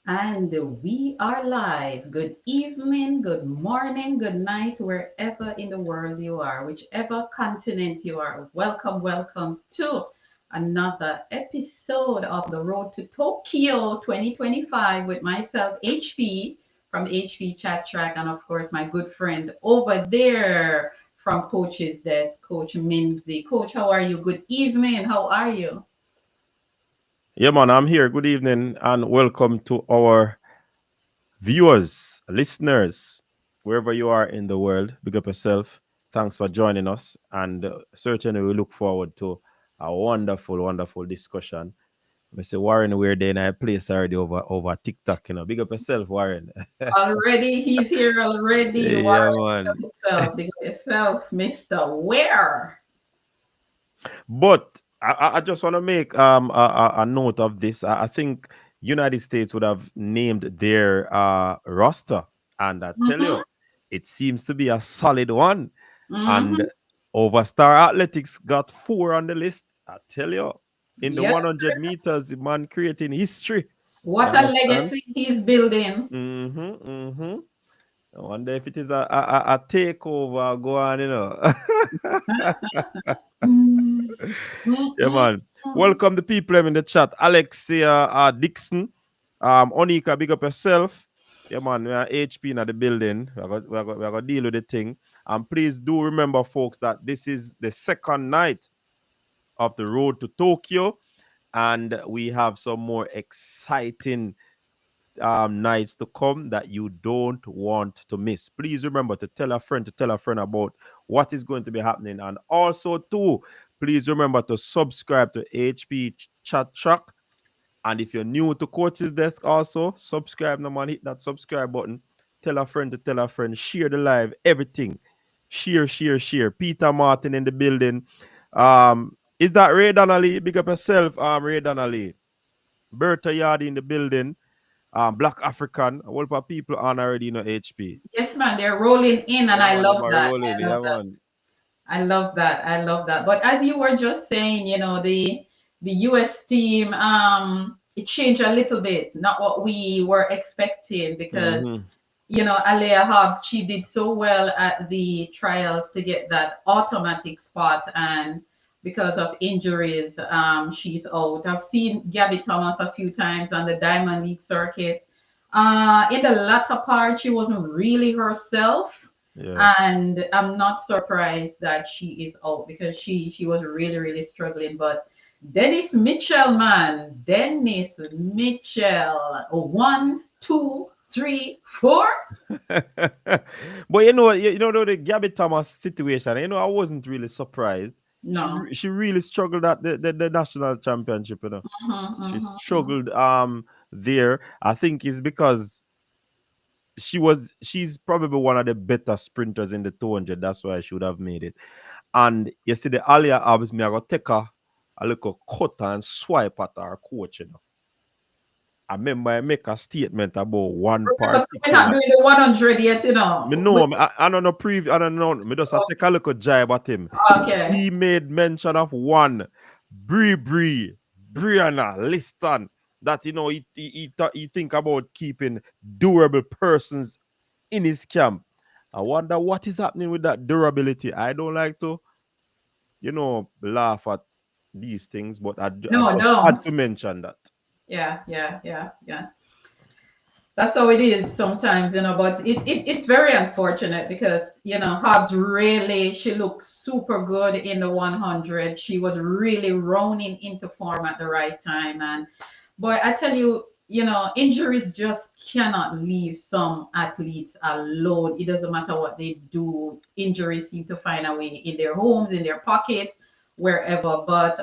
And we are live. Good evening, good morning, good night, wherever in the world you are, whichever continent you are. Welcome, welcome to another episode of The Road to Tokyo 2025 with myself, HP, from HP Chat Track, and of course, my good friend over there from Coach's Desk, Coach Minzy. Coach, how are you? Good evening. How are you? Yeah, man, I'm here. Good evening and welcome to our viewers, listeners, wherever you are in the world. Big up yourself. Thanks for joining us. And certainly we look forward to a wonderful, wonderful discussion. Mr. Warren, we're there in a place already over TikTok. Big up yourself, Warren. Already, he's here already. Yeah, Warren, man. big up yourself, Mr. Where? But I just want to make a note of this. I think United States would have named their roster, and I tell Mm-hmm. you, it seems to be a solid one. And Mm-hmm. Overstar Athletics got four on the list. I tell you, in the Yes. 100 meters, the man creating history. You What a understand? legacy he's building. Mm-hmm. Mm-hmm. I wonder if it is a takeover go on. Mm, mm, Yeah, mm, man. mm. Welcome the people them in the chat. Alexia Dixon. Onika, big up yourself. Yeah, man. We are HP in the building. We're gonna deal with the thing. And please do remember, folks, that this is the second night of the road to Tokyo. And we have some more exciting nights to come that you don't want to miss. Please remember to tell a friend about what is going to be happening. And also, too, please remember to subscribe to HP Chat Track. And if you're new to Coach's Desk, also subscribe now, man. Hit that subscribe button. Tell a friend to tell a friend. Share the live, everything. Share, share, share. Peter Martin in the building. Is that Ray Donnelly? Big up yourself, Ray Donnelly. Berta Yardi in the building. Black African, a whole lot of people on already, HP. Yes, man, they're rolling in, and Yeah, I man, them love are that. rolling. I love Yeah, that. man. I love that. I love that. But as you were just saying, the US team, it changed a little bit. Not what we were expecting because Mm-hmm. Alea Hobbs, she did so well at the trials to get that automatic spot, and because of injuries, she's out. I've seen Gabby Thomas a few times on the Diamond League circuit. In the latter part, she wasn't really herself, Yeah. and I'm not surprised that she is out because she was really really struggling. But Dennis Mitchell, man, Dennis Mitchell, one, two, three, four. But you know what? You know the Gabby Thomas situation. I wasn't really surprised. No. She really struggled at the national championship. Mhm, She mhm, mhm. struggled there. I think it's because she's probably one of the better sprinters in the 200. That's why she would have made it. And you see the Alia Abs, me I go take a little cut and swipe at our coach. I remember I make a statement about one Because we're not particular. doing the 100 yet, you Me know. know, I don't know I don't know. Me just I take a little jibe at him. Okay. He made mention of one Brianna Liston that he think about keeping durable persons in his camp. I wonder what is happening with that durability. I don't like to, laugh at these things, but I No, just don't. had to mention that. Yeah, yeah, yeah, yeah. That's how it is sometimes, but it's very unfortunate because, Hobbs really, she looked super good in the 100. She was really rounding into form at the right time. And boy, I tell you, injuries just cannot leave some athletes alone. It doesn't matter what they do. Injuries seem to find a way in their homes, in their pockets, wherever. But,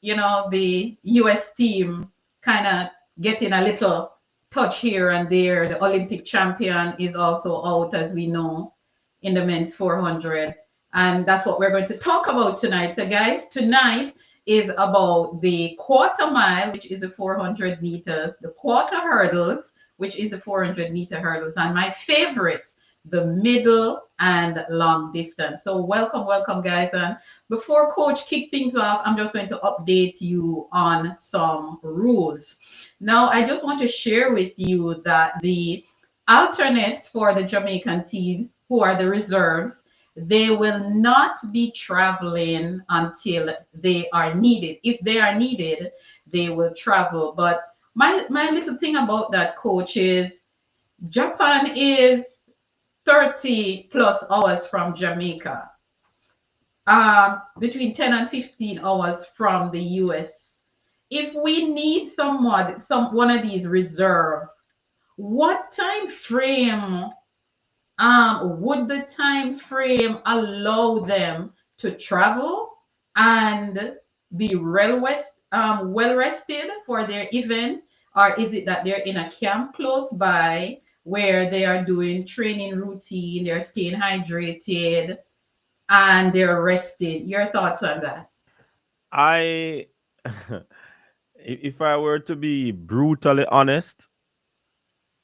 the US team kind of getting a little touch here and there. The Olympic champion is also out, as we know, in the men's 400. And that's what we're going to talk about tonight. So, guys, tonight is about the quarter mile, which is the 400 meters, the quarter hurdles, which is the 400-meter hurdles, and my favorite, the middle, and long distance. So welcome, welcome, guys. And before Coach kick things off, I'm just going to update you on some rules. Now, I just want to share with you that the alternates for the Jamaican team, who are the reserves, they will not be traveling until they are needed. If they are needed, they will travel. But my little thing about that, coach, is Japan is 30 plus hours from Jamaica, between 10 and 15 hours from the US. If we need some one of these reserve, what time frame would the time frame allow them to travel and be well rested for their event, or is it that they're in a camp close by where they are doing training routine, they're staying hydrated, and they're rested? Your thoughts on that? I if I were to be brutally honest,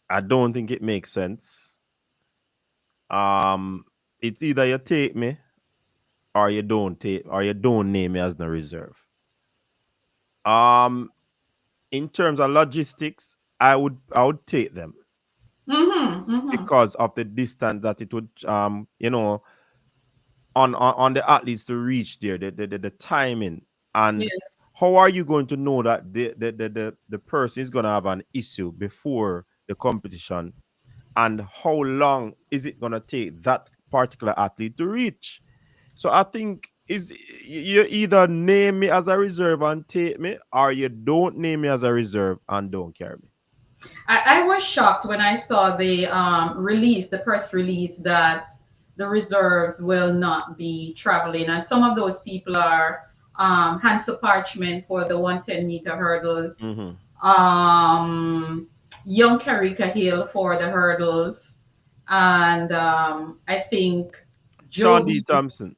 I don't think it makes sense. Um, it's either you take me or you don't take or you don't name me as the reserve. Um, in terms of logistics, I would take them Mm-hmm. Mm-hmm. because of the distance that it would on the athletes to reach there, the timing, and Yes. how are you going to know that the person is going to have an issue before the competition, and how long is it going to take that particular athlete to reach? So I think is you either name me as a reserve and take me, or you don't name me as a reserve and don't carry me. I was shocked when I saw the release, the press release, that the reserves will not be traveling. And some of those people are Hansa Parchment for the 110-meter hurdles, Mm-hmm. um, Young Karika Hill for the hurdles, and I think Sean D. Jody, Thompson.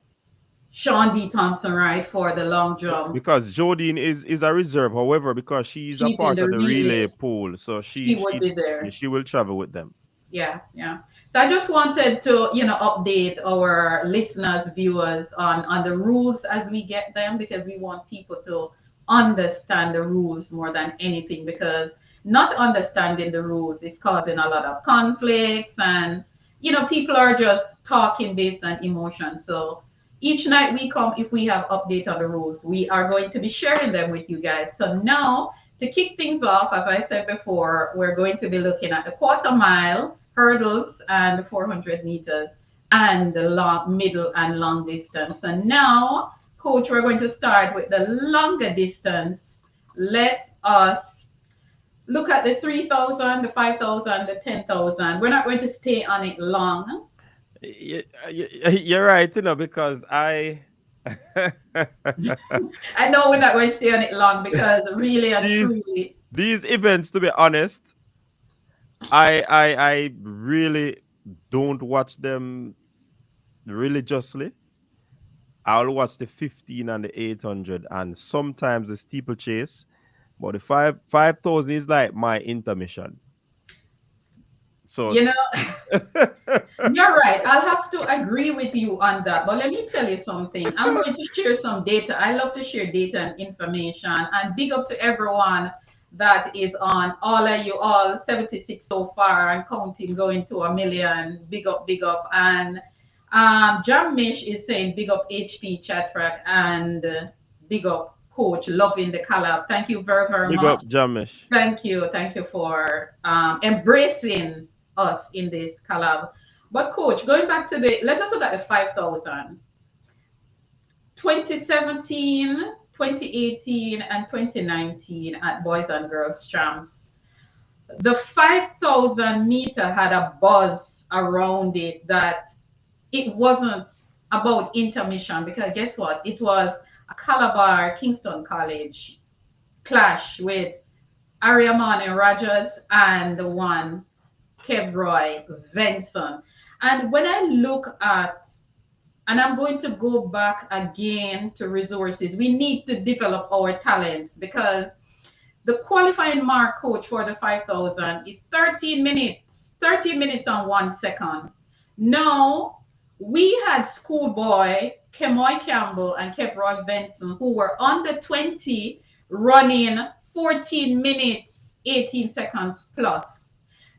Sean D. Thompson, right, for the long No, jump. because Jodine is a reserve. However, because she's a She's in part the of the relay relay. pool, so She would be there. she will travel with them. Yeah, yeah. So I just wanted to, update our listeners, viewers on the rules as we get them, because we want people to understand the rules more than anything, because not understanding the rules is causing a lot of conflicts, and people are just talking based on emotion. So each night we come, if we have update on the rules, we are going to be sharing them with you guys. So now, to kick things off, as I said before, we're going to be looking at the quarter mile, hurdles, and the 400 meters, and the long, middle, and long distance. So now, coach, we're going to start with the longer distance. Let us look at the 3,000, the 5,000, the 10,000. We're not going to stay on it long. You're right, because I I know we're not going to stay on it long, because really and these truly, these events, to be honest, I really don't watch them religiously. I'll watch the 15 and the 800 and sometimes the steeplechase, but the 5,000 is like my intermission. So you know, you're right. I'll have to agree with you on that. But let me tell you something. I'm going to share some data. I love to share data and information. And big up to everyone that is on. All of you, all 76 so far and counting, going to a million. Big up, big up. And Jamish is saying big up HP chat track, and big up coach. Loving the collab. Thank you very, very big much. up Jamish. Thank you. Thank you for embracing us in this collab. But coach, going back to let us look at the 5,000. 2017, 2018, and 2019 at Boys and Girls Champs. The 5,000 meter had a buzz around it that it wasn't about intermission, because guess what? It was a Calabar Kingston College clash with Ariamane Rogers and the one Kevroy Venson. And when I look at, and I'm going to go back again to resources, we need to develop our talents, because the qualifying mark, coach, for the 5,000 is 13 minutes, 13 minutes and 1 second. No, we had schoolboy Kemoy Campbell and Keprod Benson who were under 20 running 14 minutes, 18 seconds plus.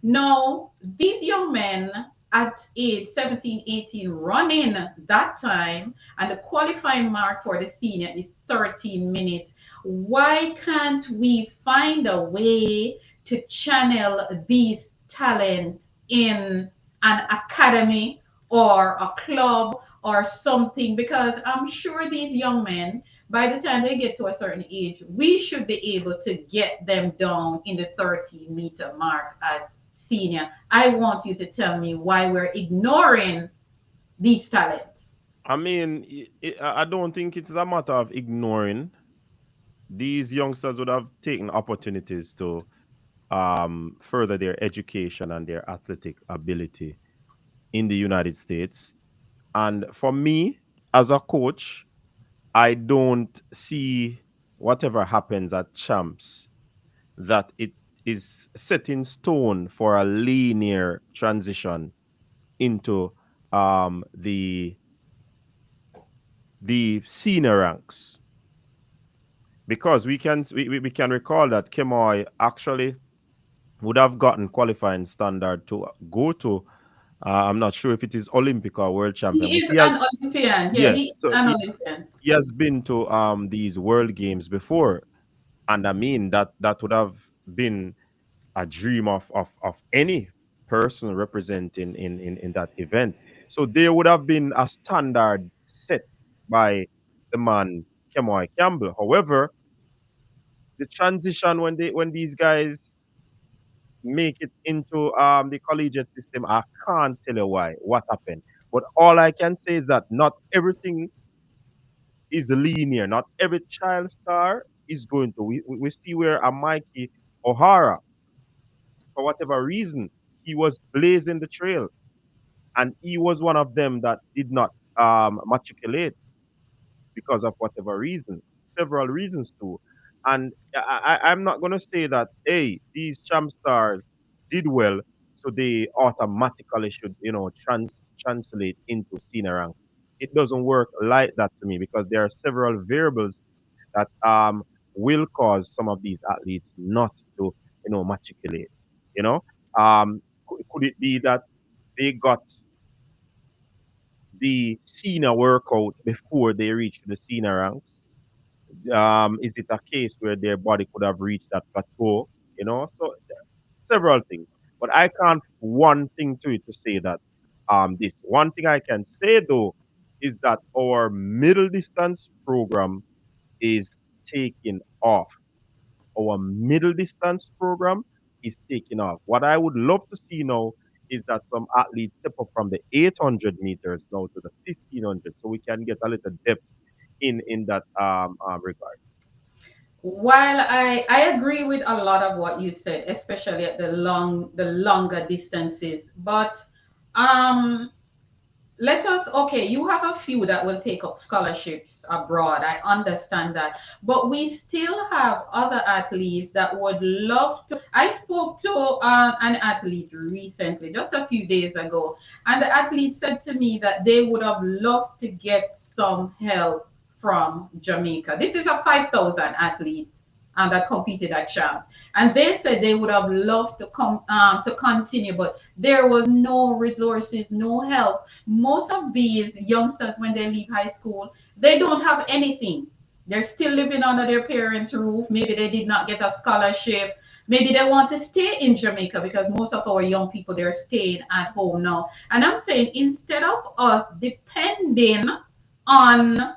Now, these young men at age 17, 18 running that time, and the qualifying mark for the senior is 13 minutes. Why can't we find a way to channel these talents in an academy or a club or something? Because I'm sure these young men, by the time they get to a certain age, we should be able to get them down in the 30-meter mark as senior. I want you to tell me why we're ignoring these talents. I mean, I don't think it's a matter of ignoring. These youngsters would have taken opportunities to further their education and their athletic ability in the United States. And for me, as a coach, I don't see whatever happens at champs that it is set in stone for a linear transition into um, the the senior ranks, because we can recall that Kemoy actually would have gotten qualifying standard to go to. I'm not sure if it is Olympic or world champion, He but is he has, an Olympian. Yeah, yes. he is So an Olympian. he has been to these world games before, and I mean that would have been a dream of any person representing in that event. So there would have been a standard set by the man Kemoy Campbell. However, the transition when these guys make it into the collegiate system, I can't tell you why, what happened. But all I can say is that not everything is linear. Not every child star is going to. We see where a Mikey O'Hara, for whatever reason, he was blazing the trail, and he was one of them that did not matriculate because of whatever reason, several reasons too. And I'm not going to say that, hey, these champ stars did well, so they automatically should, translate into senior ranks. It doesn't work like that to me, because there are several variables that will cause some of these athletes not to, matriculate. You know, could it be that they got the senior workout before they reached the senior ranks? Is it a case where their body could have reached that plateau? So several things. But I can't one thing to it to say that this. One thing I can say though is that our middle distance program is taking off. Our middle distance program is taking off. What I would love to see now is that some athletes step up from the 800 meters now to the 1500, so we can get a little depth in that regard. While I agree with a lot of what you said, especially at the longer distances, but um let us, okay, you have a few that will take up scholarships abroad. I understand that. But we still have other athletes that would love to. I spoke to an athlete recently, just a few days ago, and the athlete said to me that they would have loved to get some help from Jamaica. This is a 5,000 athlete that competed at champ, and they said they would have loved to come to continue, but there was no resources, no help. Most of these youngsters, when they leave high school, they don't have anything. They're still living under their parents' roof. Maybe they did not get a scholarship. Maybe they want to stay in Jamaica, because most of our young people, they're staying at home now. And I'm saying, instead of us depending on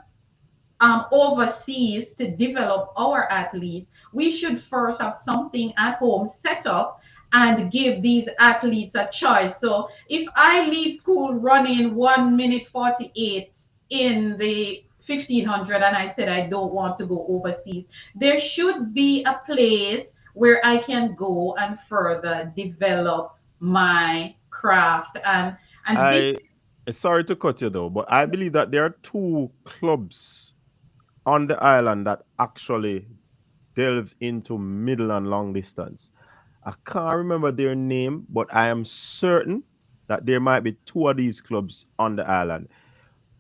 overseas to develop our athletes, we should first have something at home set up and give these athletes a choice. So if I leave school running 1 minute 48 in the 1500 and I said I don't want to go overseas, there should be a place where I can go and further develop my craft. And this, I Sorry to cut you though, but I believe that there are two clubs on the island that actually delve into middle and long distance. I can't remember their name, but I am certain. that there might be two of these clubs on the island.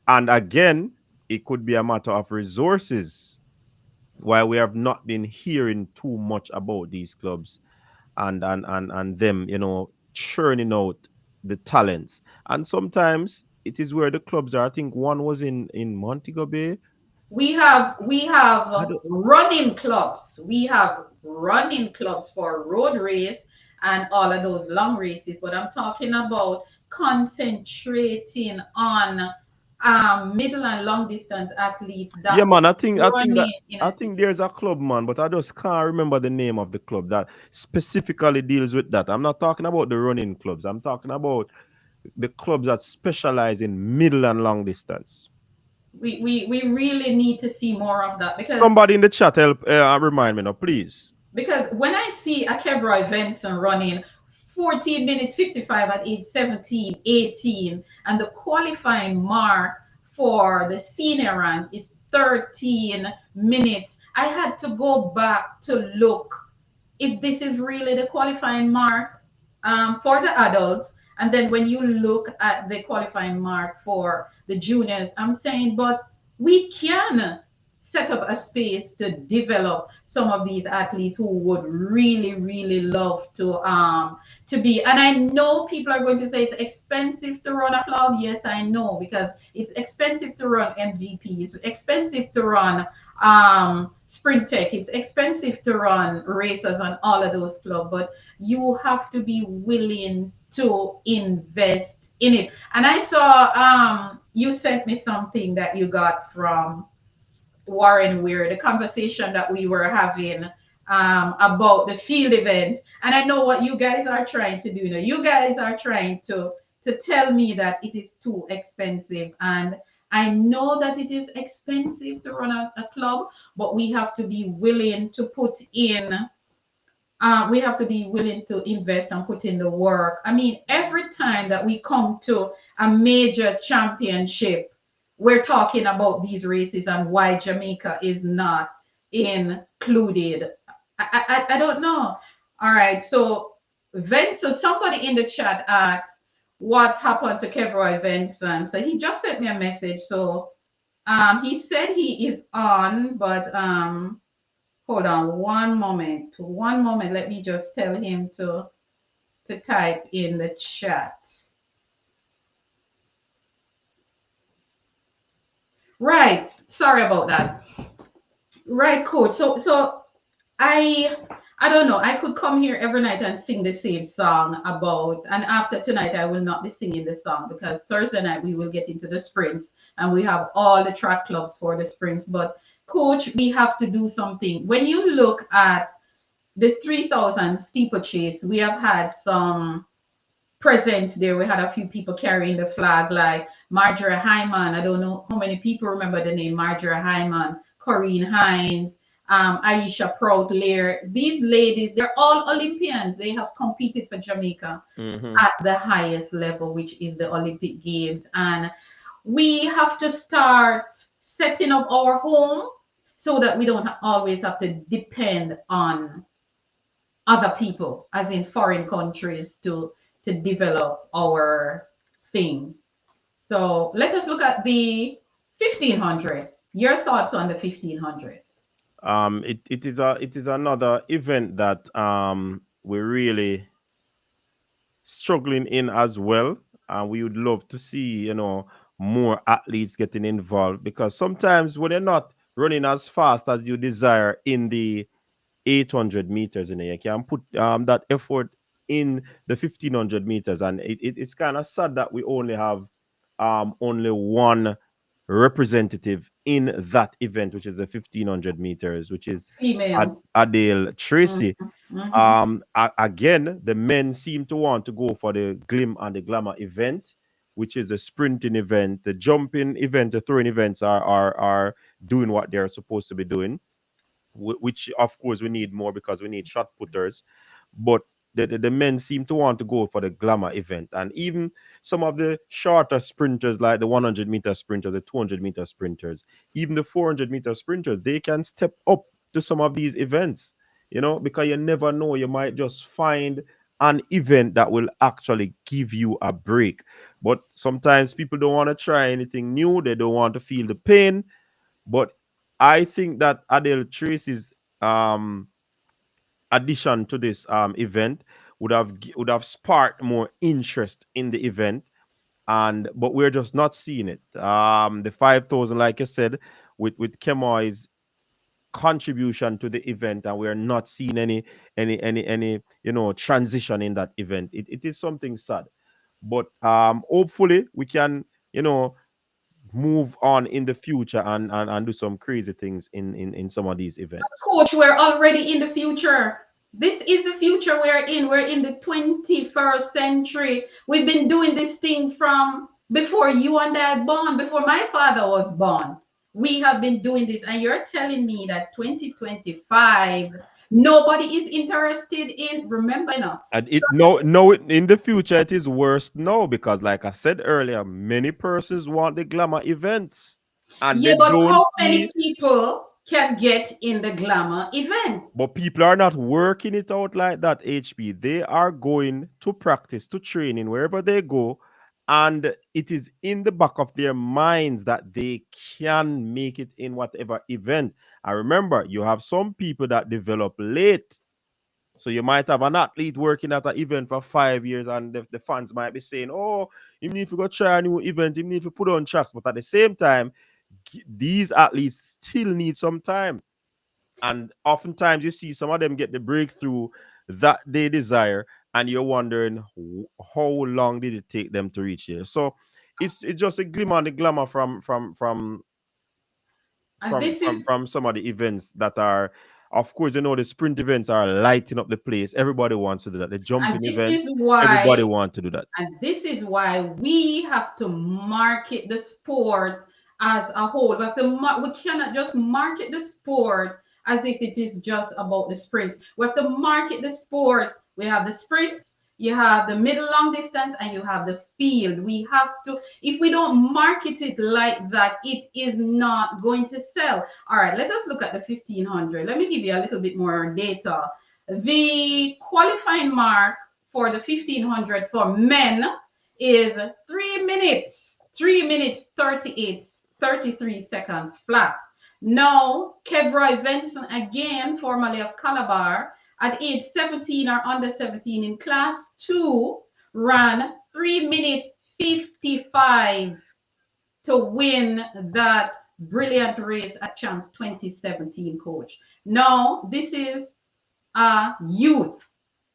And again, it could be a matter of resources why we have not been hearing too much about these clubs and them, churning out the talents. And sometimes it is where the clubs are. I think one was in Montego Bay. We have I don't, running clubs. We have running clubs for road race and all of those long races. But I'm talking about concentrating on middle and long distance athletes yeah, that man. would I be think I think that running in I a think city. there's a club, man, but I just can't remember the name of the club that specifically deals with that. I'm not talking about the running clubs. I'm talking about the clubs that specialize in middle and long distance. We really need to see more of that Somebody in the chat help remind me now, please. because when I see a Kevroy Benson running 14 minutes 55 at age 17, 18, and the qualifying mark for the senior rank is 13 minutes, I had to go back to look if this is really the qualifying mark for the adults. And then when you look at the qualifying mark for the juniors, I'm saying, but we can set up a space to develop some of these athletes who would really, really love to be. And I know people are going to say it's expensive to run a club. Yes, I know because it's expensive to run MVP. It's expensive to run sprint tech. It's expensive to run races and all of those clubs, but you have to be willing to invest in it. And I saw you sent me something that you got from Warren Weir, the conversation that we were having about the field events. And I know what you guys are trying to do. You know, you guys are trying to tell me that it is too expensive. And I know that it is expensive to run a club, but we have to be willing to invest and put in the work. I mean, every time that we come to a major championship, we're talking about these races and why Jamaica is not included. I don't know. All right, so so somebody in the chat asked what happened to Kevroy Benson. So he just sent me a message. So he said he is on, but hold on one moment. One moment. Let me just tell him to type in the chat. Right. Sorry about that. Right, coach. So I I don't know. I could come here every night and sing the same song about, and after tonight I will not be singing the song because Thursday night we will get into the sprints and we have all the track clubs for the sprints. But coach, we have to do something. When you look at the 3,000 steeplechase, we have had some present there. We had a few people carrying the flag, like Marjorie Hyman. I don't know how many people remember the name Marjorie Hyman, Corinne Hines, Aisha Proudlair. These ladies, they're all Olympians. They have competed for Jamaica Mm-hmm. at the highest level, which is the Olympic Games. And we have to start setting up our home so that we don't always have to depend on other people, as in foreign countries, to develop our thing. So let us look at the 1500. Your thoughts on the 1500? It is another event that we're really struggling in as well, and we would love to see more athletes getting involved, because sometimes when you're not running as fast as you desire in the 800 meters, you can put that effort in the 1500 meters, and it's kind of sad that we only have only one representative in that event, which is the 1500 meters, which is Female. Adele Tracy. Mm-hmm. Mm-hmm. Again, the men seem to want to go for the glim and the glamour event, which is the sprinting event. The jumping event, the throwing events are doing what they're supposed to be doing, which of course we need more because we need shot putters. But the men seem to want to go for the glamour event. And even some of the shorter sprinters, like the 100-meter sprinters, the 200-meter sprinters, even the 400-meter sprinters, they can step up to some of these events, because you never know. You might just find an event that will actually give you a break. But sometimes people don't want to try anything new, they don't want to feel the pain. But I think that Adele Tracy's um addition to this event would have sparked more interest in the event, and but we're just not seeing it. The 5,000, like I said, with Kemoy's contribution to the event, and we're not seeing any transition in that event. It is something sad, but hopefully we can move on in the future and do some crazy things in some of these events. Coach, we're already in the future. This is the future we're in. We're in the 21st century. We've been doing this thing from before you and I born, before my father was born. We have been doing this, and you're telling me that 2025, nobody is interested in. Remember now, And it no in the future it is worse now, because like I said earlier, many persons want the glamour events and yeah, they but don't how many see. people can get in the glamour event? But people are not working it out like that, HP. They are going to practice, to training wherever they go. And it is in the back of their minds that they can make it in whatever event. I remember you have some people that develop late. So you might have an athlete working at an event for 5 years, and the fans might be saying, oh, you need to go try a new event, you need to put on tracks. But at the same time, these athletes still need some time. And oftentimes you see some of them get the breakthrough that they desire, and you're wondering how long did it take them to reach here. So it's just a glimmer on the glamour And this is from some of the events that are, of course, the sprint events are lighting up the place. Everybody wants to do that. The and jumping this is events, everybody why wants to do that. And this is why we have to market the sport as a whole. We cannot just market the sport as if it is just about the sprints. We have to market the sports. We have the sprints, you have the middle long distance, and you have the field. We have to, if we don't market it like that, it is not going to sell. All right, let us look at the 1500. Let me give you a little bit more data. The qualifying mark for the 1500 for men is 3 minutes, 3 minutes 33 seconds flat. Now, Kebroy Benson, again, formerly of Calabar, at age 17 or under 17 in class 2, ran 3 minutes 55 to win that brilliant race at Champs 2017, coach. Now, this is a youth,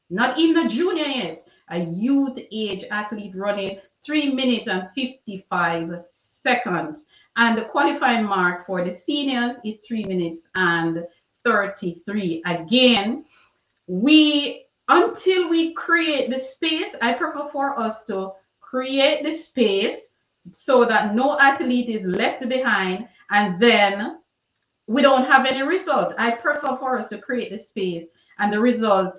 not in the junior yet, a youth age athlete running 3 minutes and 55 seconds. And the qualifying mark for the seniors is 3 minutes and 33. Again, until we create the space, I prefer for us to create the space so that no athlete is left behind, and then we don't have any result. I prefer for us to create the space, and the result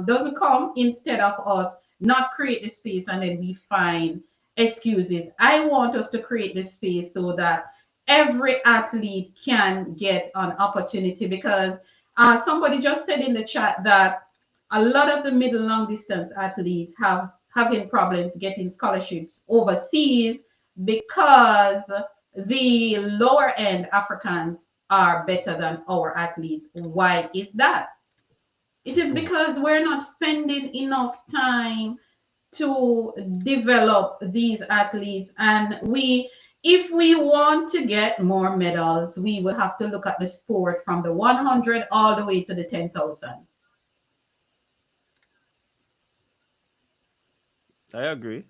doesn't come instead of us not create the space and then we find excuses. I want us to create the space so that every athlete can get an opportunity, because somebody just said in the chat that a lot of the middle long distance athletes have having problems getting scholarships overseas because the lower end Africans are better than our athletes. Why is that? It is because we're not spending enough time to develop these athletes, and if we want to get more medals, we will have to look at the sport from the 100 all the way to the 10,000. I agree.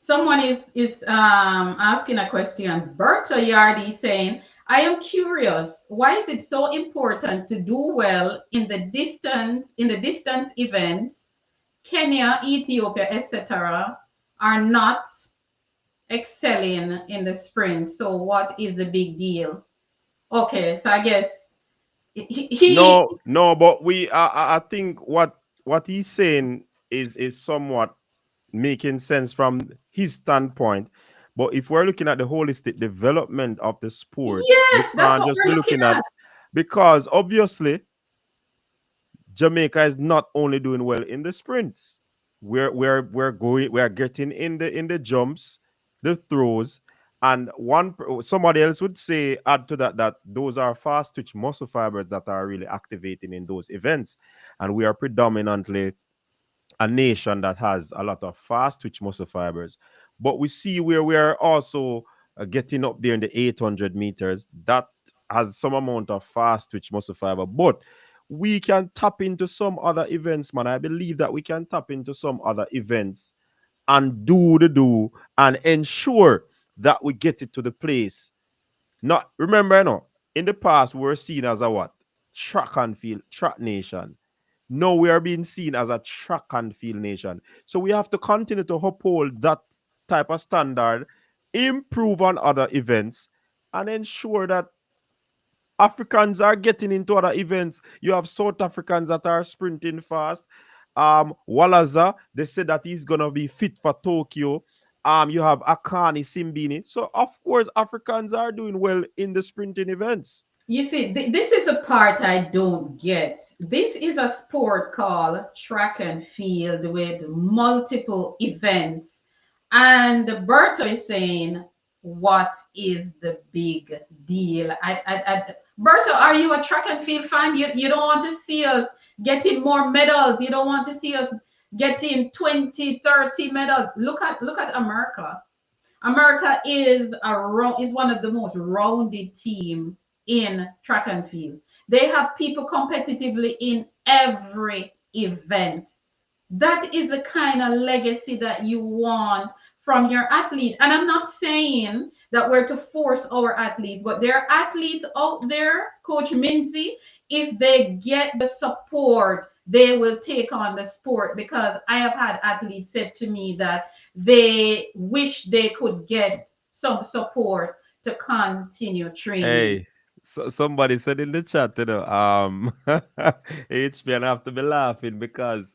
Someone is asking a question. Berta Yardi saying, I am curious, why is it so important to do well in the distance events? Kenya, Ethiopia, etc., are not excelling in the sprint. So what is the big deal? Okay, so I guess he No, but I think what he's saying is somewhat making sense from his standpoint. But if we're looking at the holistic development of the sport, we yes, that's can't what just we're be looking looking at, at. because obviously Jamaica is not only doing well in the sprints. We're getting in the jumps, the throws, and somebody else would say add to that that those are fast twitch muscle fibers that are really activating in those events, and we are predominantly a nation that has a lot of fast twitch muscle fibers. But we see where we are also getting up there in the 800 meters that has some amount of fast twitch muscle fiber. But we can tap into some other events, man. I believe that we can tap into some other events and do the do and ensure that we get it to the place. Not remember, in the past we were seen as a what? Track and field, track nation. No, we are being seen as a track and field nation. So we have to continue to uphold that type of standard, improve on other events, and ensure that Africans are getting into other events. You have South Africans that are sprinting fast. Walaza, they said that he's gonna be fit for Tokyo. You have Akani Simbini. So of course, Africans are doing well in the sprinting events. You see, this is a part I don't get. This is a sport called track and field with multiple events. And Berto is saying, what is the big deal? Berto, are you a track and field fan? You don't want to see us getting more medals. You don't want to see us getting 20, 30 medals. Look at America. America is one of the most rounded team in track and field. They have people competitively in every event. That is the kind of legacy that you want from your athlete. And I'm not saying that we're to force our athletes, but there are athletes out there, Coach Minzy, if they get the support, they will take on the sport, because I have had athletes said to me that they wish they could get some support to continue training. Hey, somebody said in the chat, HP, and I have to be laughing because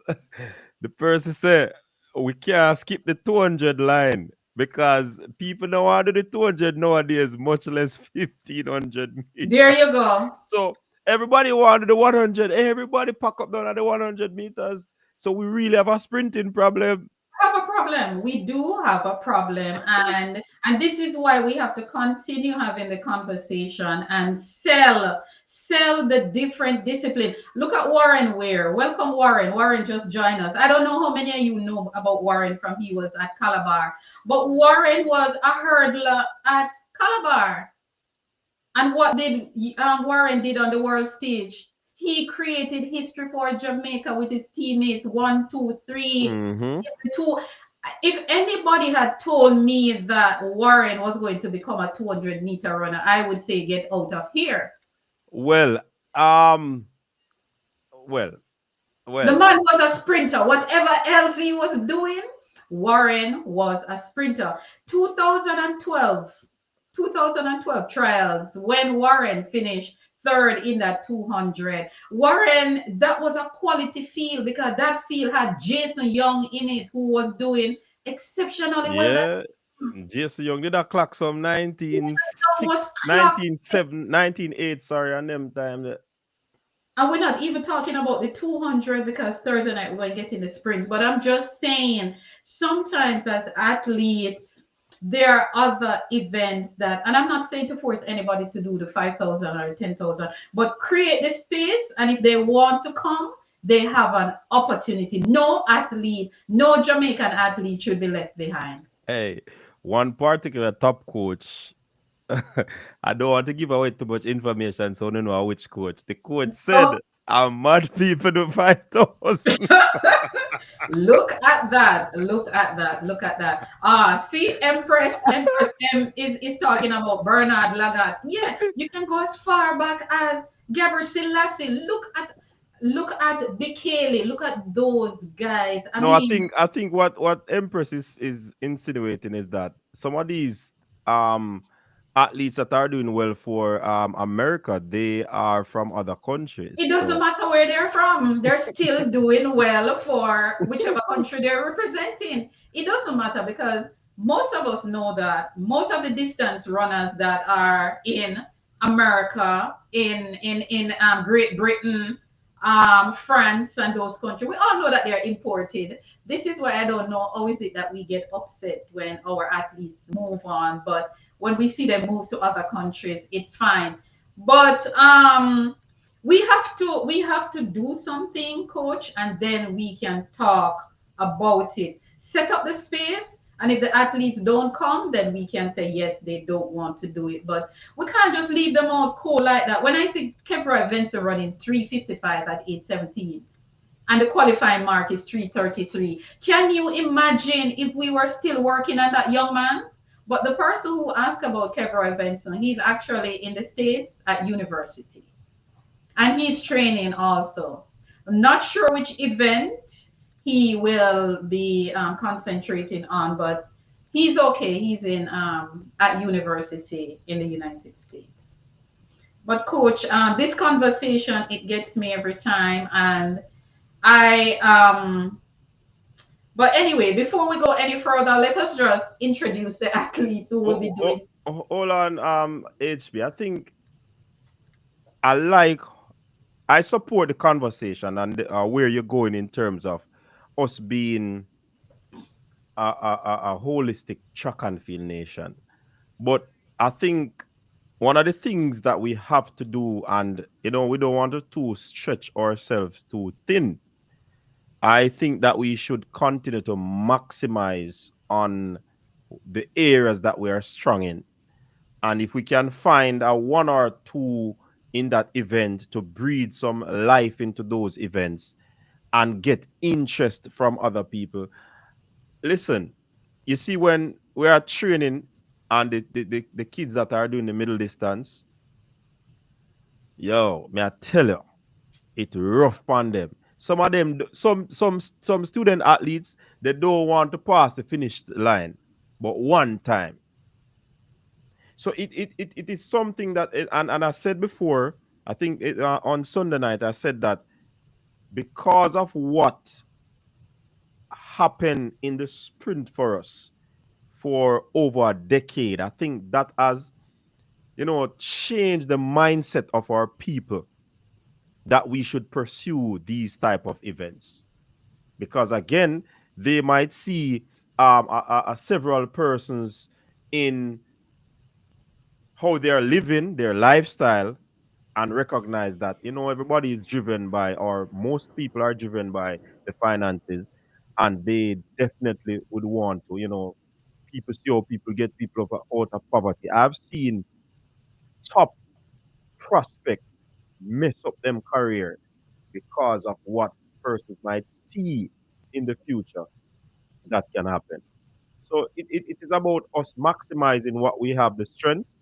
the person said we can't skip the 200 line because people don't want to do the 200 nowadays, much less 1500 There meters. you go. So everybody wanted the 100. Everybody pack up down at the 100 meters. So we really have a sprinting problem. Have a problem. We do have a problem, and this is why we have to continue having the conversation and sell the different disciplines. Look at Warren Ware. Welcome, Warren. Warren just joined us. I don't know how many of you know about Warren from he was at Calabar, but Warren was a hurdler at Calabar. And what did Warren did on the world stage? He created history for Jamaica with his teammates. One, two, three, Mm-hmm. two. If anybody had told me that Warren was going to become a 200-meter runner, I would say get out of here. Well, um, well, The well. man was a sprinter. Whatever else he was doing, Warren was a sprinter. 2012, 2012 trials, when Warren finished third in that 200. Warren, that was a quality field, because that field had Jason Young in it, who was doing exceptionally well. That Yeah, Jason Young did a clock some Young 19 was 6, clocked. 19 8, sorry, on them time. And we're not even talking about the 200, because Thursday night we're getting the sprints. But I'm just saying, sometimes as athletes, there are other events that, and I'm not saying to force anybody to do the 5,000 or 10,000, but create the space. And if they want to come, they have an opportunity. No athlete, no Jamaican athlete should be left behind. Hey, one particular top coach. I don't want to give away too much information, so I don't know which coach. The coach said, So I'm mad people do 5,000. look at that. Look at that. Look at that. See, Empress M is talking about Bernard Lagat. Yeah, you can go as far back as Gabriel Selassie. Look at Bikele. Look at those guys. I No, I mean, think I think what Empress is insinuating is that some of these um athletes that are doing well for America, they are from other countries. it doesn't So matter where they're from. They're still doing well for whichever country they're representing. It doesn't matter, because most of us know that most of the distance runners that are in America, in Great Britain, France and those countries. We all know that they're imported. This is why I don't know how is it that we get upset when our athletes move on, but when we see them move to other countries, it's fine. But we have to do something, coach, and then we can talk about it. Set up the space, and if the athletes don't come, then we can say yes, they don't want to do it. But we can't just leave them out cold like that. When I see Kebra Events are running 3:55 at 8:17, and the qualifying mark is 3:33, can you imagine if we were still working on that young man? But the person who asked about Kebra Benson, he's actually in the States at university. And he's training also. I'm not sure which event he will be concentrating on, but he's okay. He's in at university in the United States. But coach, this conversation it gets me every time, and I But anyway, before we go any further, let us just introduce the athletes who will be doing. Hold on, HB. I think I like I support the conversation and where you're going in terms of us being a holistic track and field nation. But I think one of the things that we have to do, and we don't want to stretch ourselves too thin. I think that we should continue to maximize on the areas that we are strong in. And if we can find a one or two in that event to breathe some life into those events and get interest from other people. Listen, you see, when we are training and the kids that are doing the middle distance, yo, may I tell you, it rough on them. Some of them, some student athletes, they don't want to pass the finish line, but one time. So it is something that, and I said before, I think on Sunday night, I said that because of what happened in the sprint for us for over a decade, I think that has, changed the mindset of our people that we should pursue these type of events. Because again, they might see several persons in how they are living their lifestyle and recognize that everybody is driven by, or most people are driven by, the finances, and they definitely would want to people see how people get people out of poverty. I've seen top prospects mess up them career because of what persons might see in the future that can happen. So it is about us maximizing what we have, the strengths,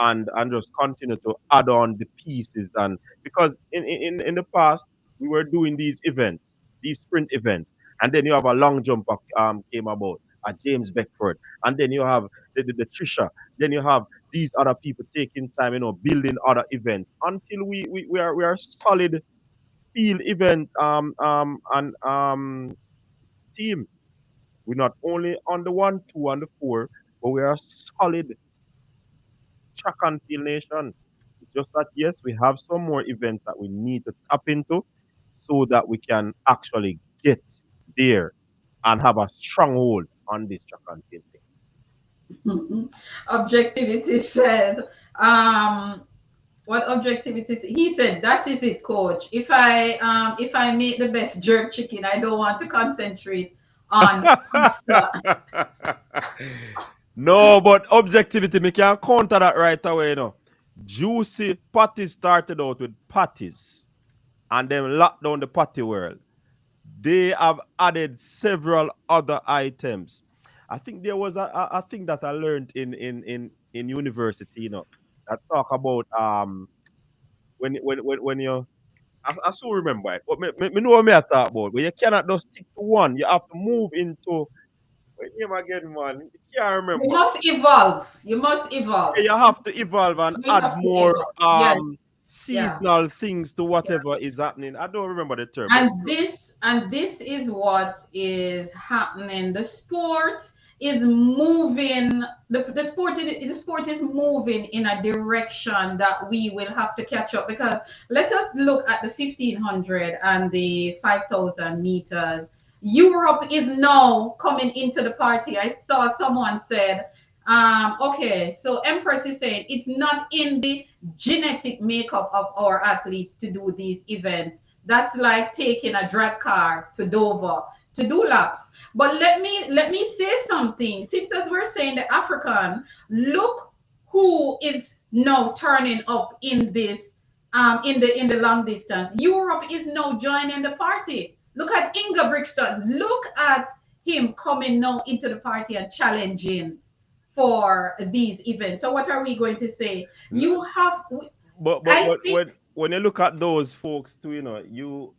and just continue to add on the pieces. And because in the past we were doing these events, these sprint events, and then you have a long jumper came about, a James Beckford, and then you have the Trisha, then you have these other people taking time, building other events until we are solid field event and team. We're not only on the 1, 2, and the 4, but we are solid track and field nation. It's just that, yes, we have some more events that we need to tap into so that we can actually get there and have a stronghold on this track and field thing. Objectivity said, um, what objectivity? He said that is it, coach. If I make the best jerk chicken, I don't want to concentrate on pasta. No, but objectivity, me can counter that right away. Juicy patties started out with patties and then locked down the patty world. They have added several other items. I think there was a thing that I learned in university, that talk about when you I still remember it, but me know what me I talk about. But you cannot just stick to one. You have to move into what name again, man. You can't You remember. must evolve. You must evolve. You have to evolve and You add have to more evolve. Yes, yeah. seasonal things to Yeah. whatever is happening. I don't remember the term, but And this is what is happening. The sport is moving. The sport is moving in a direction that we will have to catch up, because let us look at the 1500 and the 5000 meters. Europe is now coming into the party. I saw someone said, okay, so Empress is saying it's not in the genetic makeup of our athletes to do these events. That's like taking a drag car to Dover to do laps. But let me say something. Since as we're saying the African, look who is now turning up in this in the long distance. Europe is now joining the party. Look at Inga Brixton. Look at him coming now into the party and challenging for these events. So what are we going to say? You have, I But think. when you look at those folks too, you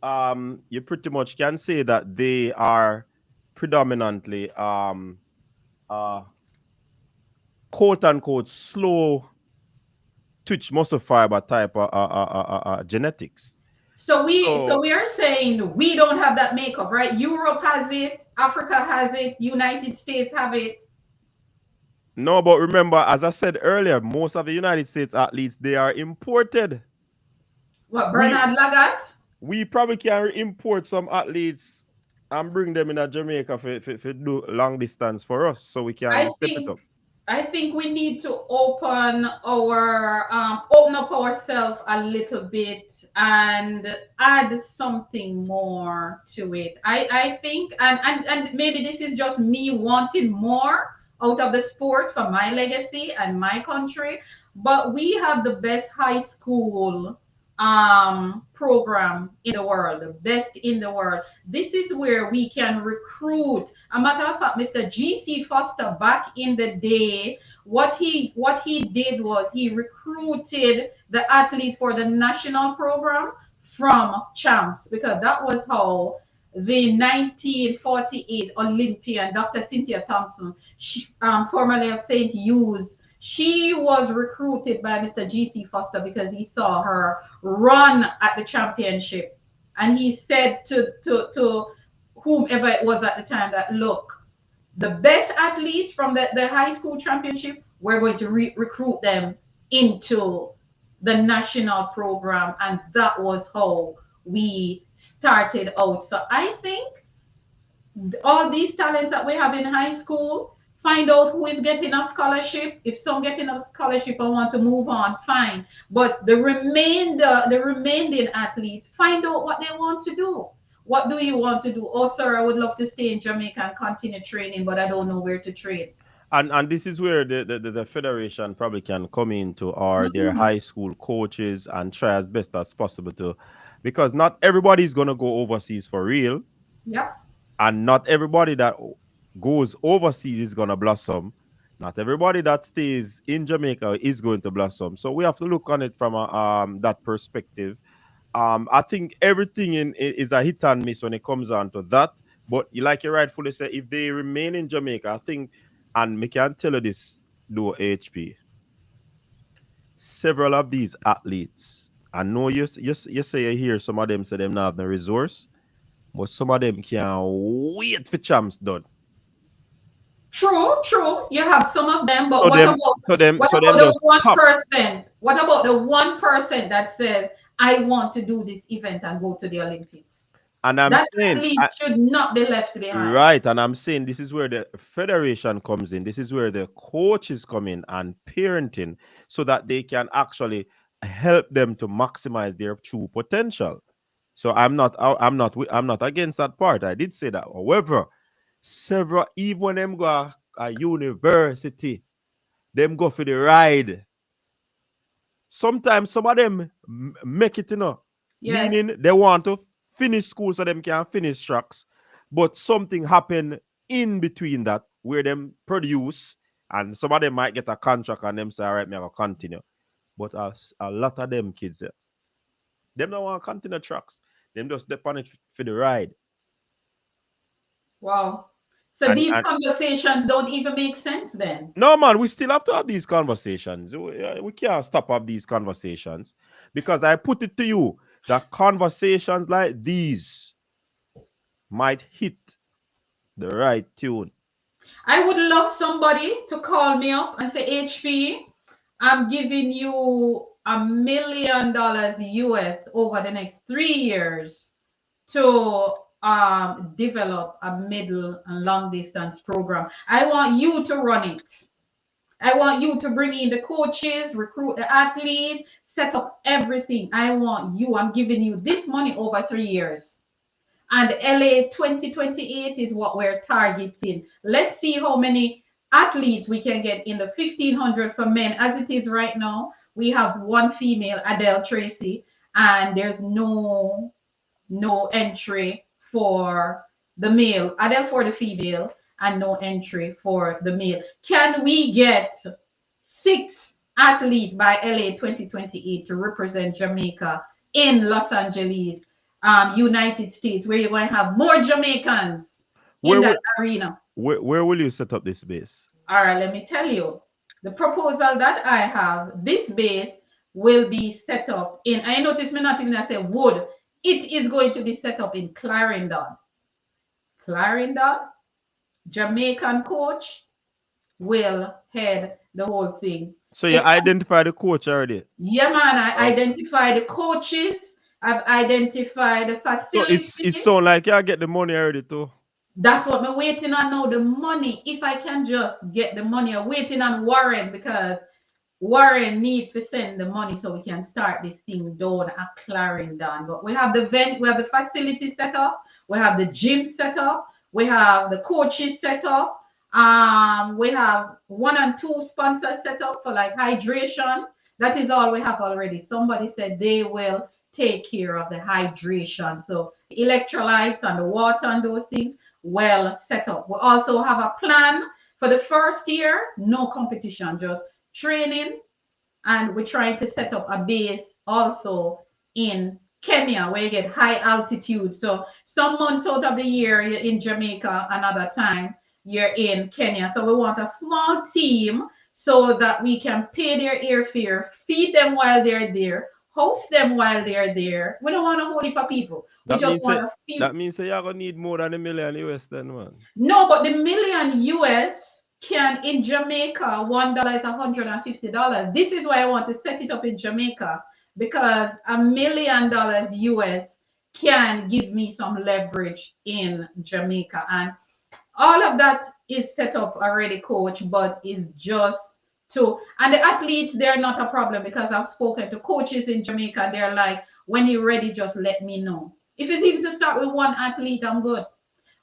pretty much can say that they are predominantly uh quote unquote slow twitch muscle fiber type genetics. So So we are saying we don't have that makeup, right? Europe has it, Africa has it, United States have it. no, but remember, as I said earlier, most of the United States athletes they are imported. What, We Bernard Lagat? we probably can import some athletes and bring them in a Jamaica for do long distance for us, so we I can step it think up. I think we need to open up ourselves a little bit and add something more to it. I think, and maybe this is just me wanting more out of the sport for my legacy and my country, but we have the best high school program in the world, the best in the world. This is where we can recruit. A matter of fact, Mr. G.C. Foster, back in the day, what he did was he recruited the athletes for the national program from champs, because that was how the 1948 Olympian Dr. Cynthia Thompson, formerly of St. Hugh's, she was recruited by Mr. G.C. Foster because he saw her run at the championship. And he said to whomever it was at the time that, look, the best athletes from the high school championship, we're going to recruit them into the national program. And that was how we started out. So I think all these talents that we have in high school, find out who is getting a scholarship. If some getting a scholarship and want to move on, fine. But the remaining athletes, find out what they want to do. What do you want to do? Oh, sir, I would love to stay in Jamaica and continue training, but I don't know where to train. And this is where the federation probably can come into, or their Mhm. high school coaches, and try as best as possible to, because not everybody is gonna go overseas for real, Yep. and not everybody that goes overseas is gonna blossom. Not everybody that stays in Jamaica is going to blossom. So we have to look on it from that perspective. I think everything is a hit and miss when it comes on to that. But like you rightfully say, if they remain in Jamaica, I think, and me can tell you this, do HP. Several of these athletes, I know you say you hear some of them say them not have the resource, but some of them can't wait for champs done. True, true. You have some of them, but So them, so them the just one top. percent? What about the 1% that says, I want to do this event and go to the Olympics? And I'm That saying, athlete should not be left behind. right, and I'm saying this is where the federation comes in. This is where the coaches come in and parenting, so that they can actually help them to maximize their true potential. So I'm not against that part. I did say that. However, several, even when them go a university, them go for the ride. Sometimes some of them make it, Yes. meaning they want to finish school so them can finish tracks, but something happen in between that where them produce, and some of them might get a contract and them say, all right, me I go continue. But a lot of them kids, them don't want to continue tracks. Them just step on it for the ride. Wow. So And these conversations don't even make sense then. no, man, we still have to have these conversations. We can't stop have these conversations, because I put it to you that conversations like these might hit the right tune. I would love somebody to call me up and say, HP, I'm giving you $1 million US over the next 3 years to develop a middle and long distance program. I want you to run it. I want you to bring in the coaches, recruit the athletes, set up everything. I want you. I'm giving you this money over 3 years. And LA 2028 is what we're targeting. Let's see how many athletes we can get in the 1500 for men. As it is right now, we have one female, Adele Tracy, and there's no entry for the male, Adele for the female, and no entry for the male. Can we get 6 athletes by LA 2028 to represent Jamaica in Los Angeles, United States, where you're going to have more Jamaicans in Where that will arena? where will you set up this base? All right, let me tell you. The proposal that I have, this base will be set up in, I notice me not even I say would, it is going to be set up in Clarendon. Clarendon, Jamaican coach will head the whole thing. So you It, identify the coach already. yeah, man, I Okay. identify the coaches, I've identified the So facilities. it's so like you get the money already too. That's what I'm waiting on now, the money. If I can just get the money, I'm waiting on Warren because Warren needs to send the money so we can start this thing down at Clarendon. But we have the vent, we have the facility set up, we have the gym set up, we have the coaches set up, we have 1 and 2 sponsors set up for like hydration. That is all we have already. Somebody said they will take care of the hydration. So electrolytes and the water and those things well set up. We also have a plan for the first year, no competition, just training, and we're trying to set up a base also in Kenya where you get high altitude. So some months out of the year you're in Jamaica, another time you're in Kenya. So we want a small team so that we can pay their airfare, feed them while they're there, host them while they're there. We don't want a whole heap of people. We That just means want say a few. that means say you're gonna need more than $1 million US then, man. No, but the million US can in Jamaica, $1 is $150. This is why I want to set it up in Jamaica because $1 million US can give me some leverage in Jamaica. And all of that is set up already, coach, but it's just to, and the athletes, they're not a problem because I've spoken to coaches in Jamaica. They're like, when you're ready, just let me know. If it's even to start with one athlete, I'm good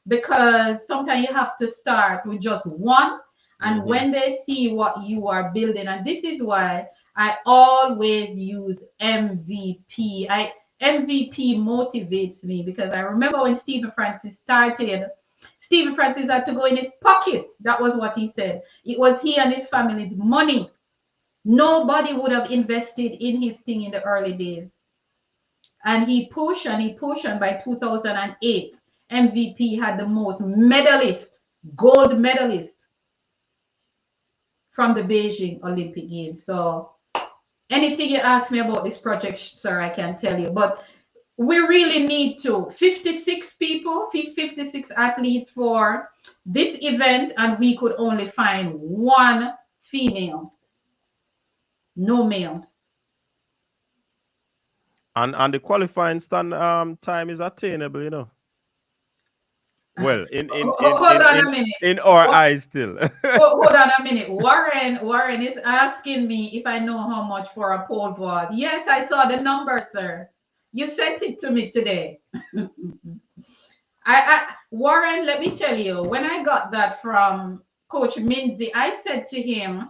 because sometimes you have to start with just one, and Mm-hmm. when they see what you are building, and this is why I always use MVP motivates me because I remember when Stephen Francis started. Stephen Francis had to go in his pocket. That was what he said. It was he and his family's money. Nobody would have invested in his thing in the early days, and he pushed, and by 2008, MVP had the most medalists, gold medalists from the Beijing Olympic Games. So anything you ask me about this project, sir, I can tell you. But we really need to 56 people, 56 athletes for this event, and we could only find one female, no male. And the qualifying stand time is attainable, you know. Well, Hold on a minute. in our eyes still. Hold on a minute. Warren is asking me if I know how much for a pole vault. Yes, I saw the number, sir. You sent it to me today. Warren, let me tell you, when I got that from Coach Minzy, I said to him,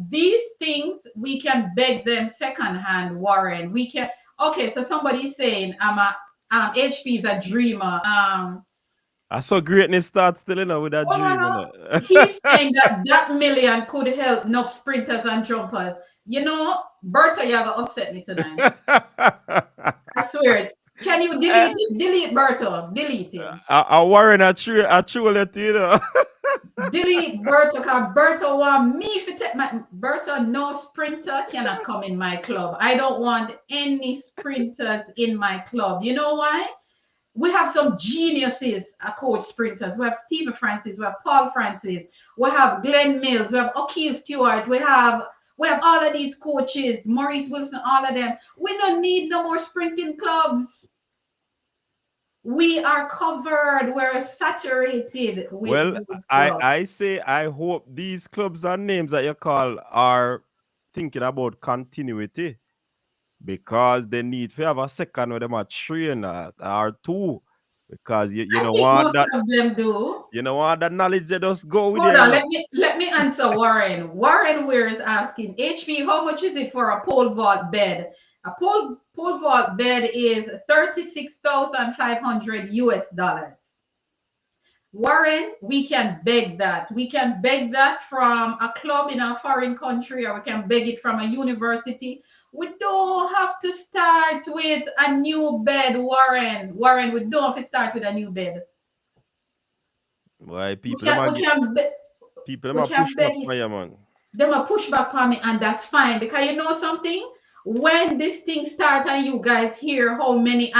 these things we can beg them secondhand, Warren. We can. Okay, so somebody's saying HP is a dreamer. I saw greatness start still, you know, with that Oh, no, dream, you no. know. He's saying that that million could help enough sprinters and jumpers. You know, Berta Yaga upset me tonight. I swear it. Can you delete it? Delete Berto. Delete him. I worry a true let you know. Delete Berto because Berto want me to take my Berto. No sprinter cannot come in my club. I don't want any sprinters in my club. You know why? We have some geniuses, coach sprinters. We have Stephen Francis, we have Paul Francis, we have Glenn Mills, we have O'Keefe Stewart, we have all of these coaches, Maurice Wilson, all of them. We don't need no more sprinting clubs. We are covered. We're saturated with Well, these I clubs. I say I hope these clubs and names that you call are thinking about continuity because they need to have a second with them a train or two because you I know think what most that of them do. you know what that knowledge they just go with Hold you, on, know. let me answer Warren. Warren Weir is asking, HP, how much is it for a pole vault bed? A pole vault bed is 36,500 US dollars. Warren, we can beg that. We can beg that from a club in a foreign country, or we can beg it from a university. We don't have to start with a new bed, Warren. Warren, we don't have to start with a new bed. Why We people them can a we get can be, people them we a can push back beg it. for you, man. Them a push back on me, and that's fine, because you know something. When this thing start and you guys hear how many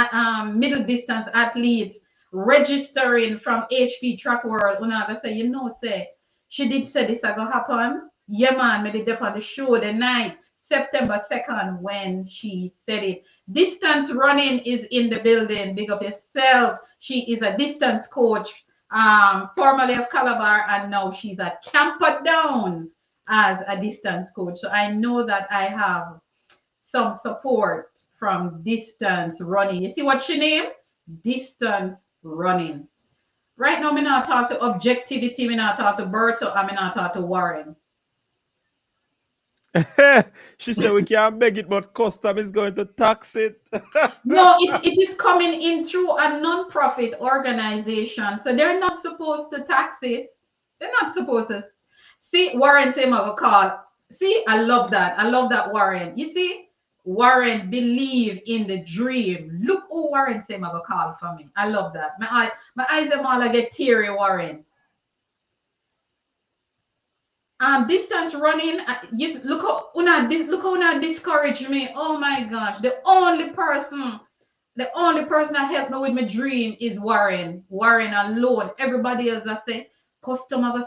middle distance athletes registering from HP Track World, when I say, say she did say this a go happen. Yeah, man, made it up on the show the night September 2nd when she said it. Distance running is in the building. Big up yourself. She is a distance coach, formerly of Calabar, and now she's at Camperdown as a distance coach. So I know that I have some support from distance running. You see what she named? Distance running. Right now, me not talk to objectivity, me not talk to Berto, and me not talk to Warren. She said we can't beg it, but custom is going to tax it. No, it is coming in through a non-profit organization. So they're not supposed to tax it. They're not supposed to. See, Warren say Mago call. See, I love that. I love that, Warren. You see, Warren believe in the dream. Look who Warren say Mago call for me. I love that. My eyes them all I get teary, Warren. Distance running. You look how una discourage me. Oh my gosh, the only person that helped me with my dream is Warren. Warren alone. Everybody else I say, customer go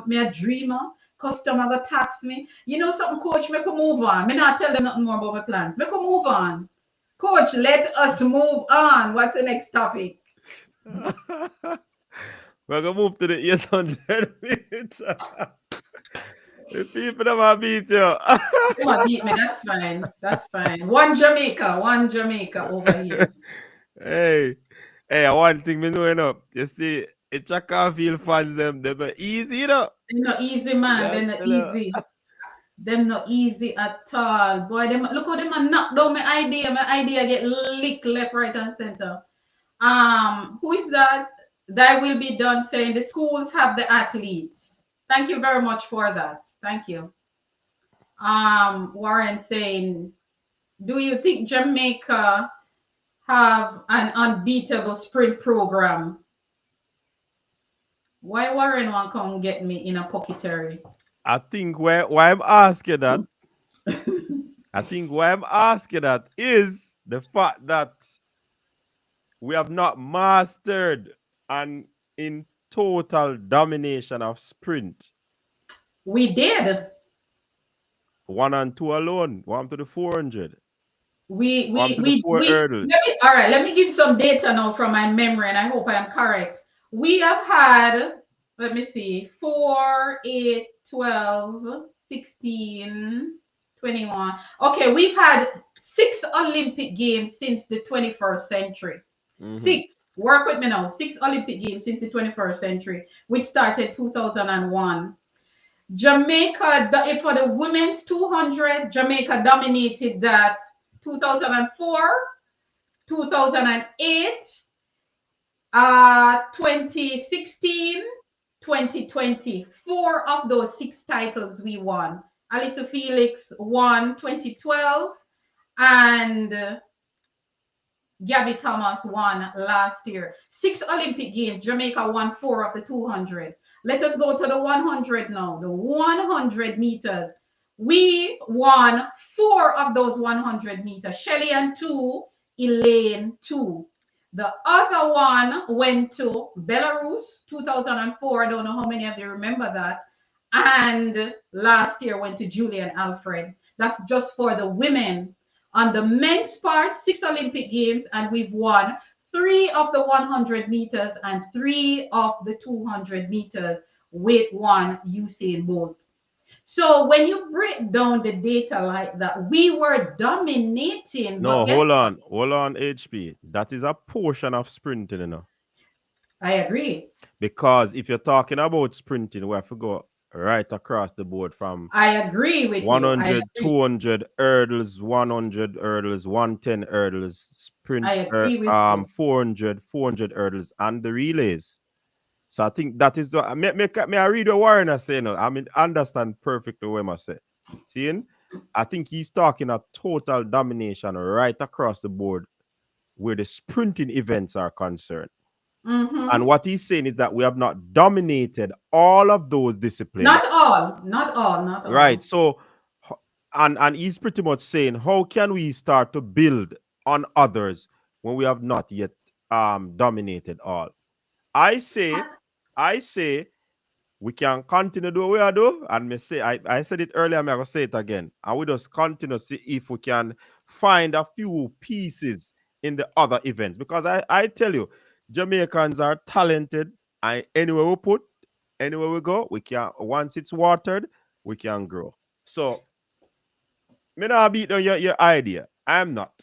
me a dreamer. Customer go tax me. You know something, coach, make a move on. Me not tell them nothing more about my plans. Make a move on. Coach, let us move on. What's the next topic? We're gonna move to the 800 meters. The people that might beat you. They might beat me. That's fine. That's fine. One Jamaica over here. Hey, hey, one thing me know, you see, it's a Canfield fans, they're not easy, They're not easy, man. Yeah, They're not easy. Them not easy at all. Boy, them look how them a knock down my idea. My idea get licked left, right, and center. Who is that? That will be done saying the schools have the athletes. Thank you very much for that. Thank you. Warren saying, do you think Jamaica have an unbeatable sprint program? Why Warren want come get me in a pocketary? I think why I'm asking that, I think why I'm asking that is the fact that we have not mastered an in total domination of sprint. We did. One and two alone, one to the 400, We one we to the we four we hurdles. let me all right, let me give some data now from my memory, and I hope I am correct. We have had, let me see, 4, 8, 12, 16, 21. Okay, we've had 6 Olympic Games since the 21st century. Mm-hmm. Six. Work with me now. 6 Olympic Games since the 21st century, which started 2001. Jamaica, for the women's 200, Jamaica dominated that 2004, 2008, 2016, 2020. Four of those 6 titles we won. Alyssa Felix won 2012, and Gabby Thomas won last year. 6 Olympic Games, Jamaica won 4 of the 200. Let us go to the 100 now. The 100 meters. We won 4 of those 100 meters. Shelly and 2, Elaine 2. The other one went to Belarus 2004. I don't know how many of you remember that. And last year went to Julian Alfred. That's just for the women. On the men's part, 6 Olympic Games, and we've won 3 of the 100 meters and 3 of the 200 meters with one Usain Bolt. So when you break down the data like that, we were dominating. But No, guess what? hold on, HP. That is a portion of sprinting, you know. I agree. Because if you're talking about sprinting, we have to go right across the board from I agree with you. I 100, agree. 200 hurdles, 100 hurdles, 110 hurdles, I agree with you. 400 hurdles, and the relays. So I think that is the may I read the Warren I say no. I mean understand perfectly what I say. Seeing? I think he's talking a total domination right across the board where the sprinting events are concerned. And Mm-hmm. what he's saying is that we have not dominated all of those disciplines. Not all. Not all. Not Right. all. So and he's pretty much saying how can we start to build on others when we have not yet dominated all. I say, I say we can continue do what we are do. And me say I said it earlier, I'm gonna say it again. And we just continue see if we can find a few pieces in the other events. Because I tell you, Jamaicans are talented, and anywhere we put, anywhere we go, we can once it's watered, we can grow. So me not beat on your idea. I'm not.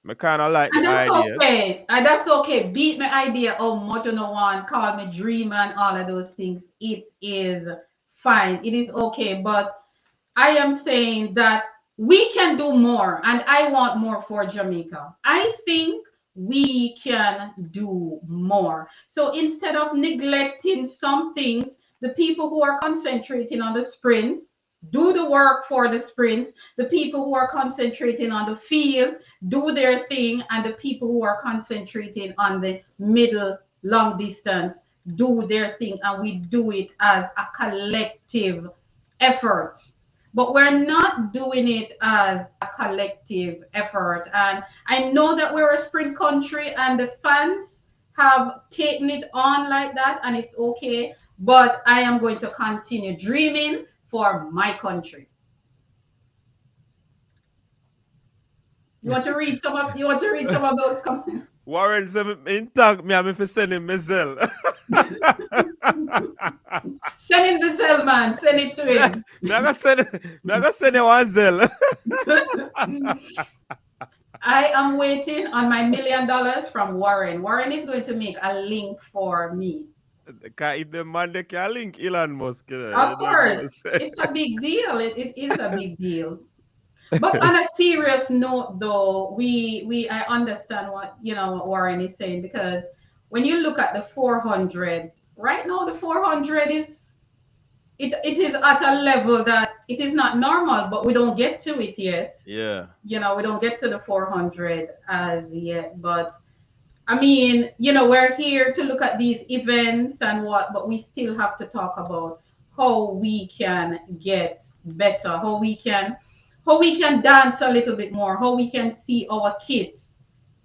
Me kind of like And the that's ideas. okay. And that's okay. Beat my idea how much you know one, call me dreamer and all of those things. It is fine. It is okay. But I am saying that we can do more, and I want more for Jamaica. I think we can do more. So instead of neglecting some things, the people who are concentrating on the sprints do the work for the sprints. The people who are concentrating on the field do their thing, and the people who are concentrating on the middle long distance do their thing, and we do it as a collective effort, but we're not doing it as a collective effort. And I know that we're a sprint country and the fans have taken it on like that, and it's okay. But I am going to continue dreaming for my country. You want to read some of those comments? Warren said in tag me, I'm send him myself. Send him the cell, man. Send it to me, him. me I send him one zell. I am waiting on my $1 million from Warren. Warren is going to make a link for me. If the man they can link Elon Musk, Of you know what course, I'm saying? it's a big deal. It is a big deal. But on a serious note, though, we I understand what what Warren is saying, because when you look at the 400 right now, the 400 is it is at a level that it is not normal, but we don't get to it yet. Yeah. We don't get to the 400 as yet, but I mean, we're here to look at these events and what, but we still have to talk about how we can get better, how we can dance a little bit more, how we can see our kids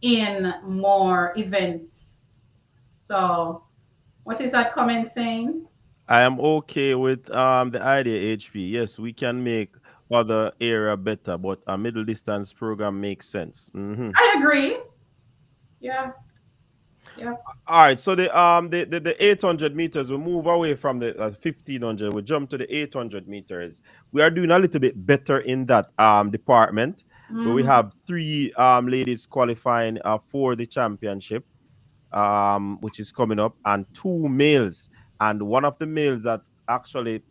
in more events. So, what is that comment saying? I am okay with the idea HP. Yes, we can make other area better, but a middle distance program makes sense. I agree. Yeah, yeah. All right, so the 800 meters, we move away from the 1500, we jump to the 800 meters. We are doing a little bit better in that department, where we Hmm. have three ladies qualifying for the championship, which is coming up, and two males. And one of the males that actually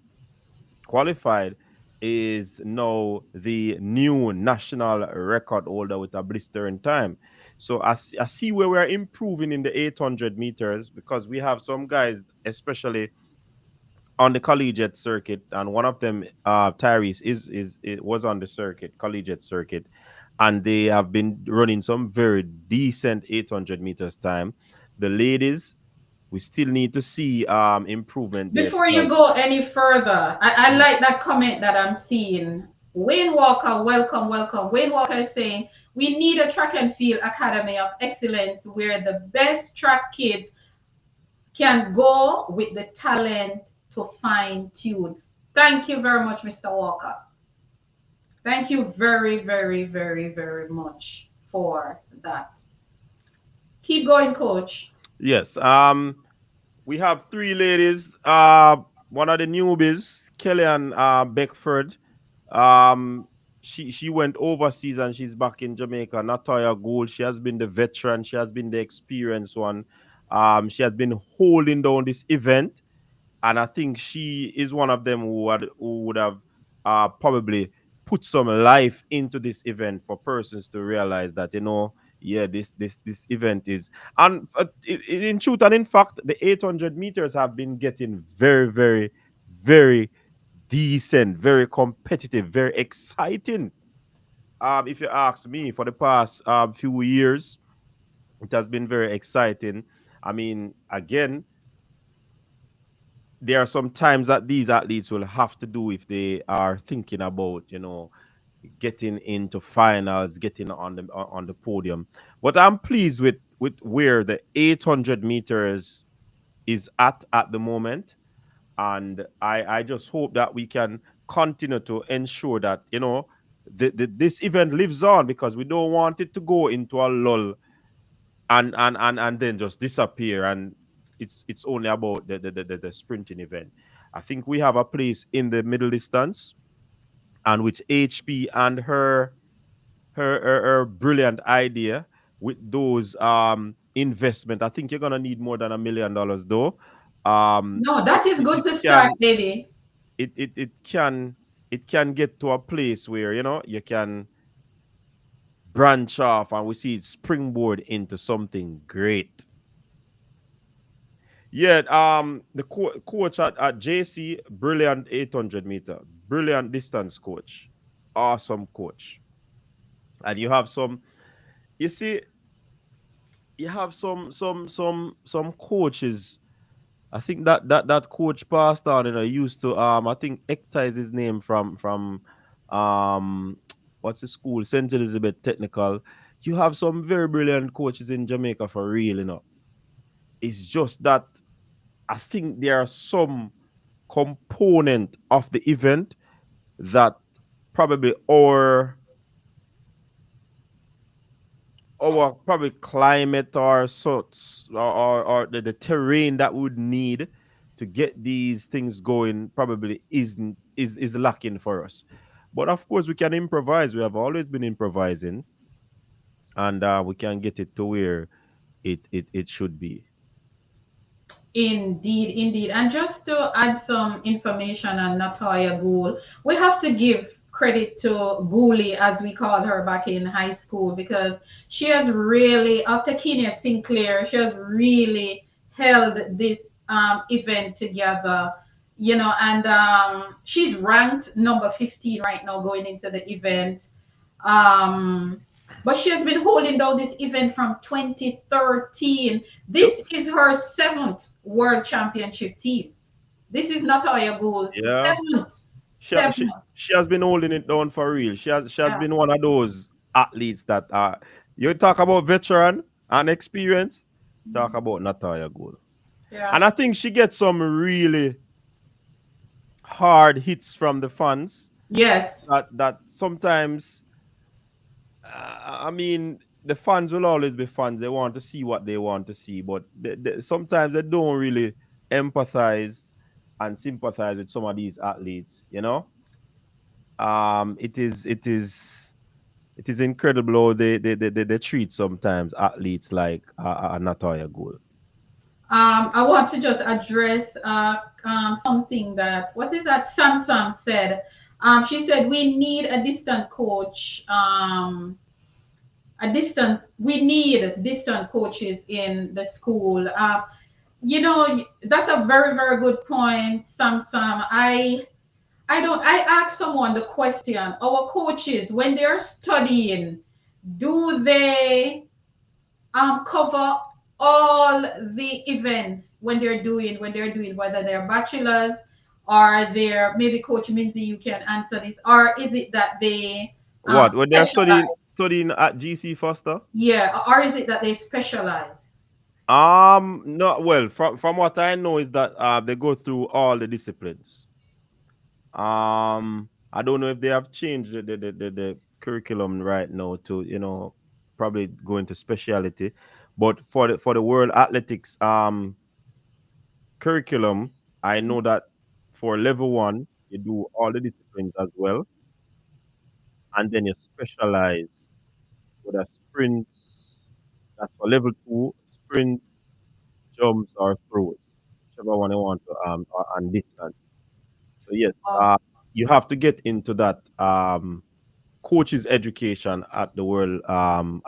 qualified is now the new national record holder with a blistering time. So I see where we're improving in the 800 meters, because we have some guys, especially on the collegiate circuit, and one of them, Tyrese, it was on the collegiate circuit, and they have been running some very decent 800 meters time. The ladies, we still need to see improvement there Before you because go any further, I like that comment that I'm seeing. Wayne Walker, welcome, welcome. Wayne Walker is saying we need a track and field academy of excellence where the best track kids can go with the talent to fine tune. Thank you very much, Mr. Walker. Thank you very, very, very, very much for that. Keep going, coach. Yes. We have three ladies. One of the newbies, Kellyanne Beckford. Um, she went overseas and she's back in Jamaica. Natoya Gould. She has been the veteran. She has been the experienced one. She has been holding down this event, and I think she is one of them who would have probably put some life into this event for persons to realize that yeah, this event is, and in truth and in fact the 800 meters have been getting very very very decent, very competitive, very exciting. If you ask me, for the past few years, it has been very exciting. I mean, again, there are some times that these athletes will have to do if they are thinking about, getting into finals, getting on the podium. But I'm pleased with where the 800 meters is at the moment, and I just hope that we can continue to ensure that this event lives on, because we don't want it to go into a lull and then just disappear, and it's only about the sprinting event. I think we have a place in the middle distance, and with HP and her brilliant idea with those investment, I think you're gonna need more than $1 million though. No, it, that is it, good it to start, can baby. it can get to a place where you can branch off and we see it springboard into something great. Yeah, the coach at JC, brilliant 800-meter, brilliant distance coach, awesome coach. And you see, you have some coaches. I think that coach passed on, used to I think Ekta is his name from um what's the school? St. Elizabeth Technical. You have some very brilliant coaches in Jamaica for real. It's just that I think there are some component of the event that probably our probably climate or sorts or the terrain that we would need to get these things going probably isn't is lacking for us. But of course we can improvise. We have always been improvising, and we can get it to where it should be. Indeed, indeed. And just to add some information on Natalia Gould, we have to give credit to Guli, as we called her back in high school, because she has really, after Kenya Sinclair, she has really held this event together, and she's ranked number 15 right now going into the event. Um, but she has been holding down this event from 2013. This Yep. is her seventh World Championship team. This is Natalia Gould's Yeah. seventh. She, ha- she Seventh. she has been holding it down for real. She has Yeah. been one of those athletes that you talk about veteran and experience, talk about Natalia Gould. Yeah. And I think she gets some really hard hits from the fans Yes. that sometimes I mean the fans will always be fans. They want to see what they want to see, but sometimes they don't really empathize and sympathize with some of these athletes. It is incredible how they treat sometimes athletes like Natoya Gould. I want to just address something that, what is that Sam said. She said we need a distant coach. We need distant coaches in the school. That's a very, very good point, Sam. I asked someone the question, our coaches, when they're studying, do they cover all the events when they're doing whether they're bachelors Or there, maybe Coach Minzy, you can answer this, or is it that they What? When they are studying specialize? studying at GC Foster? Yeah, or is it that they specialize? No, well, from what I know is that they go through all the disciplines. I don't know if they have changed the curriculum right now to, probably go into speciality. But for the world athletics curriculum, I know that for level one, you do all the disciplines as well, and then you specialize with a sprints. That's for level two, sprints, jumps, or throws, whichever one you want to and distance. So yes, Oh, you have to get into that coaches education at the world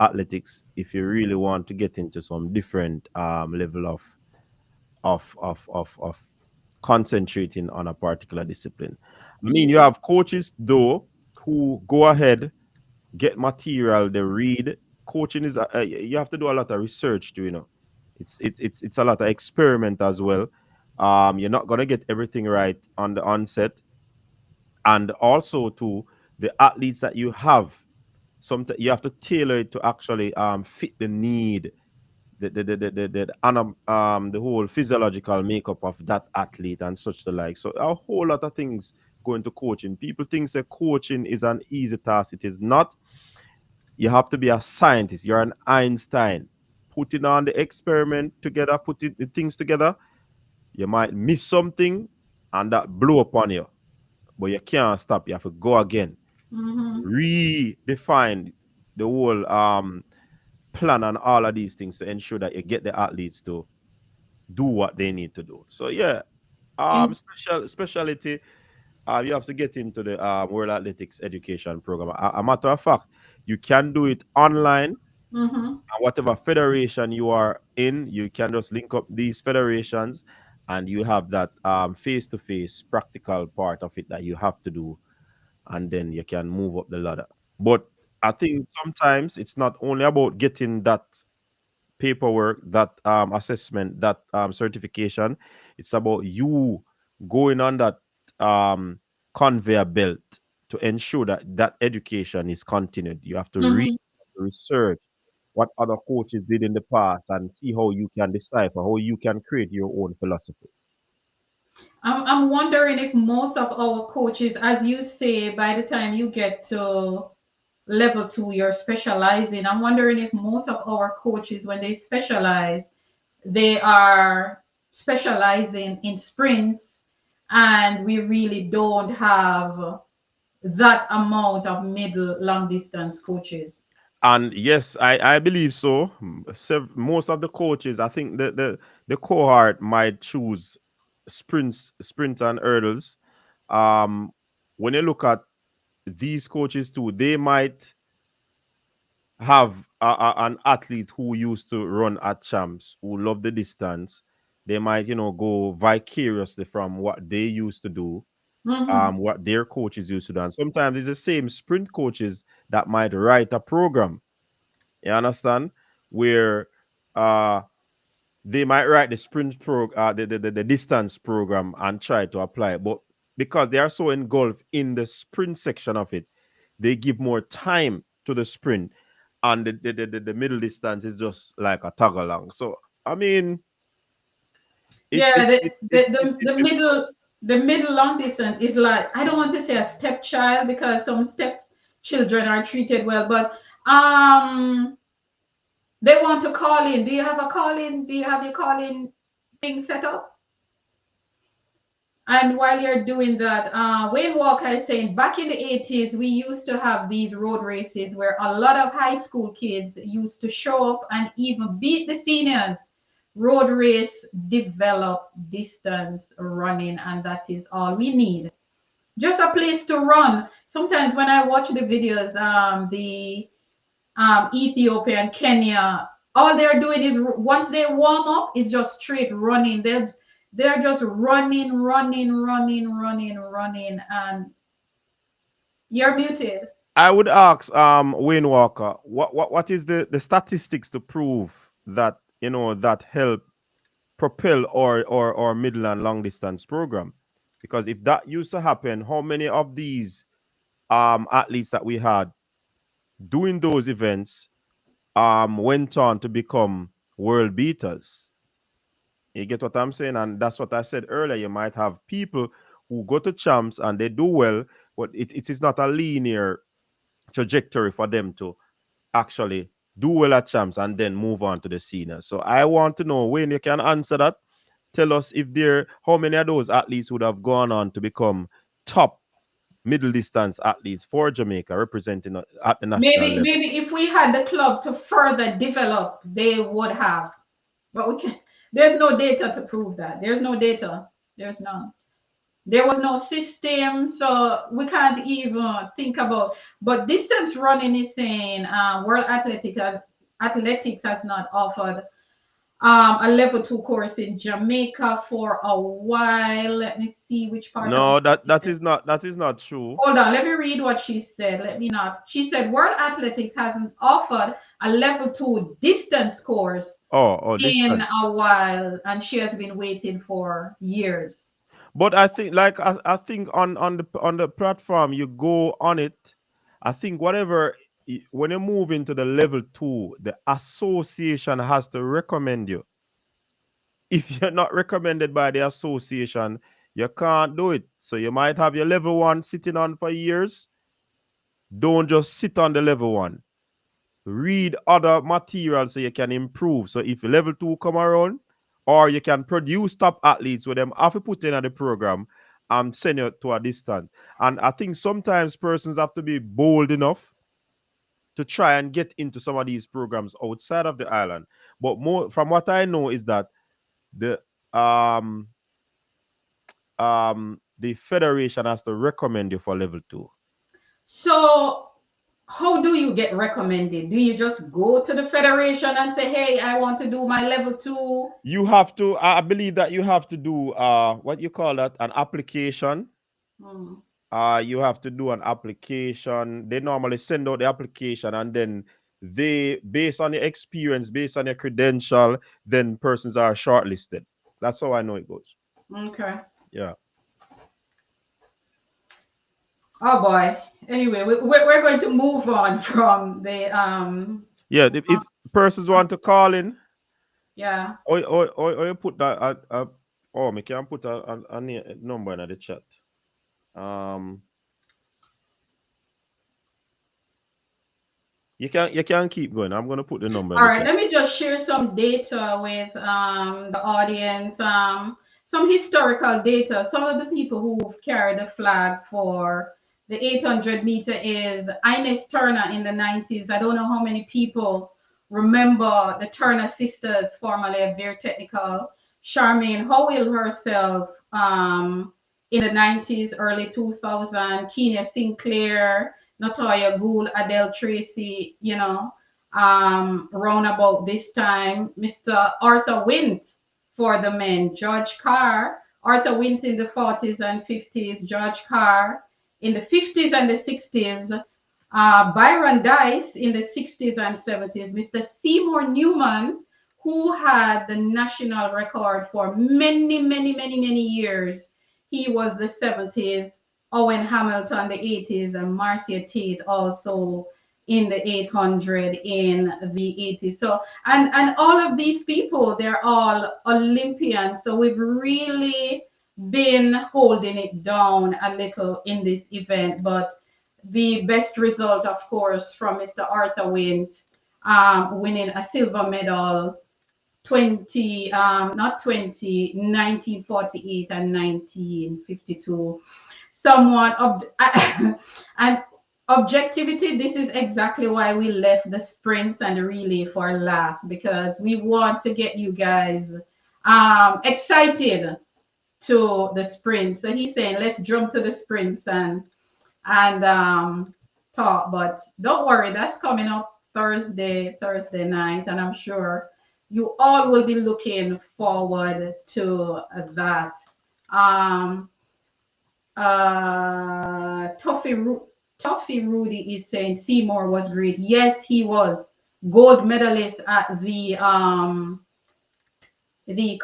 athletics if you really want to get into some different level of concentrating on a particular discipline. I mean, you yeah. have coaches though who go ahead, get material, they read. Coaching is you have to do a lot of research too. It's a lot of experiment as well. You're not gonna get everything right on the onset, and also to the athletes that you have. Sometimes you have to tailor it to actually fit the need, the whole physiological makeup of that athlete and such the like. So a whole lot of things go into coaching. People think that coaching is an easy task. It is not. You have to be a scientist. You're an Einstein. Putting on the experiment together, putting the things together, you might miss something and that blow up on you. But you can't stop. You have to go again. Mm-hmm. Redefine the whole plan and all of these things to ensure that you get the athletes to do what they need to do. So yeah, In, specialty. You have to get into the World Athletics Education Program. A matter of fact, you can do it online. mm-hmm. And whatever federation you are in, you can just link up these federations, and you have that face-to-face practical part of it that you have to do, and then you can move up the ladder. But I think sometimes it's not only about getting that paperwork, that assessment, that certification. It's about you going on that um, conveyor belt to ensure that that education is continued. You have to read, Mm-hmm. research what other coaches did in the past and see how you can decipher, how you can create your own philosophy. I'm wondering if most of our coaches, as you say, by the time you get to level two, you're specializing. I'm wondering if most of our coaches, when they specialize, they are specializing in sprints, and we really don't have that amount of middle long distance coaches. And yes, I believe so. Most of the coaches, I think the cohort might choose sprints and hurdles. Um, when you look at these coaches too, they might have an athlete who used to run at champs, who love the distance. They might, go vicariously from what they used to do, Mm-hmm. what their coaches used to do. And sometimes it's the same sprint coaches that might write a program. You understand? Where uh they might write the sprint the distance program and try to apply it. But because they are so engulfed in the sprint section of it, they give more time to the sprint, and the middle distance is just like a tag along. So I mean, it's Yeah, it, it, it's it, it's the difficult. middle long distance is like, I don't want to say a stepchild because some step children are treated well, but they want to call in. Do you have a call in? Do you have your call in thing set up? And while you're doing that, Wayne Walker is saying back in the 80s, we used to have these road races where a lot of high school kids used to show up and even beat the seniors. Road race develop distance running, and that is all we need. Just a place to run. Sometimes when I watch the videos, the Ethiopia and Kenya, all they're doing is once they warm up, it's just straight running. They're just running, running, running, running, running, and you're muted. I would ask Wayne Walker, what is the statistics to prove that that help propel or middle and long distance program? Because if that used to happen, how many of these athletes that we had doing those events went on to become world beaters? You get what I'm saying? And that's what I said earlier. You might have people who go to champs and they do well, but it is not a linear trajectory for them to actually do well at champs and then move on to the seniors. So I want to know, Wayne, you can answer that. Tell us if there, how many of those athletes would have gone on to become top middle distance athletes for Jamaica, representing at the national Maybe level. maybe if we had the club to further develop, they would have. But we can't. There's no data to prove that. There's no data. There's none. There was no system, so we can't even think about. But distance running is saying Athletics has not offered a level two course in Jamaica for a while. Let me see which part of No, that it. is not true. Hold on, let me read what she said. Let me not. She said World Athletics hasn't offered a level two distance course Oh, in distance. a while, and she has been waiting for years. But I think, like I think on the platform you go on it, I think whatever when you move into the level two, the association has to recommend you. If you're not recommended by the association, you can't do it. So you might have your level one sitting on for years. Don't just sit on the level one. Read other material so you can improve. So if level two come around, or you can produce top athletes with them have to put in the program and send you to a distance. And I think sometimes persons have to be bold enough to try and get into some of these programs outside of the island. But more from what I know is that the um the federation has to recommend you for level two. So, how do you get recommended? Do you just go to the federation and say, "Hey, I want to do my level two"? You have to, I believe that you have to do what you call that, an application. Hmm. You have to do an application. They normally send out the application, and then they, based on your experience, based on your credential, then persons are shortlisted. That's how I know it goes. Okay. Yeah. Oh boy. Anyway, we're going to move on from the Yeah. If persons want to call in, yeah. or you put that oh, me can put a number in the chat. Um, you can keep going. I'm gonna put the number in All the right, chat. let me just share some data with the audience. Some historical data. Some of the people who've carried the flag for the 800 meter is Ines Turner in the 90s. I don't know how many people remember the Turner sisters, formerly of Bear Technical. Charmaine Howell herself in the 90s, early 2000. Kenya Sinclair, Natoya Gould, Adele Tracy, round about this time, Mr. Arthur Wint for the men, George Carr, Arthur Wint in the 40s and 50s, George Carr in the 50s and the 60s, Byron Dice in the 60s and 70s, Mr. Seymour Newman, who had the national record for many, many, many, many years. He was the 70s, Owen Hamilton the 80s, and Marcia Tate also in the 800 in the 80s. So, and all of these people, they're all Olympians. So we've really been holding it down a little in this event. But the best result, of course, from Mr. Arthur Wint, winning a silver medal 1948 and 1952. Somewhat and objectivity, this is exactly why we left the sprints and the relay for last, because we want to get you guys excited to the sprints. So he's saying let's jump to the sprints and talk. But don't worry, that's coming up Thursday night, and I'm sure you all will be looking forward to that. Um, Tuffy, Tuffy Rudy is saying Seymour was great. Yes, he was gold medalist at the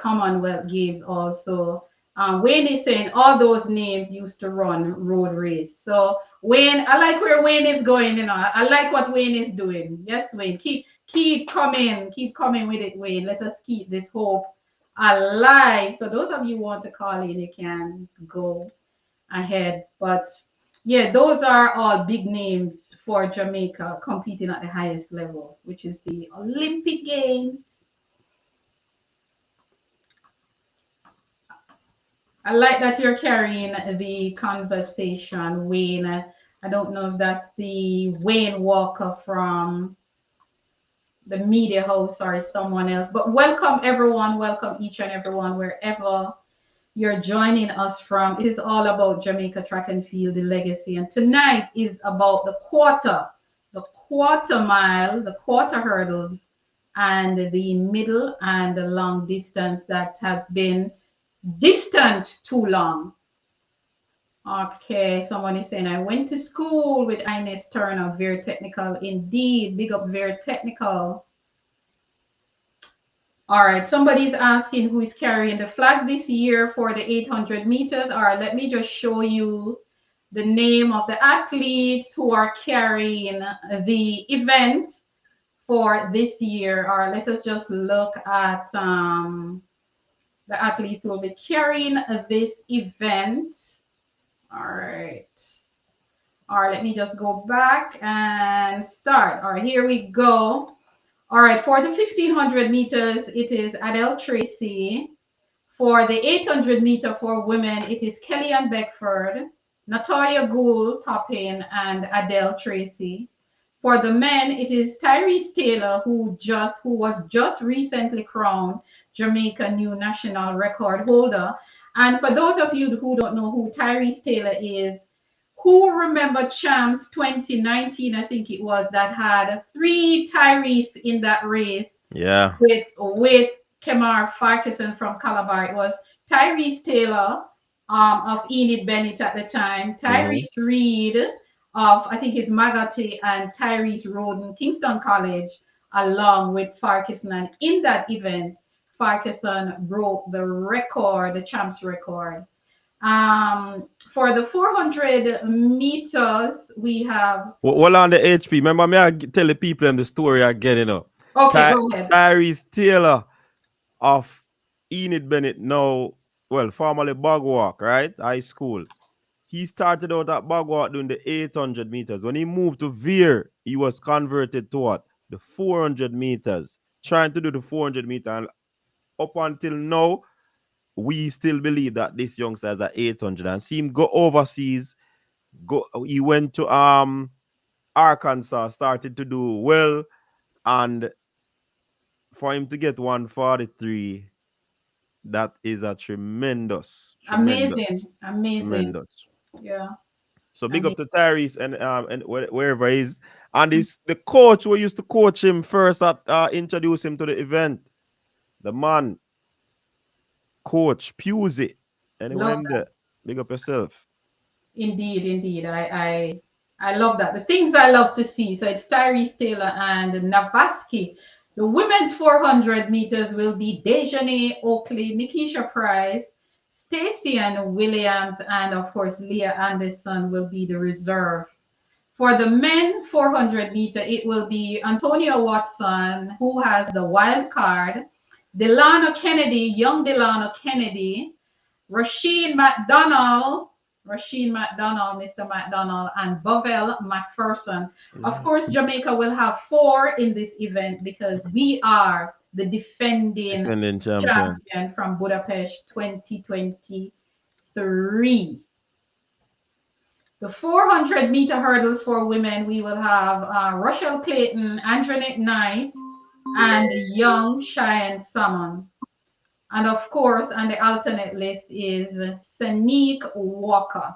Commonwealth Games also. Wayne is saying all those names used to run road race. So Wayne, I like where Wayne is going. I like what Wayne is doing. Yes, Wayne, keep coming with it, Wayne. Let us keep this hope alive. So those of you who want to call in, you can go ahead. But yeah, those are all big names for Jamaica competing at the highest level, which is the Olympic Games. I like that you're carrying the conversation, Wayne. I don't know if that's the Wayne Walker from the media house or someone else, but welcome everyone. Welcome each and everyone wherever you're joining us from. It is all about Jamaica track and field, the legacy. And tonight is about the quarter mile, the quarter hurdles, and the middle and the long distance that has been distant too long. Okay, someone is saying, I went to school with Ines Turner, very technical indeed. Big up, very technical. All right, somebody's asking who is carrying the flag this year for the 800 meters. All right, let me just show you the name of the athletes who are carrying the event for this year. All right, let us just look at the athletes who will be carrying this event. All right. All right, let me just go back and start. All right, here we go. All right, for the 1500 meters, it is Adele Tracy. For the 800 meter for women, it is Kellyanne Beckford, Natalia Gould Toppin, and Adele Tracy. For the men, it is Tyrese Taylor, who was just recently crowned Jamaica new national record holder. And for those of you who don't know who Tyrese Taylor is, who remember Champs 2019, I think it was, that had three Tyrese in that race Yeah. with Kemar Farquharson from Calabar. It was Tyrese Taylor of Enid Bennett at the time, Mm-hmm. Tyrese Reed of, I think it's Magati, and Tyrese Roden, Kingston College, along with Farquharson. And in that event, Farquharson broke the record, the champs record. For the 400 meters, we have. Well, on the HP, remember me, tell the people in the story again, Okay, go ahead. Tyrese Taylor of Enid Bennett, now, well, formerly Bogwalk, right? High school. He started out at Bogwalk doing the 800 meters. When he moved to Veer, he was converted to what? The 400 meters. Trying to do the 400 meter. And up until now, we still believe that this youngster is at 800. And see him go overseas. He went to Arkansas, started to do well, and for him to get 143, that is a Amazing, amazing. tremendous. Yeah, So I big mean, up to Tyrese and wherever he is. And this the coach who used to coach him first at introduce him to the event. The man, Coach Pusey. Anyway, love him there. Big up yourself. indeed, indeed. I love that. The things I love to see. So it's Tyrese Taylor and Navaski. The women's 400 meters will be Dejane Oakley, Nikisha Price, Stacey Ann Williams, and of course Leah Anderson will be the reserve. For the men 400 meter, it will be Antonio Watson, who has the wild card, Delano Kennedy, young Delano Kennedy, Rasheen McDonald, Mr. McDonald, and Bovel McPherson. Of Yeah. course, Jamaica will have four in this event because we are the defending Defending champion. champion from Budapest 2023. The 400-meter hurdles for women, we will have Rochelle Clayton, Anjanette Knight, and young Cheyenne Salmon. And of course, on the alternate list is Sanique Walker.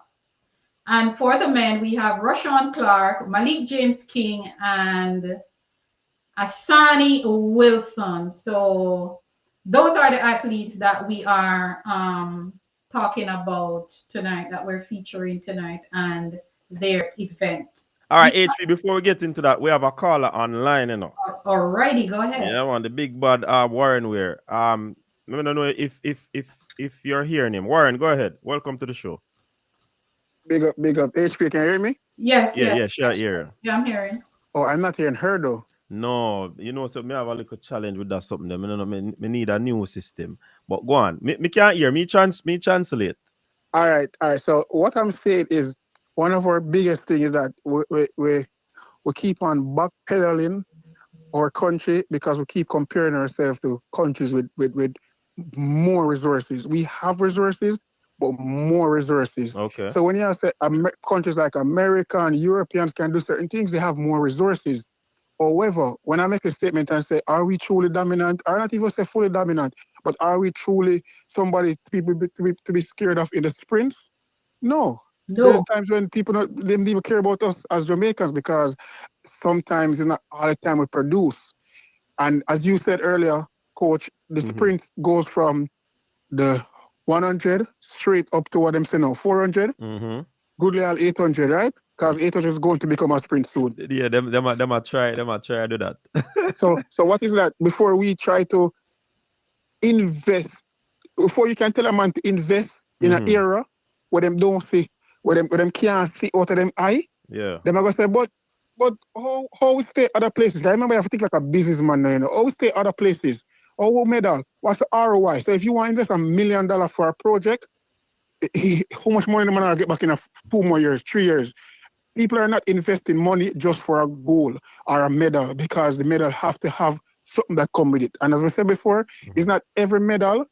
And for the men, we have Rashawn Clark, Malik James King, and Asani Wilson. So those are the athletes that we are talking about tonight, that we're featuring tonight, and their event. All right, HP, before we get into that, we have a caller online. Alrighty, go ahead. Yeah, on the big bad Warren Wear. I don't know if if you're hearing him. Warren, go ahead. Welcome to the show. Big up. HP, can you hear me? Yes, Yeah, yes, yeah, sure, here. yeah, I'm hearing. Oh, I'm not hearing her though. No, so me have a little challenge with that something. There. Me need a new system. But go on. Me can't hear. Me translate. All right. So what I'm saying is one of our biggest things is that we keep on backpedaling our country because we keep comparing ourselves to countries with more resources. We have resources, but more resources. Okay. So when you say countries like America and Europeans can do certain things, they have more resources. However, when I make a statement and say, are we truly dominant? Or not even say fully dominant, but are we truly somebody to be scared of in the sprints? No. There's No, times when people they don't even care about us as Jamaicans because sometimes it's not all the time we produce. And as you said earlier, coach, the Mm-hmm. sprint goes from the 100 straight up to what I'm saying now, 400, Mm-hmm. goodly all 800, right? Because 800 is going to become a sprint soon. Yeah, them a try to do that. So what is that? Before we try to invest, before you can tell a man to invest in an Mm-hmm. era where them don't see, where them can't see out of them eye, Yeah. them are gonna say, but how we stay other places? I remember you have to think like a businessman now, you know. How we stay other places? How we medal? What's the ROI? So if you want to invest $1 million for a project, how much money the man will get back in 2 more years, 3 years? People are not investing money just for a goal or a medal because the medal have to have something that come with it. And as we said before, it's Mm-hmm. not every medal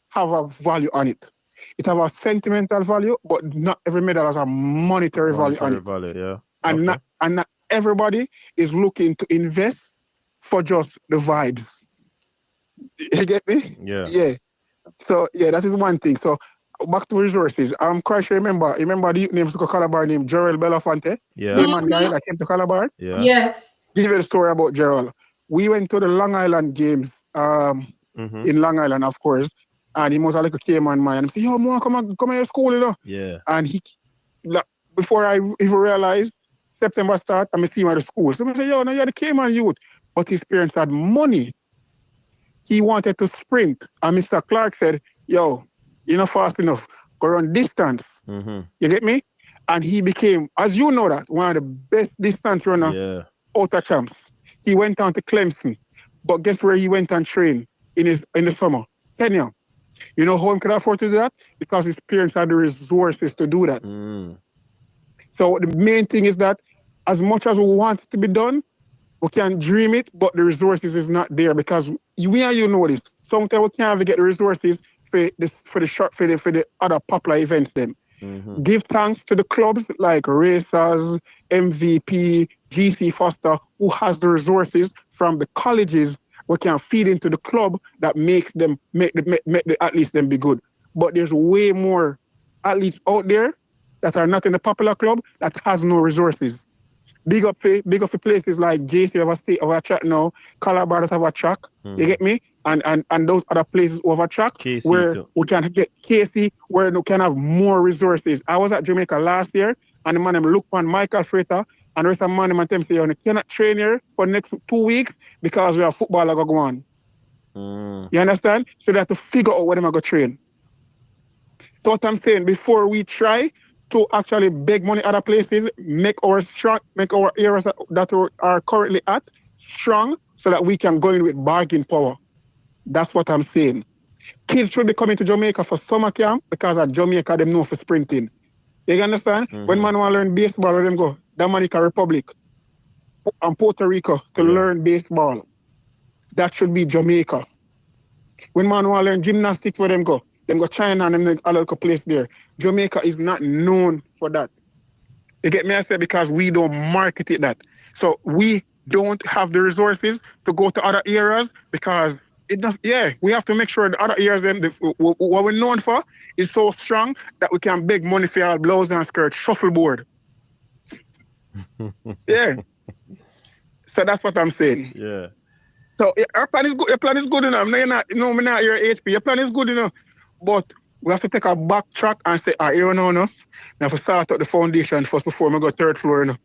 have a value on it. It have a sentimental value, but not every medal has a monetary value on Monetary it. value, yeah. And Okay. not everybody is looking to invest for just the vibes. You get me? Yeah. Yeah. So yeah, that is one thing. So back to resources. I'm quite sure remember the names to Calabar named Gerald Belafonte, Yeah. Cayman guy Mhm. that came to Calabar. Yeah. Yes. Give you the story about Gerald. We went to the Long Island games Mm-hmm. in Long Island, of course, and he was a little Cayman man. And I said, yo, man, come here to school, you know. Yeah. And he, like, before I even realized, September start, I see him at the school. So I said, yo, now you're the Cayman youth. But his parents had money. He wanted to sprint. And Mr. Clark said, yo, you're not fast enough. Go run distance. Mm-hmm. You get me? And he became, as you know that, one of the best distance runner Yeah. out of champs. He went on to Clemson. But guess where he went and trained in the summer? Kenya. You know how he could afford to do that? Because his parents had the resources to do that. Mm. So the main thing is that as much as we want it to be done, we can dream it, but the resources is not there because we and you know this. Sometimes we can't even get the resources for the other popular events then. Mm-hmm. Give thanks to the clubs like Racers, MVP, GC Foster, who has the resources from the colleges we can feed into the club that makes them make the athletes them be good. But there's way more athletes out there that are not in the popular club that has no resources. Big up for places like JC have a state of a track now, Calabar that have a track. You Mm-hmm. get me? And those other places who have a track KC where too. we can get Casey where we can have more resources. I was at Jamaica last year and the man them look on Michael Frater and the rest of the man them and them say, you cannot train here for next 2 weeks because we have football that go on. Mm. You understand? So they have to figure out where they're going to train. So what I'm saying, before we try to actually beg money other places, make our areas that we are currently at strong so that we can go in with bargain power. That's what I'm saying. Kids should be coming to Jamaica for summer camp because at Jamaica them know for sprinting. You understand? When Mm-hmm. man want to learn baseball, let them go Dominica Republic and Puerto Rico to Yeah. learn baseball. That should be Jamaica. When man want to learn gymnastics, where them go? Them go China and them a local place there. Jamaica is not known for that. You get me? I say because we don't market it that. So we don't have the resources to go to other areas because it does. Yeah, we have to make sure the other areas what we're known for is so strong that we can beg money for our blouse and skirt shuffleboard. Yeah. So that's what I'm saying. Yeah. So our plan is good. Your plan is good enough. No, you're not. No, me not your HP. Your plan is good enough, but we have to take a backtrack and say, ah, here now, no. We have to start out the foundation first before we go third floor, you know.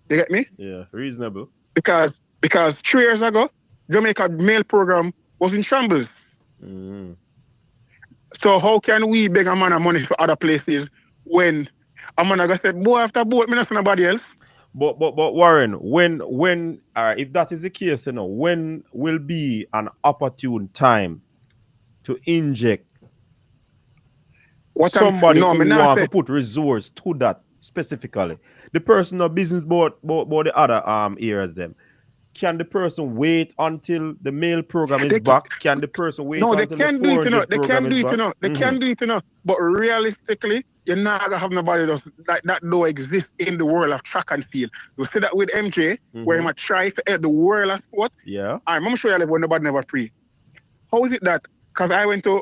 You get me? Yeah. Reasonable. Because 3 years ago, Jamaica mail program was in shambles. Mm. So how can we beg a man of money for other places when a man gonna say, boy after boat, me not see nobody else? But Warren, when if that is the case, when will be an opportune time to inject What I'm somebody no, me who not want say to put resource to that specifically? The person of business about the other areas them. Can the person wait until the mail program is they back? Can the person wait no, they until the can do it, 400 They program can do is it, back? They can do it, But realistically, you're not gonna have nobody else like that don't exist in the world of track and field. You see that with MJ, where he might try to help the world of sport. Yeah. I'm gonna show you when nobody never pre. How is it that? Because I went to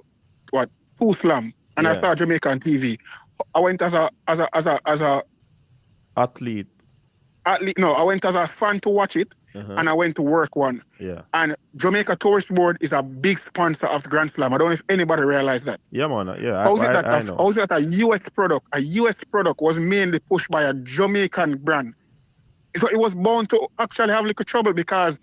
what Two Slam and I Yeah. saw Jamaica on TV. I went as a Athlete. athlete. No, I went as a fan to watch it, and I went to work one. Yeah. And Jamaica Tourist Board is a big sponsor of the Grand Slam. I don't know if anybody realized that. Yeah, man. Yeah, How is it that I know. how is it that a US product was mainly pushed by a Jamaican brand? So it was bound to actually have little trouble because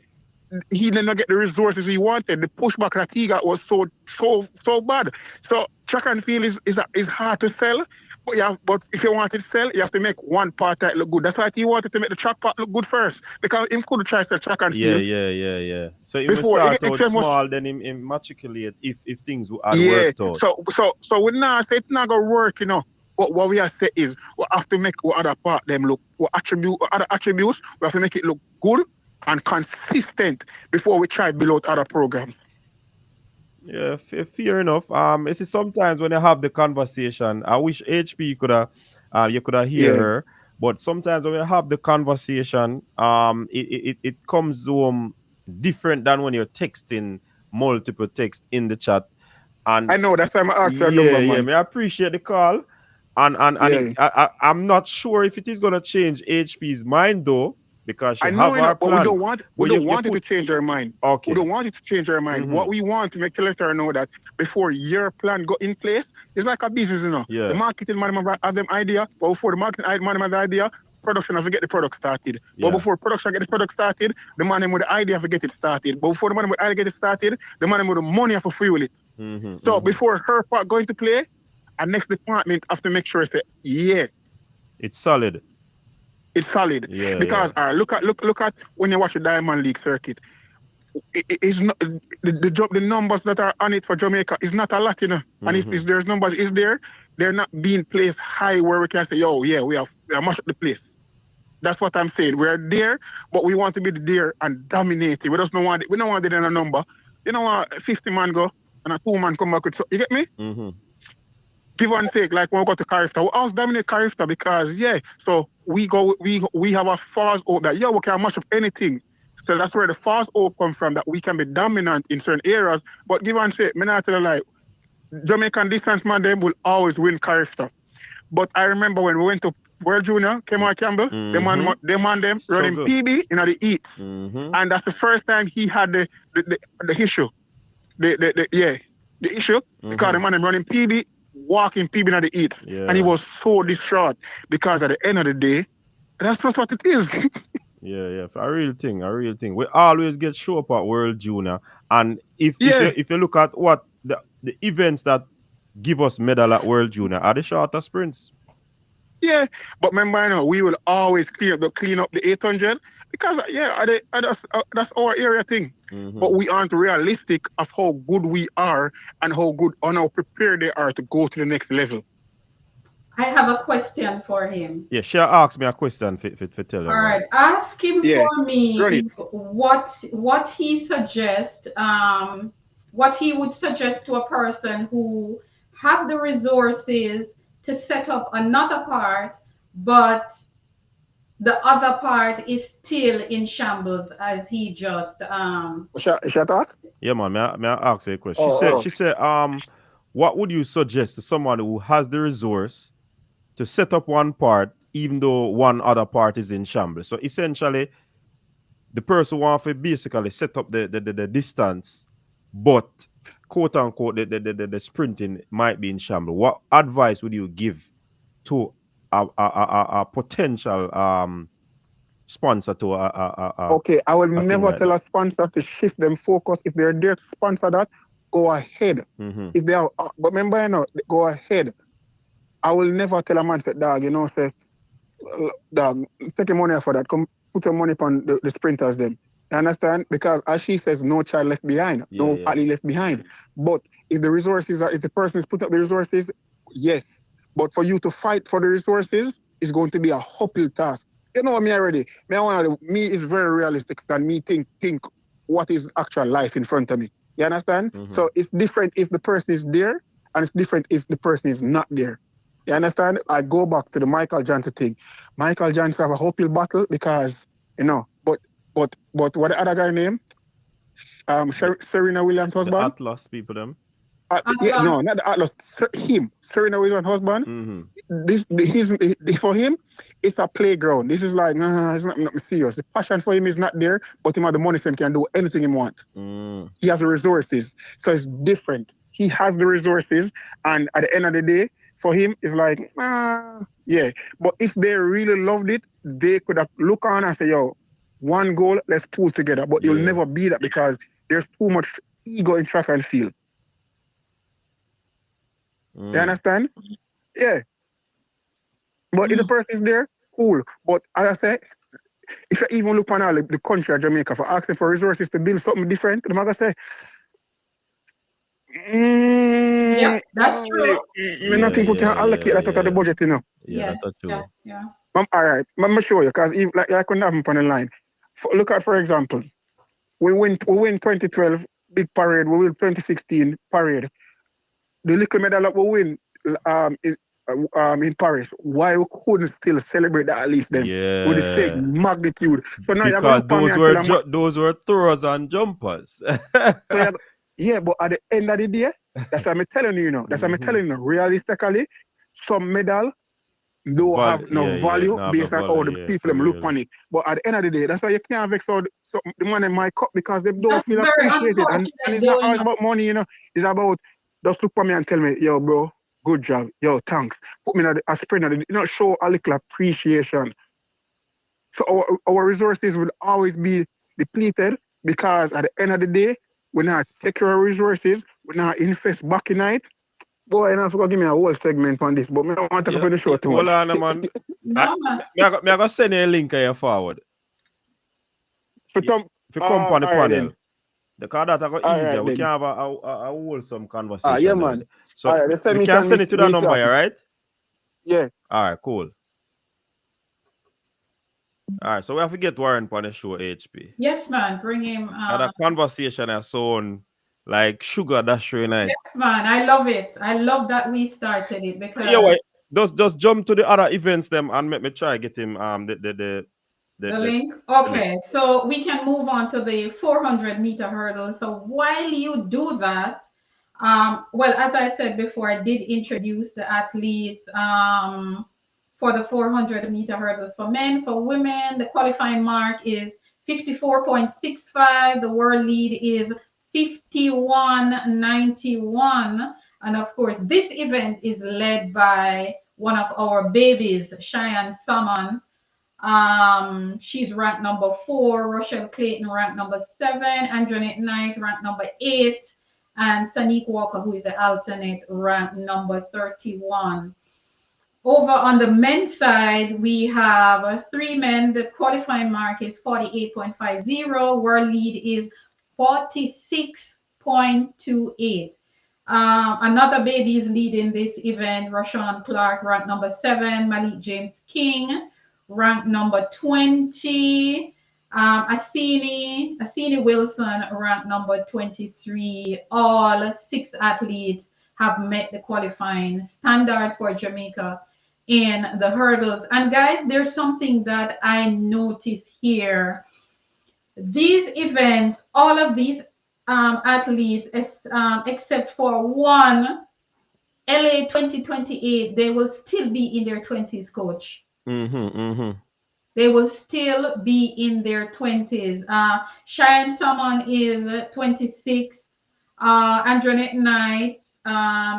he did not get the resources he wanted. The pushback that he got was so bad. So track and field is hard to sell, but but if you want it to sell, you have to make one part that look good. That's why he wanted to make the track part look good first because him could try to track and field Yeah. So he will before start it out was. small, then him matriculate if things had Yeah. worked out. So we now say it's not gonna work, But what we have to say is we have to make what other part them look what other attributes, we have to make it look good and consistent before we try to build out other programs. Yeah, fair enough. You see, sometimes when you have the conversation, I wish HP could have, you could have hear Yeah. her. But sometimes when you have the conversation, it comes different than when you're texting multiple text in the chat. And I know that's why I asked your number, yeah, man. me appreciate the call. And Yeah. I'm not sure if it is gonna change HP's mind though, because she I know, have her but we plan. don't want But we don't you want it to put change our mind. We okay. don't want it to change our mind. What we want to make to let her know that before your plan go in place, it's like a business. The Yeah. marketing man have them idea, but before the marketing man have the idea, production have to get the product started. But Yeah. before production get the product started, the man with the idea have to get it started. But before the man with the idea get it started, the man with the money have to fuel it. So before her part going to play, our next department have to make sure say, yeah, It's solid. it's solid. Yeah. Because look at when you watch the Diamond League circuit, it's not the numbers that are on it for Jamaica is not a lot. And if there's numbers is there, they're not being placed high where we can say, yo, yeah, we are much of the place. That's what I'm saying. We're there, but we want to be there and dominate it. We don't want it in a number. You know what 50 man go and a 2 man come back with, so you get me? Give and take, like when we go to Carifta. We always dominate Carifta because so we have a false hope that we can match up anything. So that's where the false hope comes from, that we can be dominant in certain areas. But give and take, me not tell you like Jamaican distance man them will always win Carifta. But I remember when we went to World Junior, Kemar Campbell, them running Struggle. PB in the East. And that's the first time he had the issue. The issue, because the man them running PB, walking PB in the East. Yeah. And he was so distraught because at the end of the day, that's just what it is. Yeah. A real thing. We always get show up at World Junior. And if you look at what the events that give us medal at World Junior are the shorter sprints. Yeah, but remember, we will always clean up the 800 because that's our area thing. But we aren't realistic of how good we are and how prepared they are to go to the next level. I have a question for him. Yeah, she asked me a question for tell All him. right, ask him Yeah, for me run it. what he suggests, what he would suggest to a person who have the resources to set up another part, but the other part is still in shambles as he just Shall I talk? Yeah, man. May I ask you a question? Oh. She said, what would you suggest to someone who has the resource to set up one part, even though one other part is in shambles? So essentially, the person wants to basically set up the distance, but quote unquote the sprinting might be in shambles. What advice would you give to a potential sponsor to Okay, I will a thing never like tell that? a sponsor to shift them focus if they're there to sponsor that. go ahead. Mm-hmm. If they are, but remember, go ahead. I will never tell a man, say, dog, say, dog, take your money for that. Come put your money on the sprinters then. You understand? Because as she says, no child left behind, Yeah, no yeah. athlete left behind. But if the person is put up the resources, yes. But for you to fight for the resources is going to be a uphill task. You know me already. Me is very realistic and me think what is actual life in front of me. You understand? Mm-hmm. So it's different if the person is there and it's different if the person is not there. You understand? I go back to the Michael Johnson thing. Michael Johnson have a uphill battle because but what the other guy name? The, Serena Williams' the husband. Atlas people them. Yeah, Atlas. no, not the Atlas. Him, Serena Williams' husband. Mm-hmm. For him, it's a playground. This is like, it's not serious. The passion for him is not there, but him have the money so he can do anything he wants. Mm. He has the resources, so it's different. He has the resources, and at the end of the day, for him, it's like, yeah. But if they really loved it, they could have look on and say, yo, one goal, let's pull together. But you'll Yeah. never be that because there's too much ego in track and field. You Mm. understand? Yeah. But if the Mm. person is there, cool. But as I say, if you even look on all the country of Jamaica for asking for resources to build something different, the man say, Yep, that's true. me not Yeah, think we can yeah, allocate yeah, that out of the yeah. budget. Yeah, Yeah, that's yeah, true. yeah. All right, let me show you, because like when I'm on the line, look at, for example, we win 2012 big parade, we win 2016 parade. The little medal that we win in Paris, why we couldn't still celebrate that at least then with the Yeah. same magnitude? So now you're gonna Because look at me and tell them, those were throwers and jumpers. so yeah, but at the end of the day, that's what I'm telling you, That's what I'm Mm-hmm. telling you. Realistically, some medal don't have no Yeah, yeah. value No have no based on how the value, yeah, people for them look real. on it. But at the end of the day, that's why you can't vex all the man in my cup, because they don't That's feel very appreciated. And unfortunate, it's not though, always about money. It's about just look for me and tell me, yo, bro, good job. Yo, thanks. Put me in a sprint. Show a little appreciation. So our resources will always be depleted, because at the end of the day, we not take care of resources, we not invest back in it. Boy, and I forgot give me a whole segment on this, but I don't want to take Yeah, up in the show yeah. too Hold much. on, man. No, man. Me I go send you a link here forward. For Yeah. Tom, If you come on the all right then. panel. Because that I go All easier. right We can then. have a wholesome Yeah, conversation there. man. All So right, they send we me can can send meet it to that meet you number, up. yeah, right? Yeah. All right, cool. All right, so we have to get Warren on the show, HP. Yes, man. Bring him. That conversation is so like sugar that's showing nice. Yes, man. I love it. I love that we started it Yeah, because wait. Just jump to the other events them and make me try get him the the, link. the link. Okay, so we can move on to the 400-meter hurdle. So while you do that, well, as I said before, I did introduce the athletes for the 400-meter hurdles for men. For women, the qualifying mark is 54.65. The world lead is 51.91. And of course, this event is led by one of our babies, Cheyenne Salmon. She's ranked number 4. Rochelle Clayton ranked number 7. Anjanette Knight ranked number 8. And Sanique Walker, who is the alternate, ranked number 31. Over on the men's side, we have 3 men. The qualifying mark is 48.50. World lead is 46.28. Another baby is leading this event. Rashawn Clark, ranked number 7. Malik James King, ranked number 20. Asini Wilson, ranked number 23. All 6 athletes have met the qualifying standard for Jamaica in the hurdles. And guys, there's something that I notice here. These events, all of these athletes, except for one, LA 2028, they will still be in their 20s, coach. Mm-hmm, mm-hmm. They will still be in their 20s. Cheyenne Salmon is 26. Andronette Knight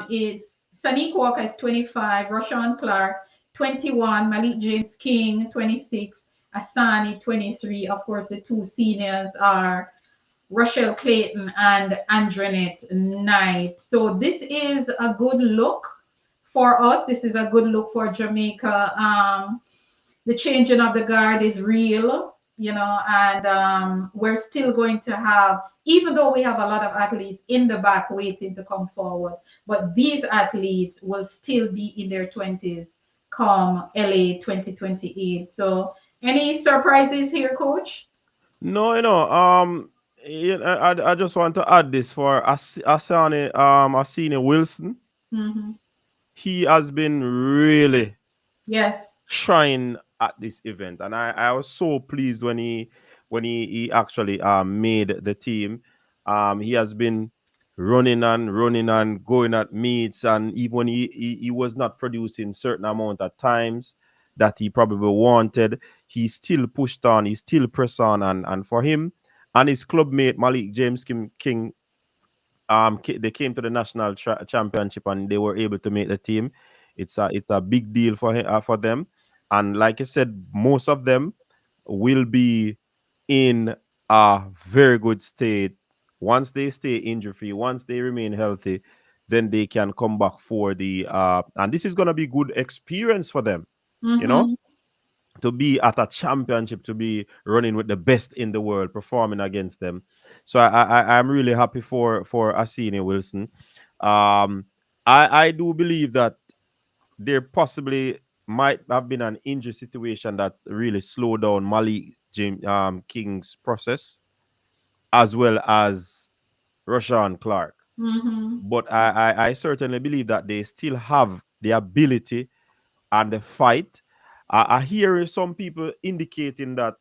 is Sanique Walker is 25. Rashawn Clark 21. Malik James King 26. Asani 23. Of course, the 2 seniors are Rochelle Clayton and Andrenet Knight. So this is a good look for us. This is a good look for Jamaica. The changing of the guard is real, and we're still going to have, even though we have a lot of athletes in the back waiting to come forward, but these athletes will still be in their 20s come LA 2028. So, any surprises here, coach? No, I just want to add this for Asani Wilson. Hmm. He has been really Yes. shine at this event, and I was so pleased when he actually made the team. He has been running and going at meets, and even when he was not producing certain amount of times that he probably wanted, he still pushed on, he still pressed on, and for him and his club mate Malik James King, they came to the national championship and they were able to make the team. It's a big deal for them, and like I said, most of them will be in a very good state once they stay injury free, once they remain healthy. Then they can come back for the and this is gonna be good experience for them, you know, Hmm. to be at a championship, to be running with the best in the world, performing against them. So I'm really happy for Asini Wilson. I do believe that there possibly might have been an injury situation that really slowed down Malik King's process, as well as Rashawn Clark. Hmm. But I certainly believe that they still have the ability and the fight. I hear some people indicating that,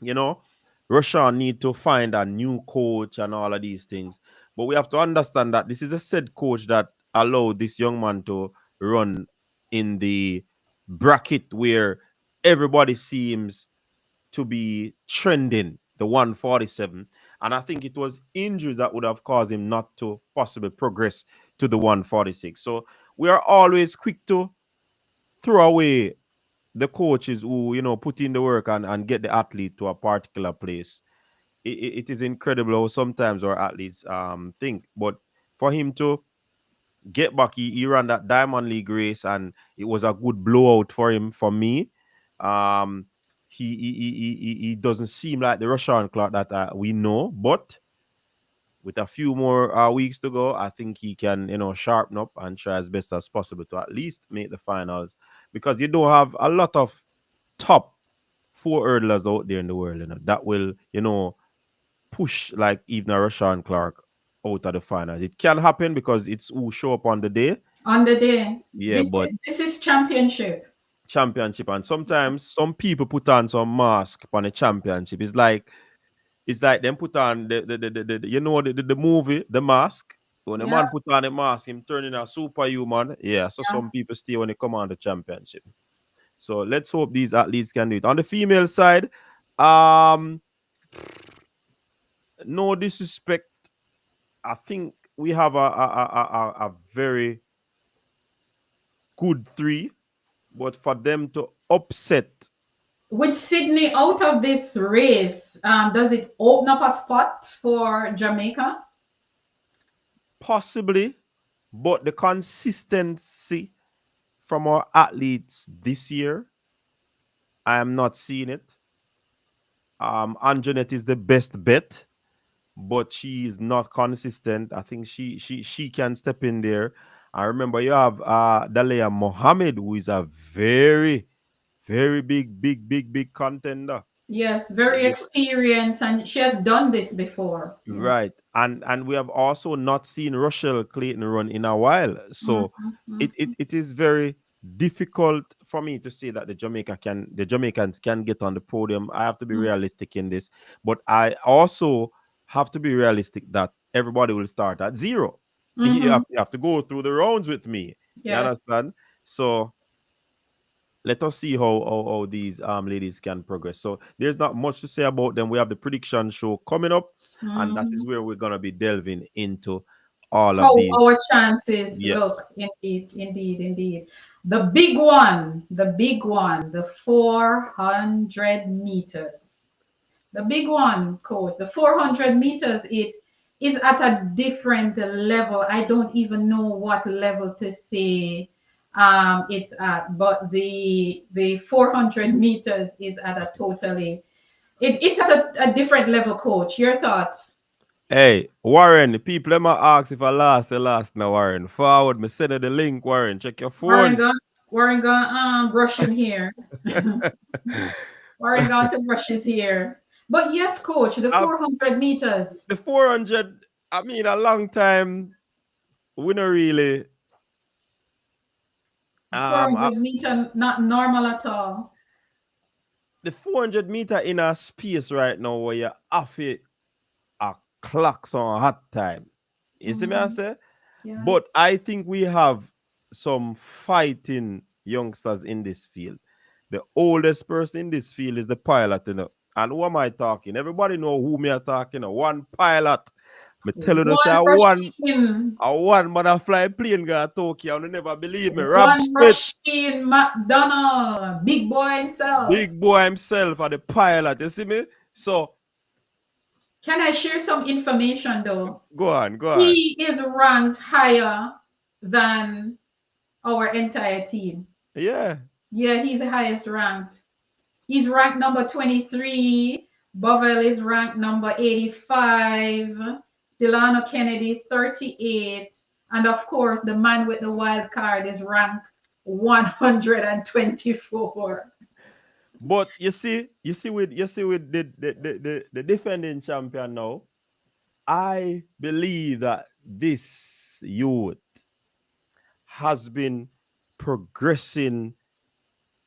you know, Russia need to find a new coach and all of these things. But we have to understand that this is a said coach that allowed this young man to run in the bracket where everybody seems to be trending, the 147. And I think it was injuries that would have caused him not to possibly progress to the 146. So we are always quick to throw away the coaches who, put in the work and get the athlete to a particular place. It is incredible how sometimes our athletes think. But for him to get back, he ran that Diamond League race, and it was a good blowout for him. For me, um he doesn't seem like the Russian Clark that we know, but with a few more weeks to go, I think he can, sharpen up and try as best as possible to at least make the finals, because you don't have a lot of top four hurdlers out there in the world, that will, push like even a Rashawn Clark out of the finals. It can happen because it's who show up on the day. On the day, Yeah, but this is championship. championship, and sometimes some people put on some mask on a championship. It's like them put on the movie The Mask. When a Yeah. man put on a mask, him turning a superhuman. Yeah, so some people stay when they come on the championship. So let's hope these athletes can do it. On the female side, um, no disrespect, I think we have a very good three, but for them to upset, With Sydney out of this race, does it open up a spot for Jamaica? possibly, but the consistency from our athletes this year, I am not seeing it. Anjanette is the best bet, but she is not consistent. I think she can step in there. I remember you have Dalia Mohammed, who is a very, very big contender. Yes, very experienced, and she has done this before. Yeah. Right. And we have also not seen Rochelle Clayton run in a while. So Hmm. it is very difficult for me to say that the Jamaicans can get on the podium. I have to be realistic in this. But I also have to be realistic that everybody will start at zero. Hmm. You have to go through the rounds with me. You Yes. understand? So let us see how these ladies can progress. So there's not much to say about them. We have the prediction show coming up, and that is Hmm. where we're gonna be delving into all of How these. our chances Yes. look. Indeed, indeed, indeed. The big one, the 400 meters. the big one, coach. The 400 meters, it is at a different level. I don't even know what level to say it's at, but the 400 meters is at a totally it's at a different level, coach. Your thoughts? Hey, Warren, the people let me ask if I last now, Warren. Forward, me send you the link, Warren. Check your Warren phone. gone. Warren gone. Brush him here. Warren gone to brush his hair. But yes, coach, the Uh, 400 meters. the 400, I mean, a long time, we not really, The um, uh, 400 meter not normal at all. the 400-meter in a space right now where you have it a clocks on hot time. You see me, I Hmm. say? Yeah. But I think we have some fighting youngsters in this field. The oldest person in this field is the pilot, you know. And who am I talking? Everybody know who me are talking. One pilot. Me tell you this, One Rushing. a one butterfly plane go to Tokyo. You never believe me. Rob One Smith, Rushing McDonald. Big boy himself. big boy himself, are the pilot. You see me? So Can I share some information though? go on, go on. He is ranked higher than our entire team. Yeah. Yeah, he's the highest ranked. He's ranked number 23. Bovell is ranked number 85. Delano Kennedy 38. And of course, the man with the wild card is ranked 124. But you see with the defending champion now, I believe that this youth has been progressing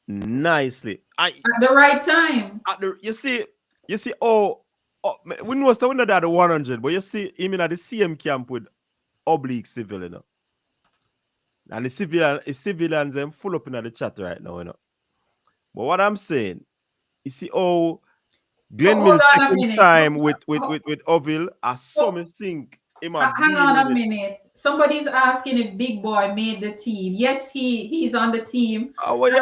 nicely. At the right time. You see, we know so we know that the 100, but you see him in at the same camp with oblique civil, you know. And the civilians them full up in the chat right now, you know. But what I'm saying, you see, Glenn Hold Mills on a taking minute. time with Oville, I saw me think him a Hang deal on with a it. minute. Somebody's asking if Big Boy made the team. Yes, he's on the team. How At you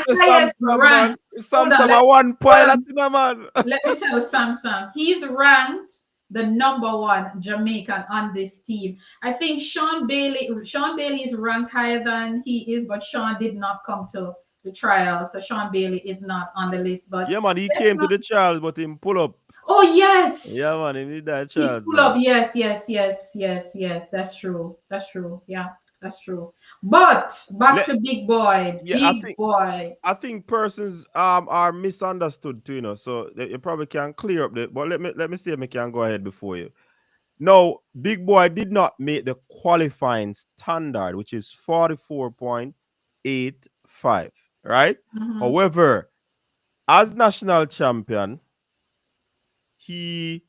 the say highest Samsung, man? rank. Hold on, Samsung a one hold pilot on. in a man. Let me tell Samsung. He's ranked the number one Jamaican on this team. I think Sean Bailey is ranked higher than he is, but Sean did not come to the trial, so Sean Bailey is not on the list. But Yeah, man, he let's came to not. the Charles, but him pull up. Oh yes, Yeah, man, he did that he Charles, pull up. man. Yes, yes, yes, yes, yes. That's true. That's true. Yeah, that's true. But back Let, to Big Boy. yeah, Big Boy. I think persons are misunderstood too, you know. So you probably can clear up the. But let me see if I can go ahead before you. No, Big Boy did not make the qualifying standard, which is 44.85, right? Hmm. However, as national champion, he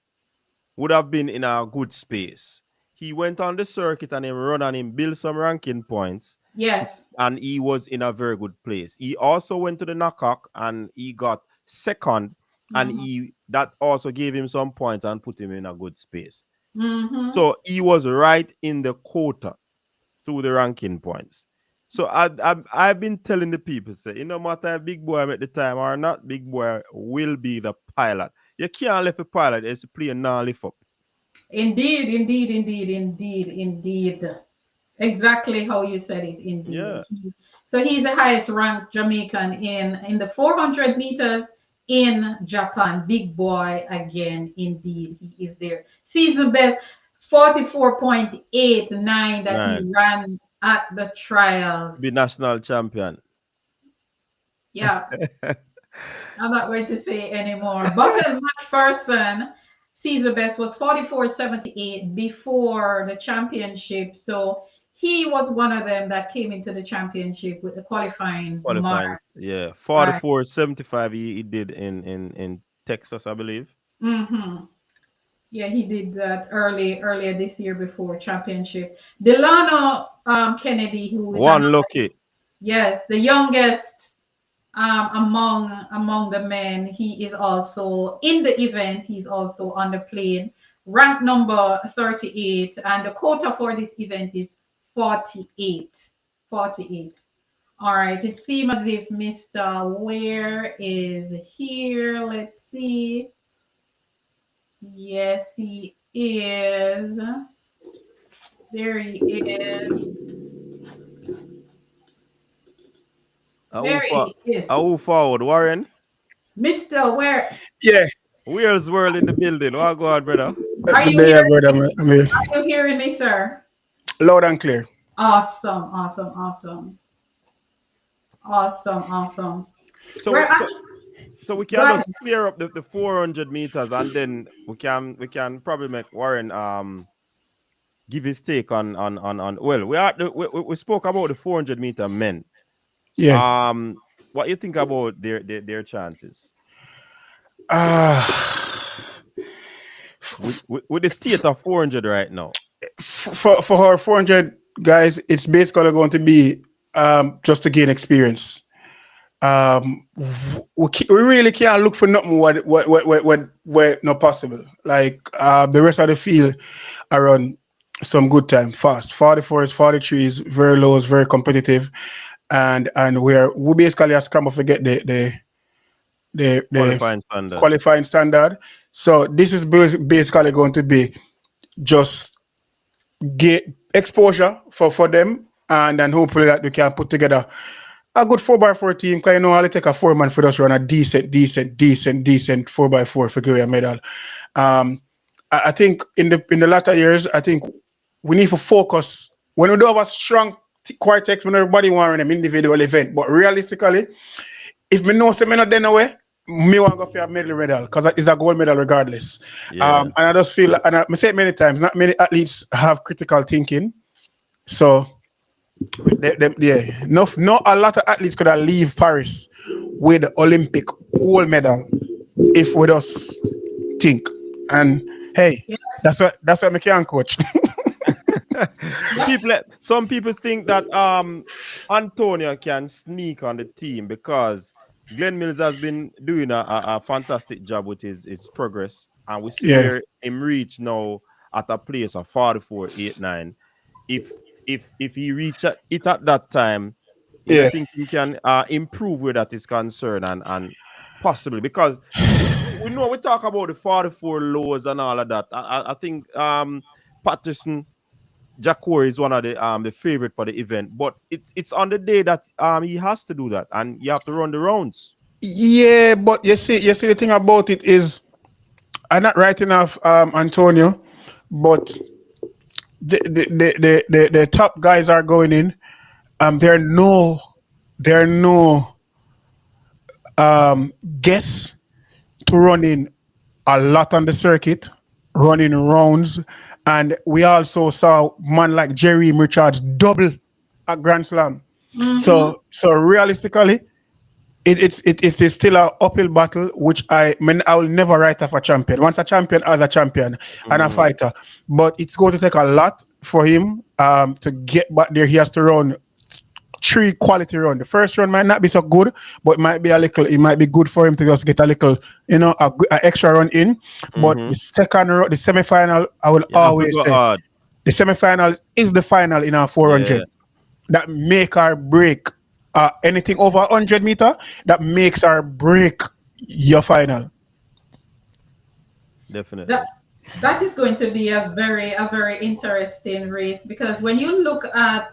would have been in a good space. He went on the circuit and he run and him build some ranking points, to, Yes. and he was in a very good place. He also went to the knockout and he got second, and Hmm. that also gave him some points and put him in a good space. Hmm. So he was right in the quota through the ranking points. So I've been telling the people, say, no matter if Big Boy at the time or not, Big Boy will be the pilot. You can't let a pilot as a player now lift up. Indeed, indeed, indeed, indeed, indeed. Exactly how you said it, Yeah. indeed. So he's the highest ranked Jamaican in the 400 meters in Japan. Big boy again, indeed. He is there. Season best 44.89 that he Right. ran at the trials. Be national champion. Yeah, I'm not going to say anymore. Buffett McPherson season best was 44.78 before the championship. So he was one of them that came into the championship with the qualifying Qualifying. mark. Yeah. Right. 44.75 he did in Texas, I believe. Mm-hmm. Yeah, he did that earlier this year before championship. Delano Kennedy, who is One lucky. yes, the youngest among the men. He is also in the event. He's also on the plane, ranked number 38, and the quota for this event is 48. 48. All right. It seems as if Mr. Ware is here. Let's see. Yes, he is. There he is. There he is. Who forward, Warren? Mr. Where Yeah, Where's World in the building? What go on, brother? are you there, hearing brother. me? I'm here. Are you hearing me, sir? Loud and clear. Awesome, awesome, awesome. Awesome, awesome. So We're we at, so we go can ahead. just clear up the 400 meters, and then we can probably make Warren give his take on well, we spoke about the 400-meter men. Yeah. What you think about their chances Uh, with the state of 400 right now? for our 400 guys, it's basically going to be just to gain experience. We really can't look for nothing what not possible. Like the rest of the field around some good time, fast. 44s, 43s, very lows, very competitive, and we basically a scramble to get the Qualifying standard. qualifying standard. So this is basically going to be just get exposure for them, and then hopefully that we can put together a good 4x4 team. Because you know, I'll take a 4-man for us run a decent 4x4 for give a medal. I think in the latter years, I think we need to focus when we do have a strong quartex when everybody want to run an individual event. But realistically, if me know say me not then away, me want to go for a medal because it's a gold medal regardless. Yeah, And I just feel, and I say it many times, not many athletes have critical thinking. So yeah, no, a lot of athletes could have leave Paris with the Olympic gold medal if we just think. And hey, Yeah, that's what me can coach. yeah. some people think that Antonio can sneak on the team because Glenn Mills has been doing a fantastic job with his progress, and we see Yeah, where him reach now at a place of 44.89. If he reach it at that time, you yeah, think he can improve where that is concerned, and possibly because we know we talk about the 44 lows and all of that. I think Patterson Jacor is one of the favorite for the event, but it's on the day that he has to do that, and you have to run the rounds. yeah. But you see, the thing about it is, I'm not writing off Antonio, but the top guys are going in. There are no guess to running a lot on the circuit, running rounds, and we also saw man like Jerry Richards double at Grand Slam. Mm-hmm. So realistically, it is still an uphill battle, which I will never write off a champion. Once a champion, as a champion and a Mm, fighter, but it's going to take a lot for him to get back there. He has to run three quality run. The first run might not be so good, but it might be a little. It might be good for him to just get a little, a extra run in. But the mm-hmm. second run, the semi-final, I will You have to always go say hard. the semi-final is the final in our Yeah, 400. That make or break anything over 100 meter. That makes or break your final. That definitely. that is going to be a very interesting race because when you look at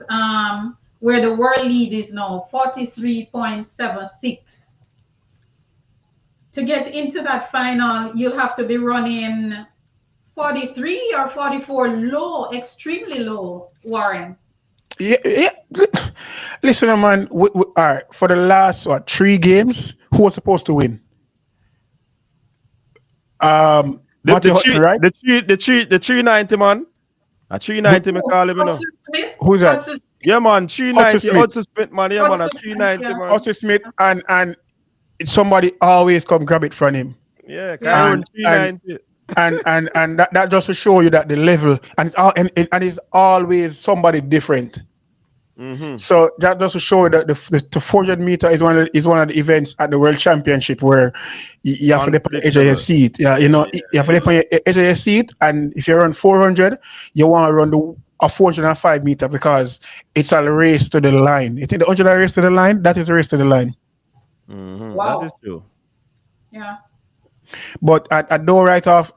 where the world lead is now, 43.76. To get into that final, you'll have to be running 43 or 44 low, extremely low, Warren. Yeah, yeah. Listen, man. All right, for the last 3 games, who was supposed to win? The the Matthew Hudson, three right? the 390 man. A 390 me Who? call him, you know. Hudson Smith? Who's that? Hudson, Yeah, man, Hudson 390 Smith. Otto Smith, man. Yeah, man, a Hudson Smith, 390 yeah. man. Hudson Smith, and somebody always come grab it from him. Yeah, Yeah. Kyron And 390. that just to show you that the level, and it's always somebody different. Mm-hmm. So that just to show you that the 400 meter is one of the events at the World Championship where you have to depend on the edge of your Unpredictable. seat. Yeah, you have to depend on the edge of your seat, and if you run 400, you want to run a 405 meter because it's a race to the line. You think the 100 race to the line? That is a race to the line. Mm-hmm. That is Wow. true. Yeah. But I don't write off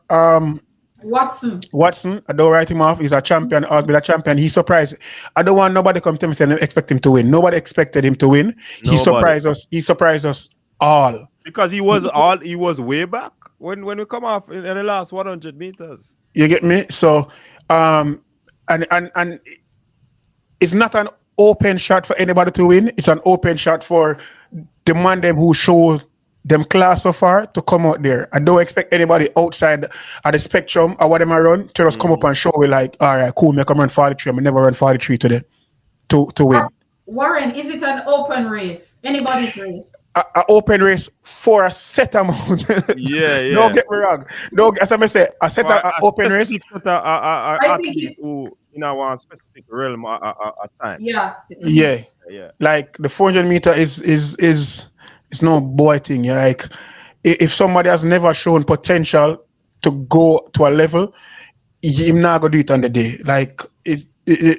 Watson. Watson. I don't write him off. He's a champion. Has been a champion. He surprised. I don't want nobody come to me and expect him to win. Nobody expected him to win. He Nobody. surprised us. He surprised us all. Because he was way back when we come off in the last 100 meters. You get me? So and it's not an open shot for anybody to win. It's an open shot for the man them who show them class so far to come out there. I don't expect anybody outside of the spectrum or what them I run to just come up and show me like, all right, cool, me come run 43. I never run 43 today to win. Warren, is it an open race? Anybody's race? A open race for a set amount. Yeah. Don't get me wrong. Don't, as I say, a set a open race. Athlete who in one specific realm at time. Yeah. Yeah. Like the 400 meter is no boy thing. You're like, if somebody has never shown potential to go to a level, him not gonna do it on the day. Like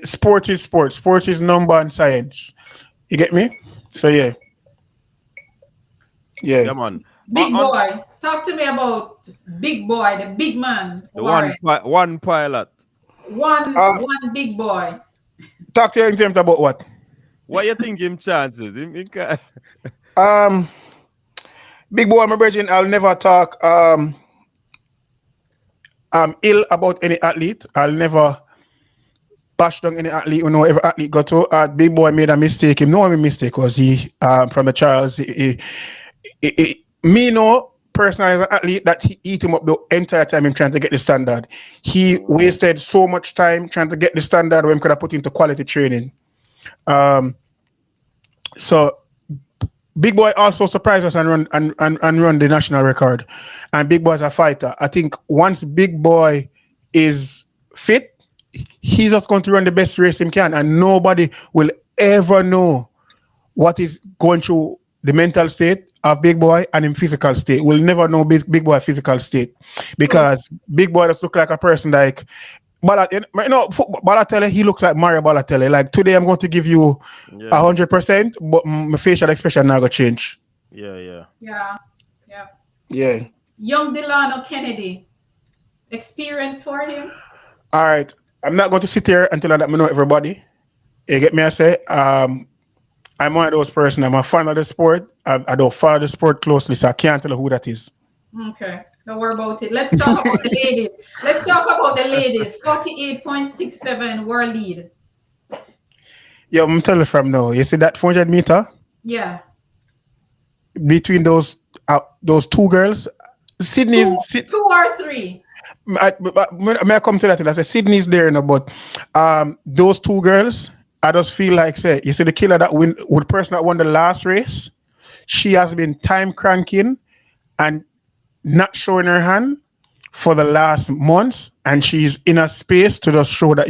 sport is sport. Sport is number and science. You get me? So yeah. Yeah, man. Big boy. Talk to me about big boy, the big man. The one pilot. One big boy. Talk to you in terms about what? What you think him chances? Big boy, my brethren, I'll never talk ill about any athlete. I'll never bash down any athlete who know every athlete got to. Big boy made a mistake. Him know a mistake was he from a child. Me know personally as an athlete that he eat him up the entire time him trying to get the standard. He wasted so much time trying to get the standard when he could have put into quality training. So Big Boy also surprised us and run the national record. And Big Boy's a fighter. I think once Big Boy is fit, he's just going to run the best race he can, and nobody will ever know what is going through the mental state of Big Boy and in physical state. We'll never know Big Boy physical state because Big Boy just look like a person like Balotelli. He looks like Mario Balotelli. Like today, I'm going to give you 100%, but my facial expression now gonna change. Yeah. Young Delano Kennedy, experience for him. All right, I'm not going to sit here until I let me know everybody. You get me? I say, I'm one of those person. I'm a fan of the sport. I don't follow the sport closely, so I can't tell you who that is. Okay, don't worry about it. Let's talk about the ladies. 48.67 world lead. Yeah, I'm telling you from now. You see that 400 meter? Yeah. Between those two girls, Sydney's two or three. May I come to that? I say Sydney's there now, but those two girls, I just feel like say you see the killer that win with the person that won the last race, she has been time cranking and not showing her hand for the last months, and she's in a space to just show that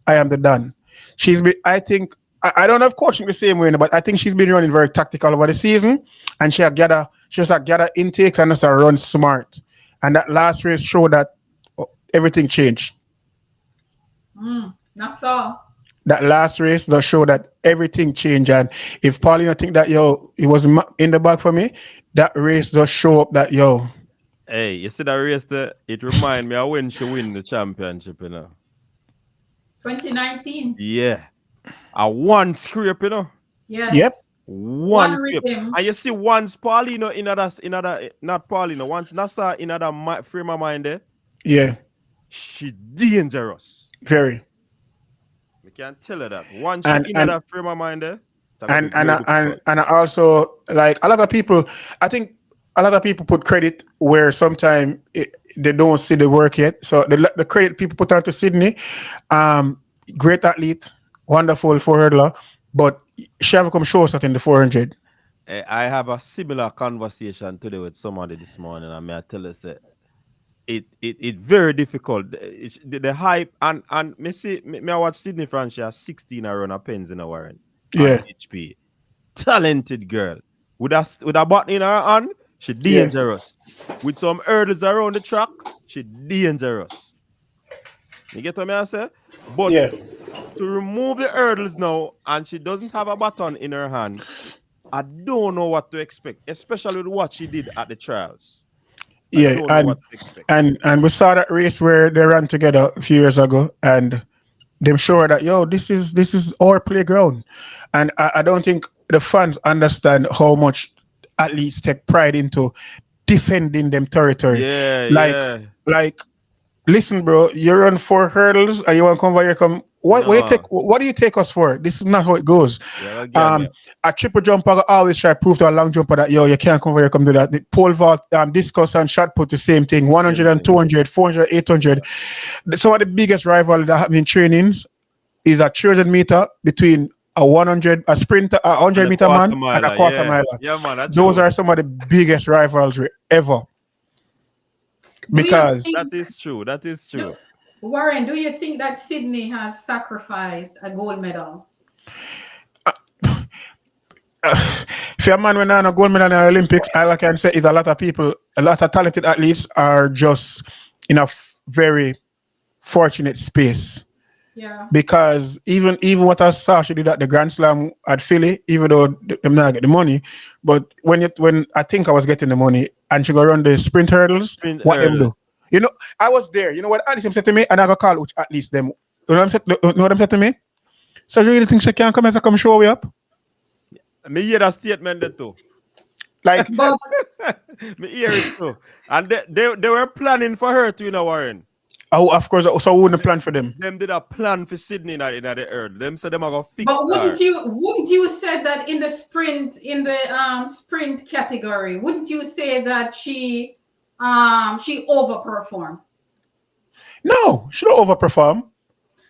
I am the done. She's been, I think, I don't know if coaching the same way, but I think she's been running very tactical over the season, and she just gather intakes and just run smart. And that last race showed that everything changed. That's all. That last race does show that everything changed. And if Paulina think that it was in the bag for me, that race does show up that Hey, you see that race there? It reminds me of when she win the championship, 2019. Yeah. A one scrape, Yeah. Yep. One scrape. And you see once Paulina not Paulina, once Nasa in another frame of mind there. Yeah. She dangerous. Very. We can't tell her that. Once she in that frame of mind there. And I also like a lot of people, I think a lot of people put credit where sometimes they don't see the work yet. So the credit people put onto Sydney, great athlete, wonderful 400, but she have come show us in the 400. I have a similar conversation today with somebody this morning, and I tell us it very difficult. The hype and me I watch Sydney France. She has 16 around her pens in a Warren. Yeah. HP. Talented girl. With a button in her hand, she dangerous. Yeah. With some hurdles around the track, she dangerous. You get what I say? But to remove the hurdles now, and she doesn't have a baton in her hand, I don't know what to expect, especially with what she did at the trials. I Yeah, don't know what to expect. and we saw that race where they ran together a few years ago, and them sure that yo, this is our playground, and I don't think the fans understand how much athletes take pride into defending them territory. Yeah, Like, yeah. like, listen, bro, you run 4 hurdles and you want to come over here, come. No. What do you take us for? This is not how it goes. Yeah, again, yeah. Um, a triple jumper always try to prove to a long jumper that yo, you can't come over here, come do that. The pole vault, discus and shot put the same thing. 100 Same and thing. 200, 400, 800. Some of the biggest rival that happen in trainings is a 300 meter between a sprinter, a And hundred the meter quarter man, and a miler, quarter yeah. miler. Yeah, man, that's Those true. are some of the biggest rivalry ever. Do you Because think, That is true. That is do, true. Warren, do you think that Sydney has sacrificed a gold medal? if a man when on a gold medal in the Olympics, all I can say is a lot of people, a lot of talented athletes are just in a very fortunate space. Yeah. Because even what I saw she did at the Grand Slam at Philly, even though them not get the money, but when I think I was getting the money and she go run the sprint hurdles, Sprint what them hurdle. do? You know, I was there. You know what Alice said to me, and I got call which at least them. You know what I'm saying? You know what I'm saying to me? So you really think she can come as I come show me up? Me hear that statement there too. Like, But Me hear it too. And they were planning for her to, Warren. oh, of course, so I wouldn't plan for them. Them did a plan for Sydney in the earth. Them said them are gonna fix but her. wouldn't you say that in the sprint category, wouldn't you say that she overperformed? No, she don't overperform.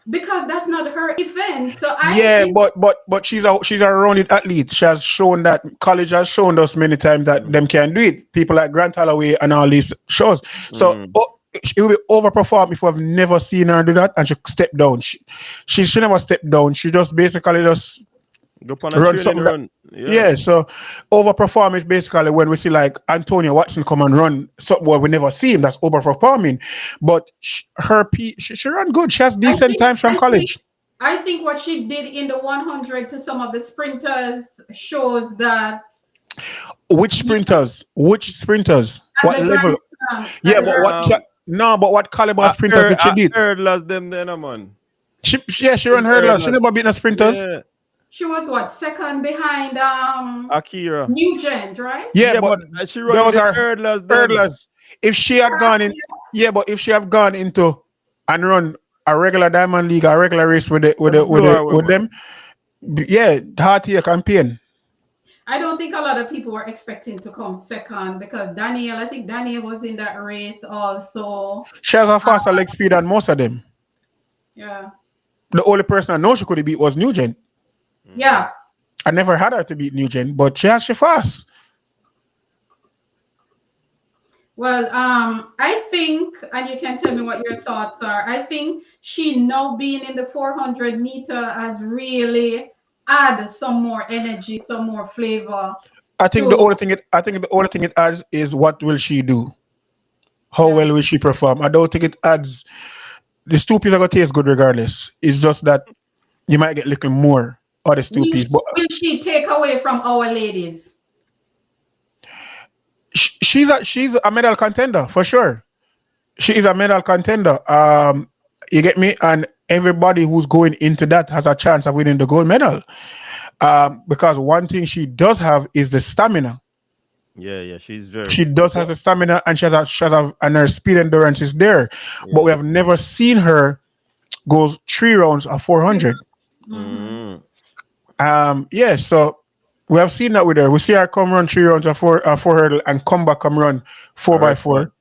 Because that's not her event. So I Yeah, think but she's a rounded athlete. She has shown that college has shown us many times that Mm. them can do it. People like Grant Holloway and all these shows. So Mm. she will be overperform if I've never seen her do that, and she step down. She never stepped down. She just basically just Go on a run training something that. run. Yeah. Yeah, so overperform is basically when we see like Antonio Watson come and run something where we never see him. That's overperforming. But she run good. She has I decent think times from I think college. I think what she did in the 100 to some of the sprinters shows that Which you sprinters? Which sprinters? at What the level? Grand Slam, at Yeah, the but Grand no, but what caliber sprinters did she I beat? heard last them then, man. She run Sprint hurdlers. She hurdlers. never beat no sprinters. Yeah. she was what second behind Akira. Nugent, right? Yeah, Yeah, but but she running those the are hurdlers them. hurdlers. If she had gone in, yeah, but if she have gone into and run a regular diamond league, a regular race Them blow her away, with man. them, yeah, heartache campaign. I don't think a lot of people were expecting to come second because I think Daniel was in that race also. She has a Uh, faster leg speed than most of them. yeah, The only person I know she could have beat was Nugent. yeah. I never had her to beat Nugent, but she fast. Well, I think, and you can tell me what your thoughts are. I think she now being in the 400-meter has really add some more energy, some more flavor to, I think the only thing it adds is what will she do? How yeah. well will she perform? I don't think it adds. The stoopies are gonna taste good regardless. It's just that you might get a little more of the Will, stoopies, but will she take away from our ladies? she's a medal contender for sure. She is a medal contender. You get me? And everybody who's going into that has a chance of winning the gold medal. Because one thing she does have is the stamina. Yeah, yeah, she's very. She does has the stamina, and and her speed endurance is there. Yeah, But we have never seen her go 3 rounds of 400. Mm-hmm. Yeah, so we have seen that with her. We see her come run 3 rounds of four hurdle and come back come run four a by record. four.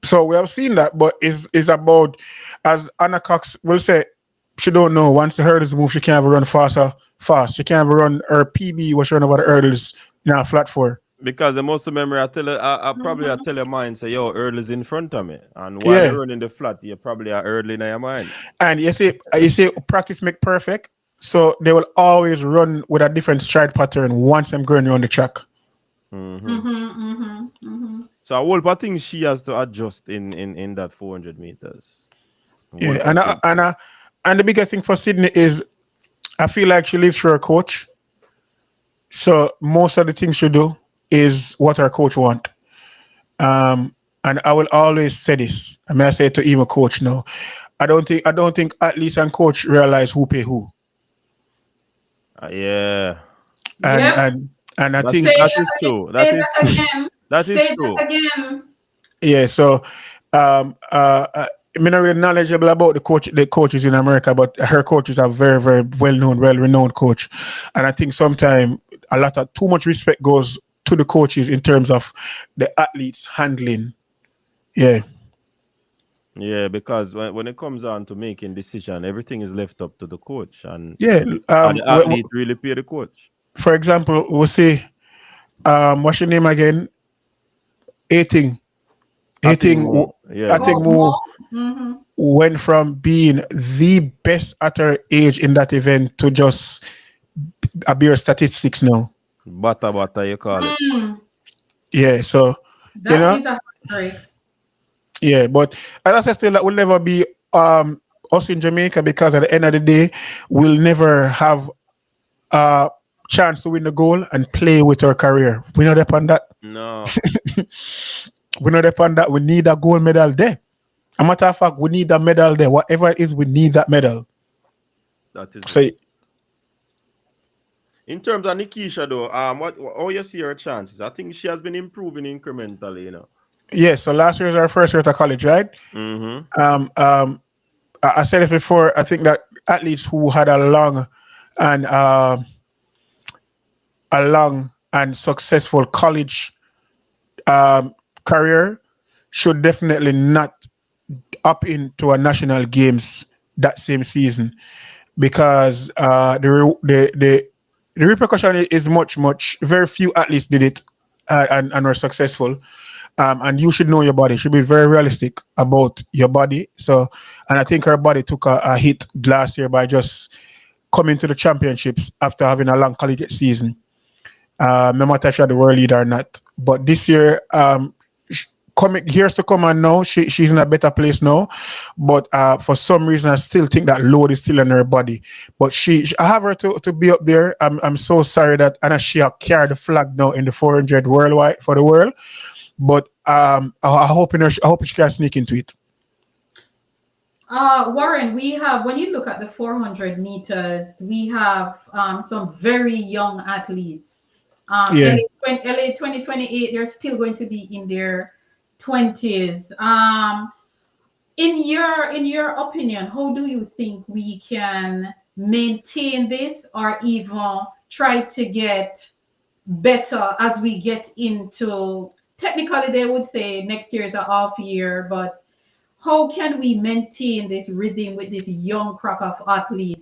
So we have seen that, but is about, as Anna Cox will say, she don't know. Once the hurdles move, she can't ever run fast. She can't ever run her PB was running over the hurdles in a flat four. Because the most memory, I tell her, I probably I Mm-hmm. tell your mind, say, yo, Earl is in front of me. And while Yeah. you're running the flat, you probably are early in your mind. And you say practice make perfect. So they will always run with a different stride pattern once I'm going on the track. Mm-hmm. Mm-hmm. Mm-hmm. So a whole lot of things she has to adjust in that 400 meters. Yeah, and the biggest thing for Sydney is I feel like she lives through her coach. So most of the things she do is what her coach want. And I will always say this. I mean, I say it to even coach now. I don't think athletes and coach realize who pay who. Yeah, And Yep. and and I that Say think that that is again. true. That Say is that true. again. That is Say that true. again. yeah, so I'm not really knowledgeable about the coaches in America, but her coaches are very, very well known, well renowned coach. And I think sometimes a lot of too much respect goes to the coaches in terms of the athletes handling. Yeah. Yeah, because when it comes on to making decision, everything is left up to the coach, Yeah. and the athlete really pay the coach. For example, we'll say what's your name again? Hating. I think Hating more. Yeah, I think Oh, more more. Mm-hmm. went from being the best at her age in that event to just a bare statistics now. butter, you call it. Mm. Yeah, so you That know, is a heartbreak. yeah, but as I said, still that will never be us in Jamaica because at the end of the day, we'll never have a chance to win the goal and play with our career. We know upon that. No, We know upon that. We need a gold medal there. A matter of fact, we need a medal there. Whatever it is, we need that medal. that is So it. In terms of Nikisha, though, what how you see her chances? I think she has been improving incrementally. yeah, so last year is our first year at college, right? Mm-hmm. Um, um, I said this before. I think that athletes who had and a long and successful college career should definitely not up into a national games that same season because the repercussion is much very few athletes did it and were successful. And you should know your body. You should be very realistic about your body. So, and I think her body took a hit last year by just coming to the championships after having a long collegiate season. No matter if you're the world leader or not. But this year, coming here's to come on now. She's in a better place now, but for some reason, I still think that load is still in her body. But I have her to be up there. I'm so sorry that Anna Shia carried the flag now in the 400 worldwide for the world. But I hope she can sneak into it. Warren, we have, when you look at the 400 meters, we have some very young athletes. Yeah. LA 2028, they're still going to be in their 20s. In your opinion, how do you think we can maintain this or even try to get better as we get into, technically they would say next year is a off year, but how can we maintain this rhythm with this young crop of athletes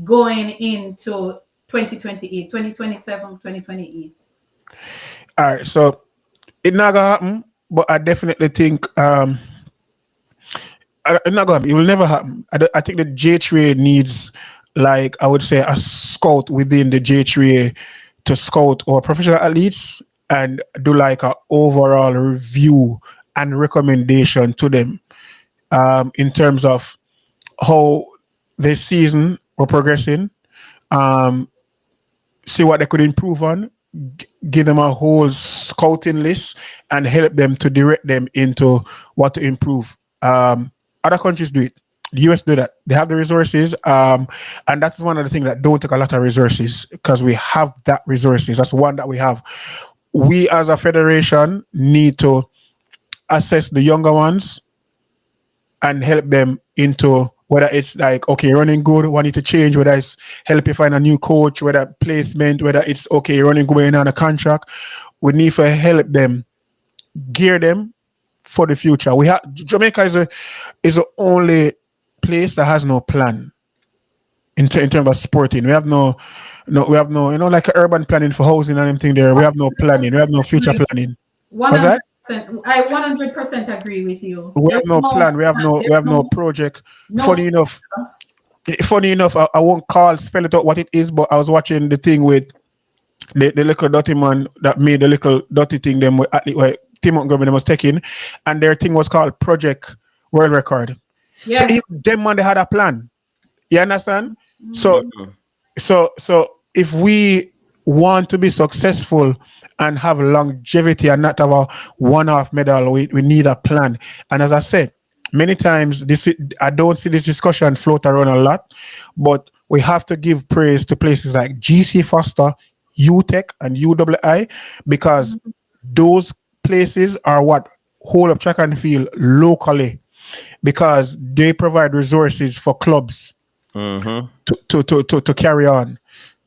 going into 2028, 2027, 2028? All right. So it not gonna happen, but I definitely think it's not gonna happen. It will never happen. I think the J3 needs, like I would say, a scout within the J3 to scout our professional athletes and do like a overall review and recommendation to them in terms of how this season we're progressing, um, see what they could improve on, give them a whole scouting list, and help them to direct them into what to improve. Other countries do it. The US do that. They have the resources, and that's one of the things that don't take a lot of resources because we have that resources. That's one that we have. We as a federation need to assess the younger ones and help them into whether it's like okay running good what need to change, whether it's help you find a new coach, whether placement, whether it's okay running going on a contract. We need to help them, gear them for the future. We have Jamaica is the only place that has no plan in terms of sporting. We have no we have no like urban planning for housing and everything there. We have no planning, we have no future planning. What's that? 100%. I 100% agree with you. We have There's no no plan, we there's have no project. no Funny enough, I won't spell it out what it is, but I was watching the thing with the little dirty man that made the little dirty thing them with athlete where Tim Montgomery was taking, and their thing was called Project World Record. So yes. if them man they had a plan, you understand? So Mhm. if we want to be successful and have longevity and not have a one-off medal, we need a plan. And as I said, many times I don't see this discussion float around a lot, but we have to give praise to places like GC Foster, UTech, and UWI because those places are what hold up track and field locally because they provide resources for clubs Mm-hmm. to carry on.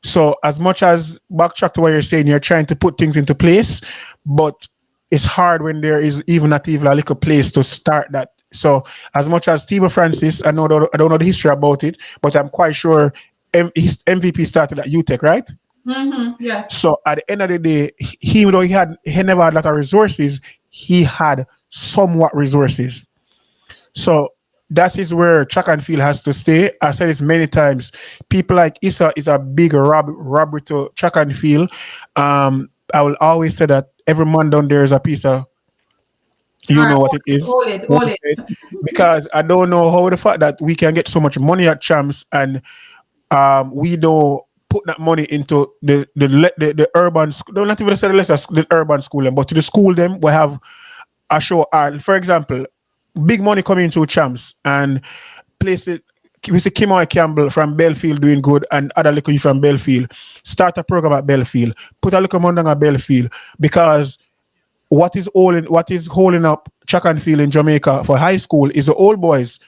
So as much as backtrack to what you're saying, you're trying to put things into place, but it's hard when there is even not even a little place to start that. So as much as Steve Francis, I don't know the history about it, but I'm quite sure his MVP started at UTech, right? Yes. So at the end of the day, he though he never had a lot of resources, he had somewhat resources. So that is where track and field has to stay. I said this many times. People like Issa is a big robbery to track and field. I will always say that every man down there is a piece of All you right, know what it is. hold it. Because I don't know how the fact that we can get so much money at champs and we don't put that money into the urban school. Don't not even say the urban school, but to the school them we have a show. For example, big money coming into champs and places. We see Kimoy Campbell from Belfield doing good and other little you from Belfield. Start a program at Belfield. Put a little money at Belfield because what is holding up track and field in Jamaica for high school is the old boys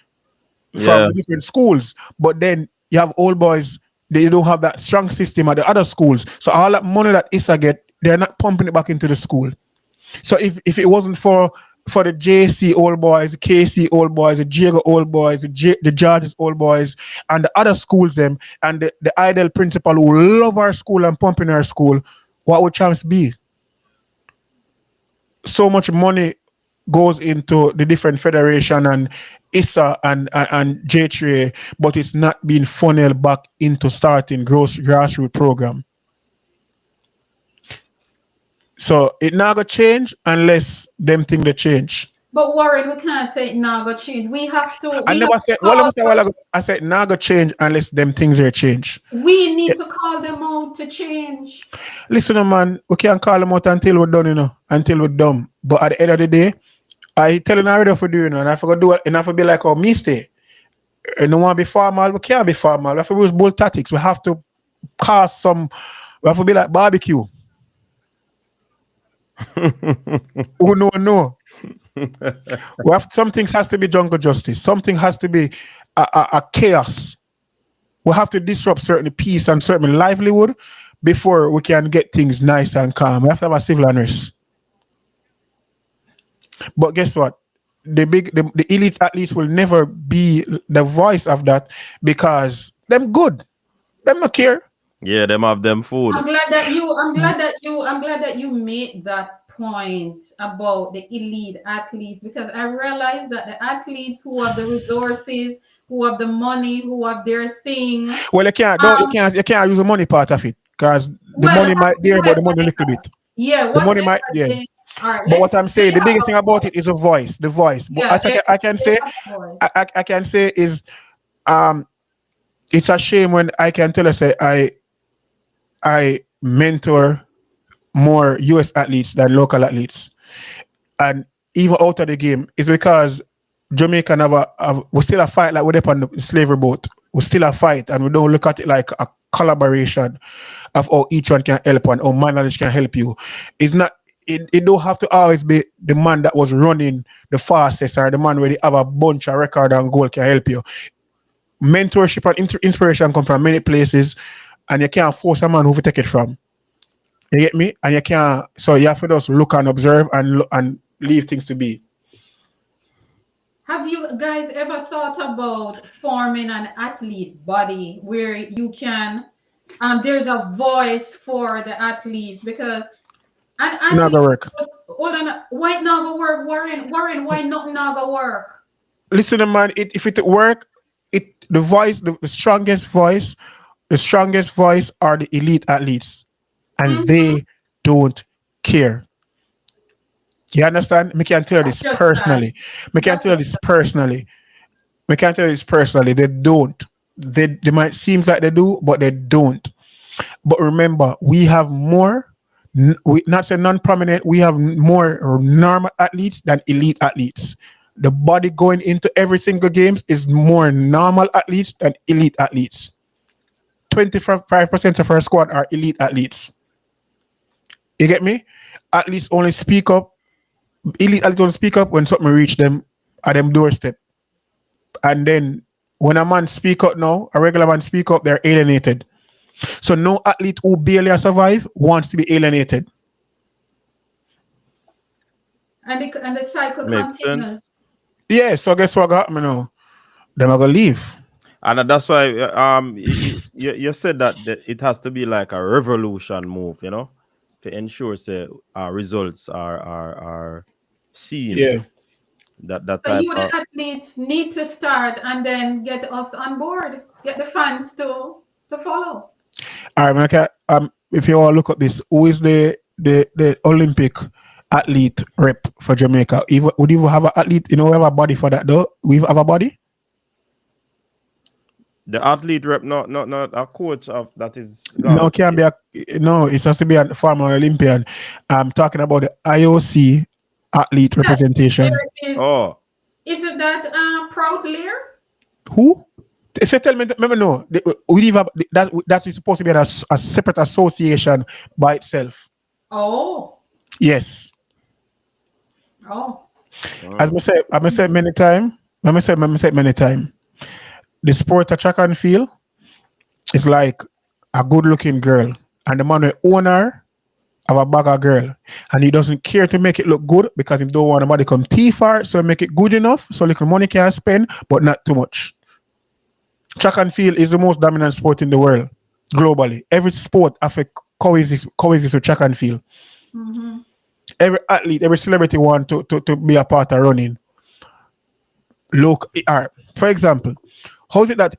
from Yeah. the different schools. But then you have old boys, they don't have that strong system at the other schools. So all that money that ISA get, they're not pumping it back into the school. So if it wasn't for the JC old boys, the KC old boys, the Jago old boys, the Georges old boys, and the other schools them, and the idle principal who love our school and pumping our school, what would chance be? So much money goes into the different federation and ISA and J3A, but it's not being funneled back into starting grassroots program. So it not gonna change unless them think they change. But Warren, we can't say now go change. We have to. I We have never to said well let call. me say a while ago, I said not gonna change unless them things are change. We need to call them out to change. Listen, man, we can't call them out until we're done, until we're done. But at the end of the day, I telling already for doing, and I forgot to do it, and I forgot to be like, oh, me stay. And no one be formal, we can't be formal. We have to use bold tactics. We have to cast some, we have to be like barbecue. Oh, no. We have, some things has to be jungle justice. Something has to be a chaos. We have to disrupt certain peace and certain livelihood before we can get things nice and calm. We have to have a civil unrest. But guess what? The elite athletes will never be the voice of that because them good. Them not care. Yeah, them have them food. I'm glad that you made that point about the elite athletes because I realized that the athletes who have the resources, who have the money, who have their thing. Well, you can't use the money part of it because the money might there, but the money a little bit. Yeah, The money might all right, but what I'm saying, the biggest thing about it is the voice. The voice. But yeah, I can say, I can say is, it's a shame when I can tell us say I mentor more US athletes than local athletes, and even out of the game is because Jamaica we still a fight like we're up on the slavery boat. We still a fight, and we don't look at it like a collaboration of how each one can help and how my knowledge can help you. It's not. It don't have to always be the man that was running the fastest or the man where they have a bunch of record and goal can help you. Mentorship and inspiration come from many places, and you can't force a man who to take it from. You get me? And you can't. So you have to just look and observe and leave things to be. Have you guys ever thought about forming an athlete body where you can there's a voice for the athletes because an Not athlete gonna work. hold on, why not go work, Warren, why nothing not go work? Listen, man. If it work, the voice, the strongest voice, are the elite athletes, and they don't care. You understand? Me can tell That's this just that. personally. Me can tell this personally. Me can tell this personally. They don't. They might seem like they do, but they don't. But remember, we have more. We not say non-prominent. We have more normal athletes than elite athletes. The body going into every single games is more normal athletes than elite athletes. 25% of our squad are elite athletes. You get me? Athletes only speak up. Elite athletes only speak up when something reach them at them doorstep. And then when a man speak up now, a regular man speak up, they're alienated. So no athlete who barely survive wants to be alienated. And the cycle Makes sense. continues. Yeah, so guess what got me now? Them are gonna leave. And that's why you said that it has to be like a revolution move, you know, to ensure say our results are seen. Yeah. That So type you, the of athletes, need to start and then get us on board, get the fans to follow. All right, okay. If you all look at this, who is the Olympic athlete rep for Jamaica? Even would you have an athlete? You know, we have a body for that though. We have a body. the athlete rep, not a coach of that is No, gone. can be a no. It has to be a former Olympian. I'm talking about the IOC athlete That representation. there Oh, isn't that Proud Lear? Who? If you tell me, let me know. We leave that is supposed to be a separate association by itself. Oh, Yes, oh. as I said many times. Let me say many times. The sport of track and field is like a good-looking girl, and the man who own her have a bag of girl, and he doesn't care to make it look good because he don't want nobody come thief her, so make it good enough so little money can spend, but not too much. Track and field is the most dominant sport in the world globally. Every sport affect coexist with track and field. Mm-hmm. Every athlete, every celebrity want to be a part of running. Look, for example, how is it that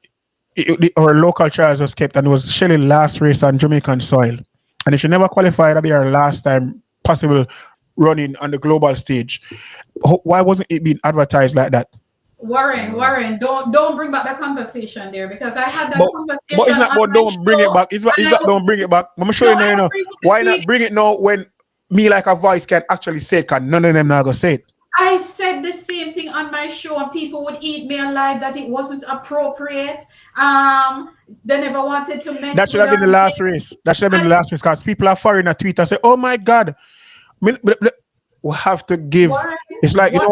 our local trials was kept and it was Shelley last race on Jamaican soil, and if she never qualified, that'd be her last time possible running on the global stage. Why wasn't it being advertised like that? Warren, don't bring back that conversation there because I had that But it's conversation not on about my don't bring it show back. It's and not don't bring it back. I'm sure no, you know, I you know. agree with Why it. not bring it now when me like a voice can actually say it? Can none of them not gonna say it? I said the same thing on my show, and people would eat me alive that it wasn't appropriate. They never wanted to mess That should with have her. been the last race. That should have been And the last race because people are foreign a tweet and say, "Oh my God, we have to give." Warren, It's like what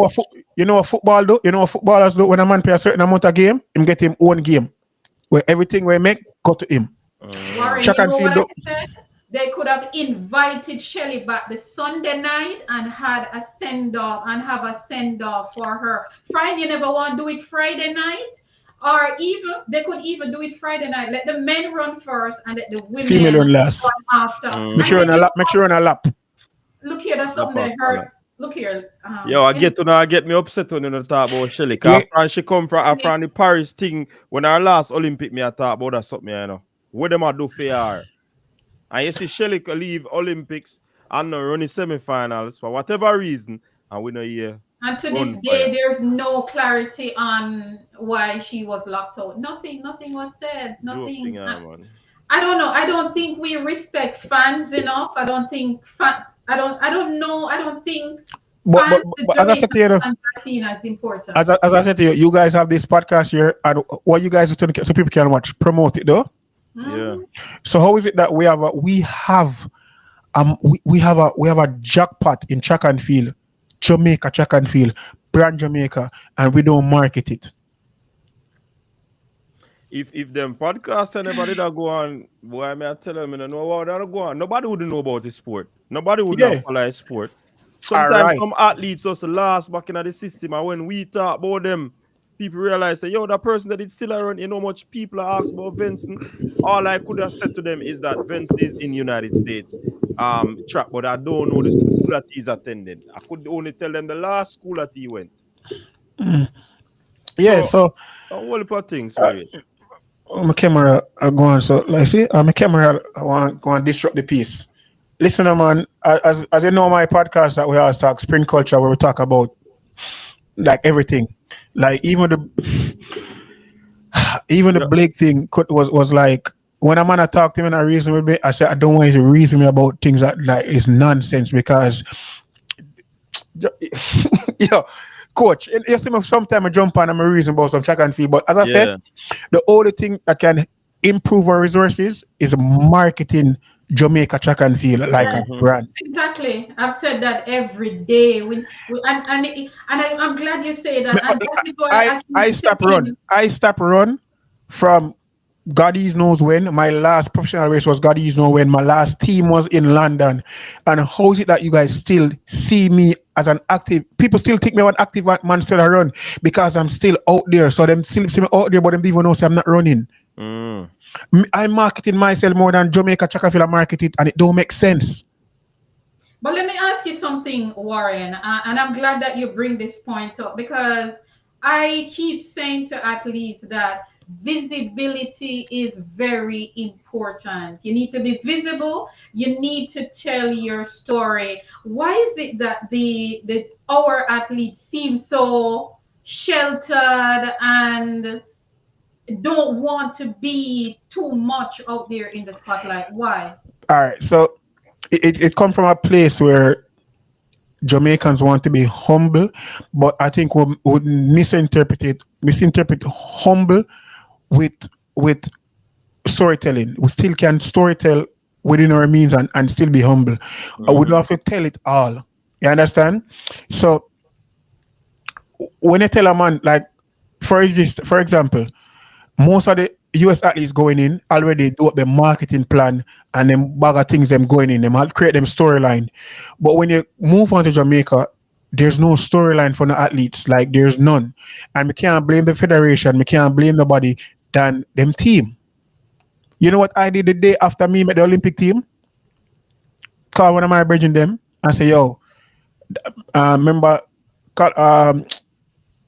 you know what football do. You know what footballers do when a man play a certain amount of game, him get him own game where everything we make go to him. Warren, Track you and know what field I do. said? They could have invited Shelly back the Sunday night and had a send off and have a send off for her. Friday, you never want to do it Friday night, or even they could even do it Friday night. Let the men run first and let the Female women run last. run after. Make And sure then on a you lap. Make sure on a lap. look here, that's Lap something they off, heard. Look here, yo, I get me upset when you talk about Shelly. Yeah. Cause after she come from the Paris thing when her last Olympic me I talk about that something, you know. What them a do for her? And you see Shelly could leave Olympics and not run the semi-finals for whatever reason, and we know here and to this run for day, you. there's no clarity on why she was locked out. Nothing was said. Dope thing, Nothing. yeah, man. I don't know. I don't think we respect fans enough. I don't think I don't know. I don't think fans, the But as I said Jamaican to you, know, fans are seen as important. as I said to you, you guys have this podcast here, and what you guys do so people can watch, promote it though. Yeah. Mhm. So how is it that we have a jackpot in track and field, Jamaica track and field, brand Jamaica, and we don't market it? If them podcasts anybody that go on, boy, may I tell them, you know what that go on. Nobody would know about the sport. Nobody would not Yeah. follow the sport. All Sometimes right. some athletes just last back in the system, and when we talk about them, people realize that yo, that person that is still around, you know much people are asked about Vincent. All I could have said to them is that Vince is in United States track, but I don't know the school that he's attending. I could only tell them the last school that he went. Yeah. So So a whole heap of things for it. my camera go on. So like see, my camera I want go and disrupt the piece. Listen, man. As you know, my podcast that we always talk spring culture, where we talk about like everything, like even the Yeah. Blake thing was like when a man I talk to him and I reason with me, I say I don't want you to reason me about things that like is nonsense because yo, coach, you see me sometimes I jump on and I reason about some track and field. But as I said, Yeah. the only thing that can improve our resources is marketing Jamaica track and field like a Yes, Mm-hmm. brand. exactly. I've said that every day. I'm glad you say that, and that is why I keep I stop run. saying, I stop run from God knows when. My last professional race was God knows when. My last team was in London. And how is it that you guys still see me as an active? People still think me an active man still I run because I'm still out there. So them still see me out there, but them people know say I'm not running. Mm. I'm marketing myself more than Jamaica Chakafila market it, and it don't make sense. but let me ask you something, Warren, and I'm glad that you bring this point up because I keep saying to athletes that visibility is very important. You need to be visible. You need to tell your story. Why is it that the our athletes seem so sheltered and don't want to be too much out there in the spotlight? Why? All right. So it come from a place where Jamaicans want to be humble, but I think we would misinterpret humble with with storytelling. We still can storytell within our means and still be humble. We don't Mm-hmm. have to tell it all. You understand? So when you tell a man like for example, most of the US athletes going in already do up the marketing plan and them bag of things them going in, them create them storyline. But when you move on to Jamaica, there's no storyline for the athletes. Like there's none. And we can't blame the federation, we can't blame nobody than them team. You know what I did the day after me met the Olympic team? Call one of my brethren them and say, yo, remember call,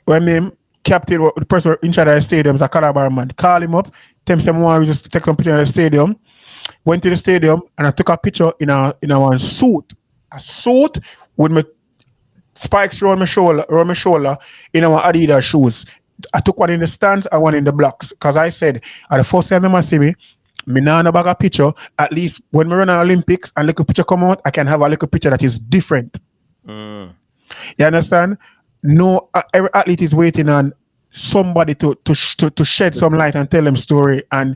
when name captain the person in charge of the stadium is a Calabar man. Call him up, tell him someone we just take some picture in the stadium. Went to the stadium and I took a picture in a one suit. A suit with my spikes around my shoulder in our Adidas shoes. I took one in the stands and one in the blocks. Cause I said at the first time they see me now no bag a picture. At least when we run an Olympics and little picture come out, I can have a little picture that is different. Mm. You understand? No, every athlete is waiting on somebody to shed some light and tell them story and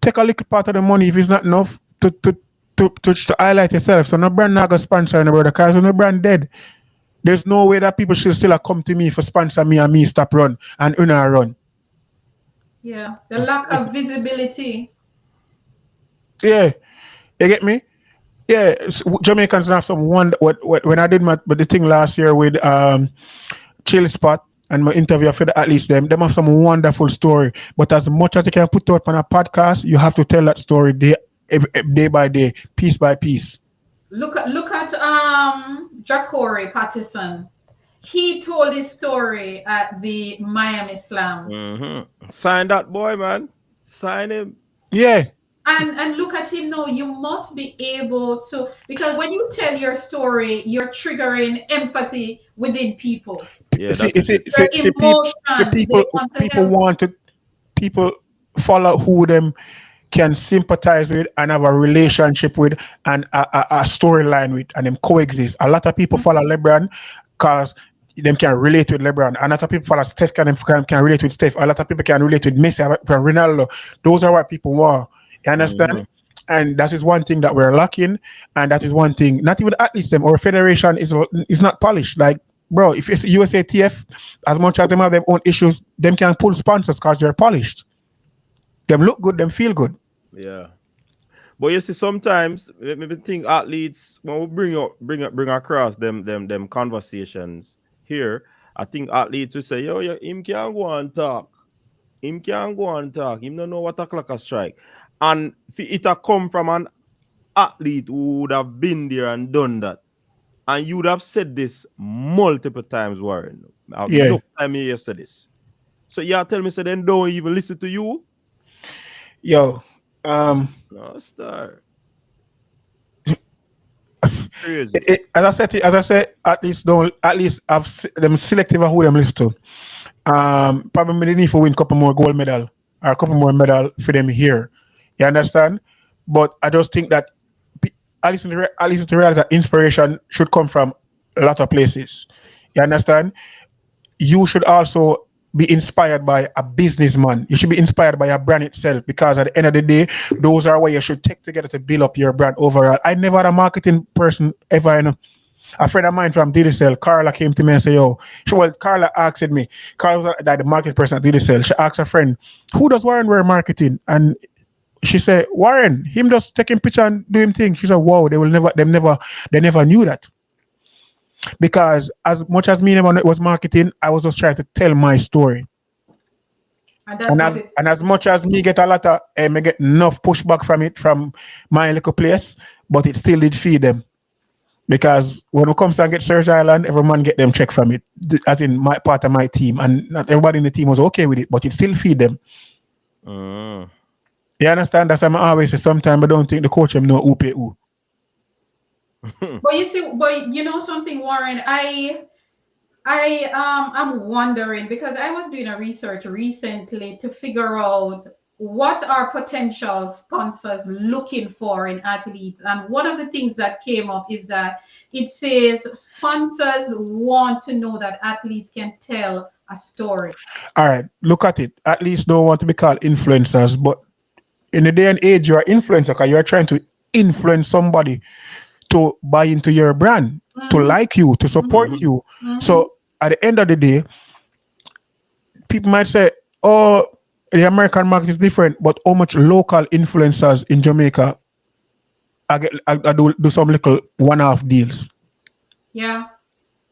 take a little part of the money if it's not enough to highlight yourself. So no brand not gonna sponsor no brother because no brand dead. There's no way that people should still come to me for sponsor me and me stop run and una run. Yeah, the lack of visibility. Yeah, you get me? Yeah, Jamaicans have some wonder. When I did the thing last year with Chill Spot and my interview for the athletes, them have some wonderful story. But as much as you can put out on a podcast, you have to tell that story day by day, piece by piece. Look at Jacori Patterson. He told his story at the Miami Slam. Mm-hmm. Sign that boy, man. Sign him. Yeah, And look at him now. You must be able to, because when you tell your story, you're triggering empathy within people. Yeah, that is it. Their emotions, they people want to people help. want to people follow who them can sympathize with and have a relationship with and a storyline with and them coexist. A lot of people follow LeBron because them can relate with LeBron. A lot of people follow Steph can relate with Steph. A lot of people can relate with Messi, Ronaldo. Those are what people want. You understand? Mm-hmm. And that is one thing that we're lacking. And that is one thing. Not even athletes them or federation is not polished. Like bro, if it's USATF, as much as them have their own issues, them can pull sponsors because they're polished. Them look good, them feel good. Yeah. But you see, sometimes maybe think athletes when we bring across them conversations here. I think athletes will say, yo, yeah, him can go and talk. Him can go and talk. Him don't know what a clock a strike. And it a come from an athlete who would have been there and done that. And you would have said this multiple times, Warren. Yeah. No time you said this. So you tell me, so then don't even listen to you. Yo, No, star. Crazy. as I said, at least have them selective of who them listen to. Probably they need to win a couple more gold medal or a couple more medal for them here. You understand? But I just think that at least to realize that inspiration should come from a lot of places. You understand? You should also be inspired by a businessman. You should be inspired by a brand itself because at the end of the day, those are what you should take together to build up your brand overall. I never had a marketing person ever. A friend of mine from DDCell, Carla, came to me and said, "Yo," Carla asked me, Carla was like the marketing person at DDCell. She asked a friend, "Who does Warren wear marketing?" And she said, "Warren, him just taking picture and doing things." She said, "Wow, they never knew that." Because as much as me never know it was marketing, I was just trying to tell my story. And that's what it. And as much as me get a lot of, me get enough pushback from it from my little place, but it still did feed them. Because when it comes to get Search Island, every man get them check from it, as in my part of my team, and not everybody in the team was okay with it, but it still feed them. Mm. You understand? That's why I always say sometimes I don't think the coach them know who pay who. But you see, but you know something, Warren, I'm wondering because I was doing a research recently to figure out what are potential sponsors looking for in athletes. And one of the things that came up is that it says sponsors want to know that athletes can tell a story. All right, look at it. At least don't want to be called influencers, but in the day and age, you're an influencer because you're trying to influence somebody to buy into your brand, to Mm-hmm, like you, to support Mm-hmm. you. mm-hmm. So at the end of the day, people might say, "Oh, the American market is different," but how much local influencers in Jamaica I do some little one-off deals. Yeah.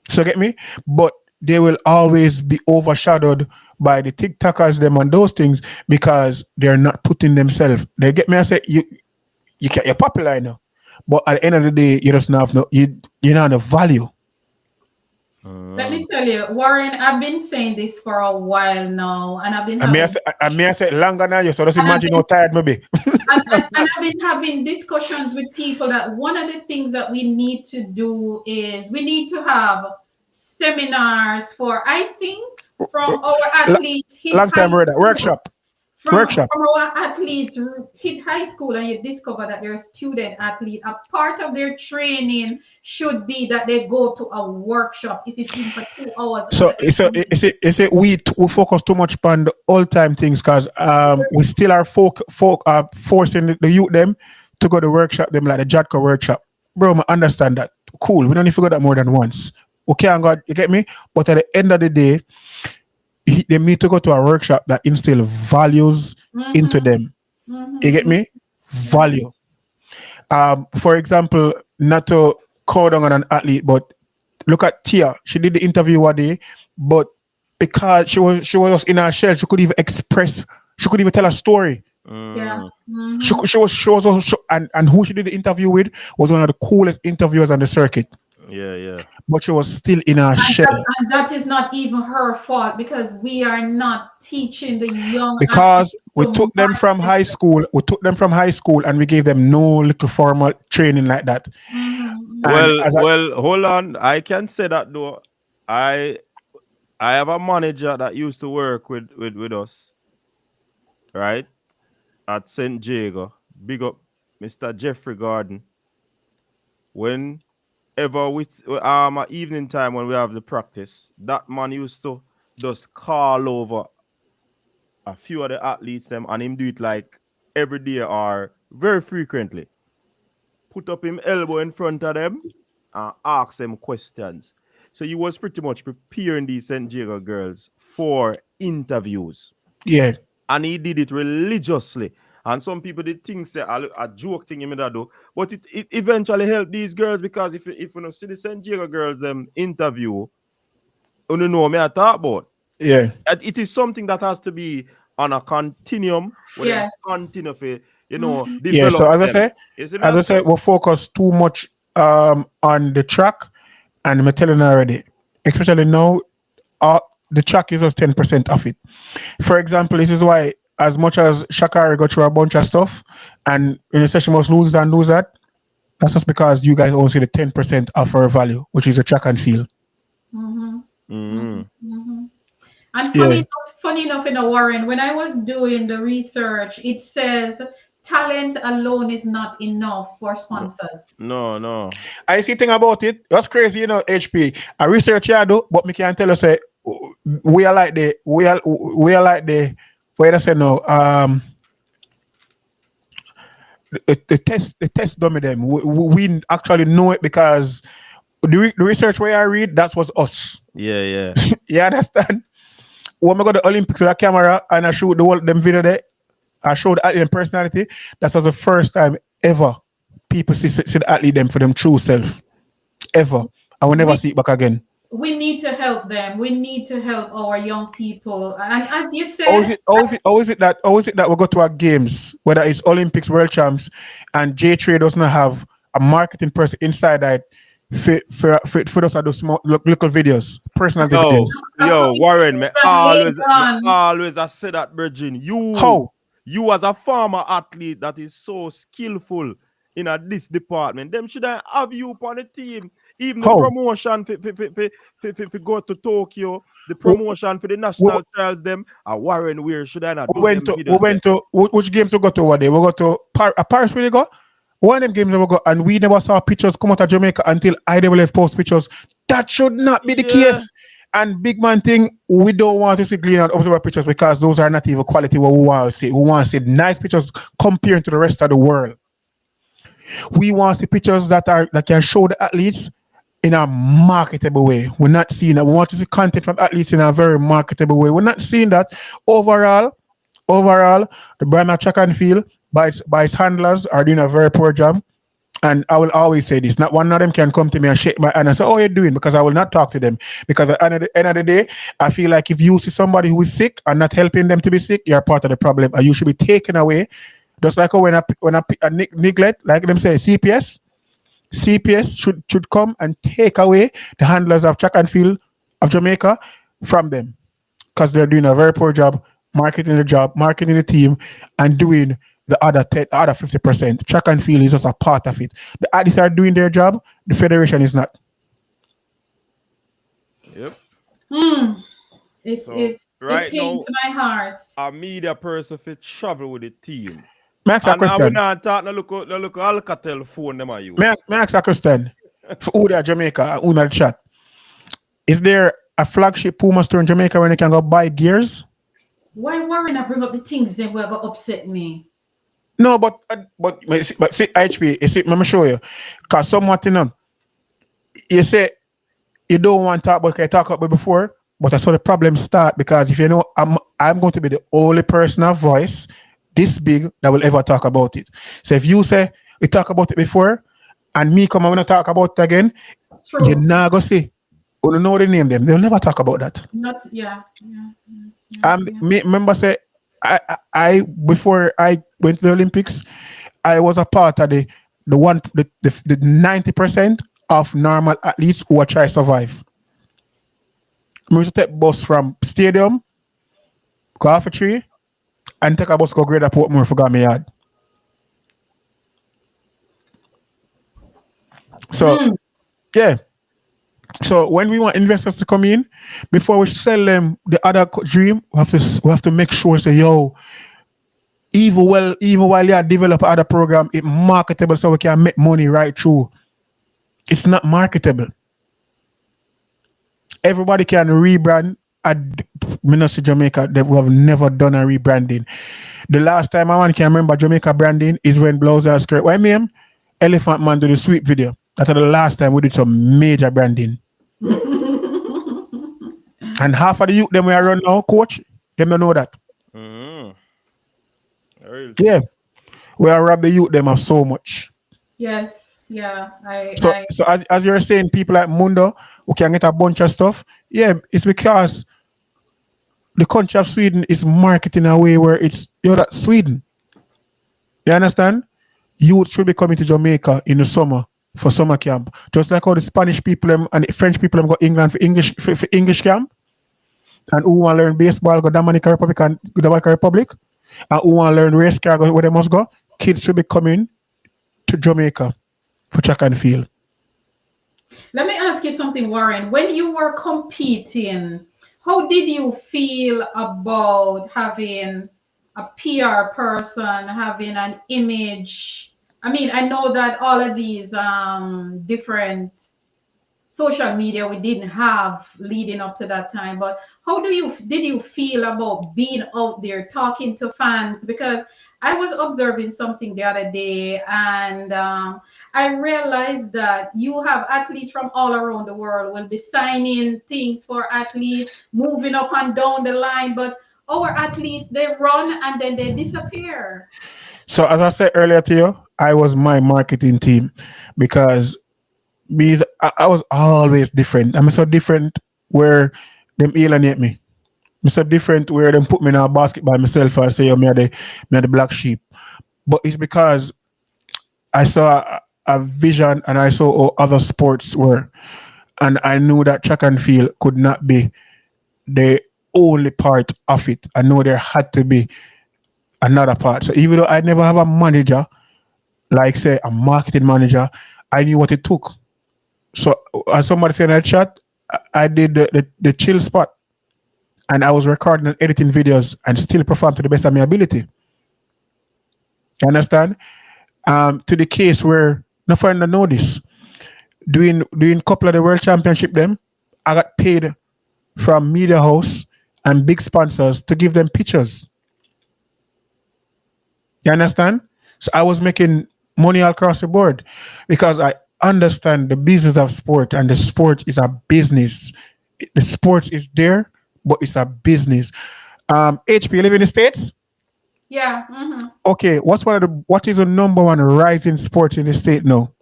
So get me? But they will always be overshadowed by the TikTokers, them and those things because they're not putting themselves. They get me? I say you're popular now. But at the end of the day, you just not have no you don't have no value. Let Mm. me tell you, Warren, I've been saying this for a while now, and I've been And having I say longer now, you so just and I've imagine how been tired maybe. and I've been having discussions with people that one of the things that we need to do is we need to have seminars for, I think, from our athletes hit Long time high brother. school. Workshop. Workshop. From our athletes hit high school and you discover that they're a student athlete, a part of their training should be that they go to a workshop, if it's even for 2 hours So we focus too much on the all time things because we still are forcing the youth them to go to workshop them like the Jadco workshop. Bro, I understand that. Cool. We don't need to go that more than once. Okay, and God, you get me? But at the end of the day, they need to go to a workshop that instill values into Mm-hmm, them. You get mm-hmm, me? yeah. Value. For example, not to call down on an athlete, but look at Tia. She did the interview one day, but because she was just in her shell, she could even express. She could even tell a story. Yeah. Mm. Mm-hmm. She was also, and who she did the interview with was one of the coolest interviewers on the circuit. Yeah, yeah. But she was still in her shell And that is not even her fault because we are not teaching the young athletes because we to took them from market. high school. We took them from high school and we gave them no little formal training like that. Mm-hmm, And mm-hmm. as a Hold on. I can say that though. I I have a manager that used to work with us, right? At St. Jago. Big up Mr. Jeffrey Garden. Whenever with at evening time when we have the practice, that man used to just call over a few of the athletes them and him do it like every day or very frequently. Put up him elbow in front of them and ask them questions. So he was pretty much preparing these St. Jago girls for interviews. yeah, And he did it religiously. And some people did think say a joke thing him that do, but it eventually helped these girls because if you know see the St. Jago girls interview, you know me I talk about. yeah. It is something that has to be on a continuum where them Yes. continue to, Mm-hmm. Yeah, so develop them. You see me I as I say? say, we focus too much on the track, and I'm telling you already, especially now, the track is just 10% of it. For example, this is why, as much as Shakari got through a bunch of stuff, and in a session must lose and lose that, that's just because you guys only see the 10% of her value, which is the track and field. Mm-hmm. Mm-hmm. Mm. Mm-hmm. And Yeah, funny enough, in a Warren, when I was doing the research, it says talent alone is not enough for No, sponsors. no. I see thing about it. That's crazy, you know, HP. I research I do, but me can tell you say we are like the wait I say no. The test dummy them. We actually know it because the research where I read that was us. Yeah. You understand? When I got the Olympics with a camera and I showed the whole them video there, I showed the athlete personality. That was the first time ever people see the athlete them for them true self. Ever. I will never We see it back again. we need to help them. We need to help our young people. And as you How is said, it? How is it that we go to our games, whether it's Olympics, World Champs, and J Trade does not have a marketing person inside that for us to do small local videos, personality Yo, videos. a Warren, me on. always I say that, Virgin. How? You as a former athlete that is so skillful in this department, them should I have you upon the team. Even the How? promotion for go to Tokyo, the We, promotion for the we, national trials, them, Warren, where should I not we do went them to we videos there? went to which games we go to over there? We go to Paris. We go. One of them games we go, and we never saw pictures come out of Jamaica until IWF post pictures. That should not be the Yeah. case. And big man thing, we don't want to see clean and observer pictures because those are not even quality what we want to see. We want to see nice pictures comparing to the rest of the world. We want to see pictures that can show the athletes in a marketable way. We're not seeing that. We want to see content from athletes in a very marketable way. We're not seeing that overall. Overall, the brand of track and field by its handlers are doing a very poor job. And I will always say this: not one of them can come to me and shake my hand and say, "Oh, you're doing," because I will not talk to them. Because at the end of the day, I feel like if you see somebody who is sick and not helping them to be sick, you're part of the problem, and you should be taken away. Just like when I neglect, like them say, CPS should come and take away the handlers of track and field of Jamaica from them because they're doing a very poor job, marketing the team, and doing the other 50%. Track and field is just a part of it. The athletes are doing their job. The federation is not. Yep. Hmm. So It right pains now, my heart. a media person fit travel with the team. May I ask a And now we question? not talk no look Alcatel phone them are May I, use. may I ask a question? For who they are Jamaica and who in the chat? Is there a flagship Puma store in Jamaica where they can go buy gears? Why Warren I bring up the things that were gonna upset me? No, but see, HP, you see, let me show you. Because somewhat, you say you don't want to talk about, I talk about before, but I saw the problem start because if you know, I'm going to be the only person of voice this big that will ever talk about it. So if you say we talk about it before and me come and wanna talk about it again, you're True. not gonna see. You don't know the name them. They'll never talk about that. Not yeah. Me remember say I before I went to the Olympics, I was a part of the 90% of normal athletes who are trying to survive. I used to take bus from stadium, go off a tree, and take a bus go Greater Portmore for me yard. So Mm. yeah. So when we want investors to come in, before we sell them the other dream, we have to make sure say yo, even while you develop other program, it marketable so we can make money right through. It's not marketable. Everybody can rebrand at Ministry Jamaica. They have never done a rebranding. The last time I can remember Jamaica branding is when Blouse and Skirt. Why me? Elephant Man do the sweet video. That's the last time we did some major branding. And half of the youth them we are run now, coach, them don't know that. Mm. Real Yeah. thing. We are rob the youth them of so much. Yes, yeah. So so as you're saying, people like Mundo who can get a bunch of stuff, yeah, it's because the country of Sweden is marketing a way where it's that Sweden. You understand? Youth should be coming to Jamaica in the summer for summer camp. Just like how the Spanish people and the French people go England for English camp. And who want to learn baseball go Dominican Republic and Dominican Republic. And who want to learn race car go where they must go. Kids should be coming to Jamaica for track and field. Let me ask you something, Warren. When you were competing, how did you feel about having a PR person, having an image. I mean, I know that all of these different social media we didn't have leading up to that time, but how did you feel about being out there talking to fans? Because I was observing something the other day, and I realized that you have athletes from all around the world will be signing things for athletes, moving up and down the line, but our athletes, they run and then they disappear. So as I said earlier to you, I was my marketing team because I was always different. I'm so different where them alienate me. I'm so different where them put me in a basket by myself and say, oh, me are the black sheep. But it's because I saw a vision and I saw how other sports were. And I knew that track and field could not be the only part of it. I know there had to be another part. So even though I never have a manager, like say a marketing manager, I knew what it took. So as somebody said in the chat, I did the chill spot and I was recording and editing videos and still perform to the best of my ability. You understand? To the case where no friend know this. Doing couple of the world championship them, I got paid from media house and big sponsors to give them pictures. You understand? So I was making money all across the board because I understand the business of sport and the sport is a business. The sport is there, but it's a business. HP, you live in the States? Yeah. Hmm. Okay, what is the number one rising sport in the state now?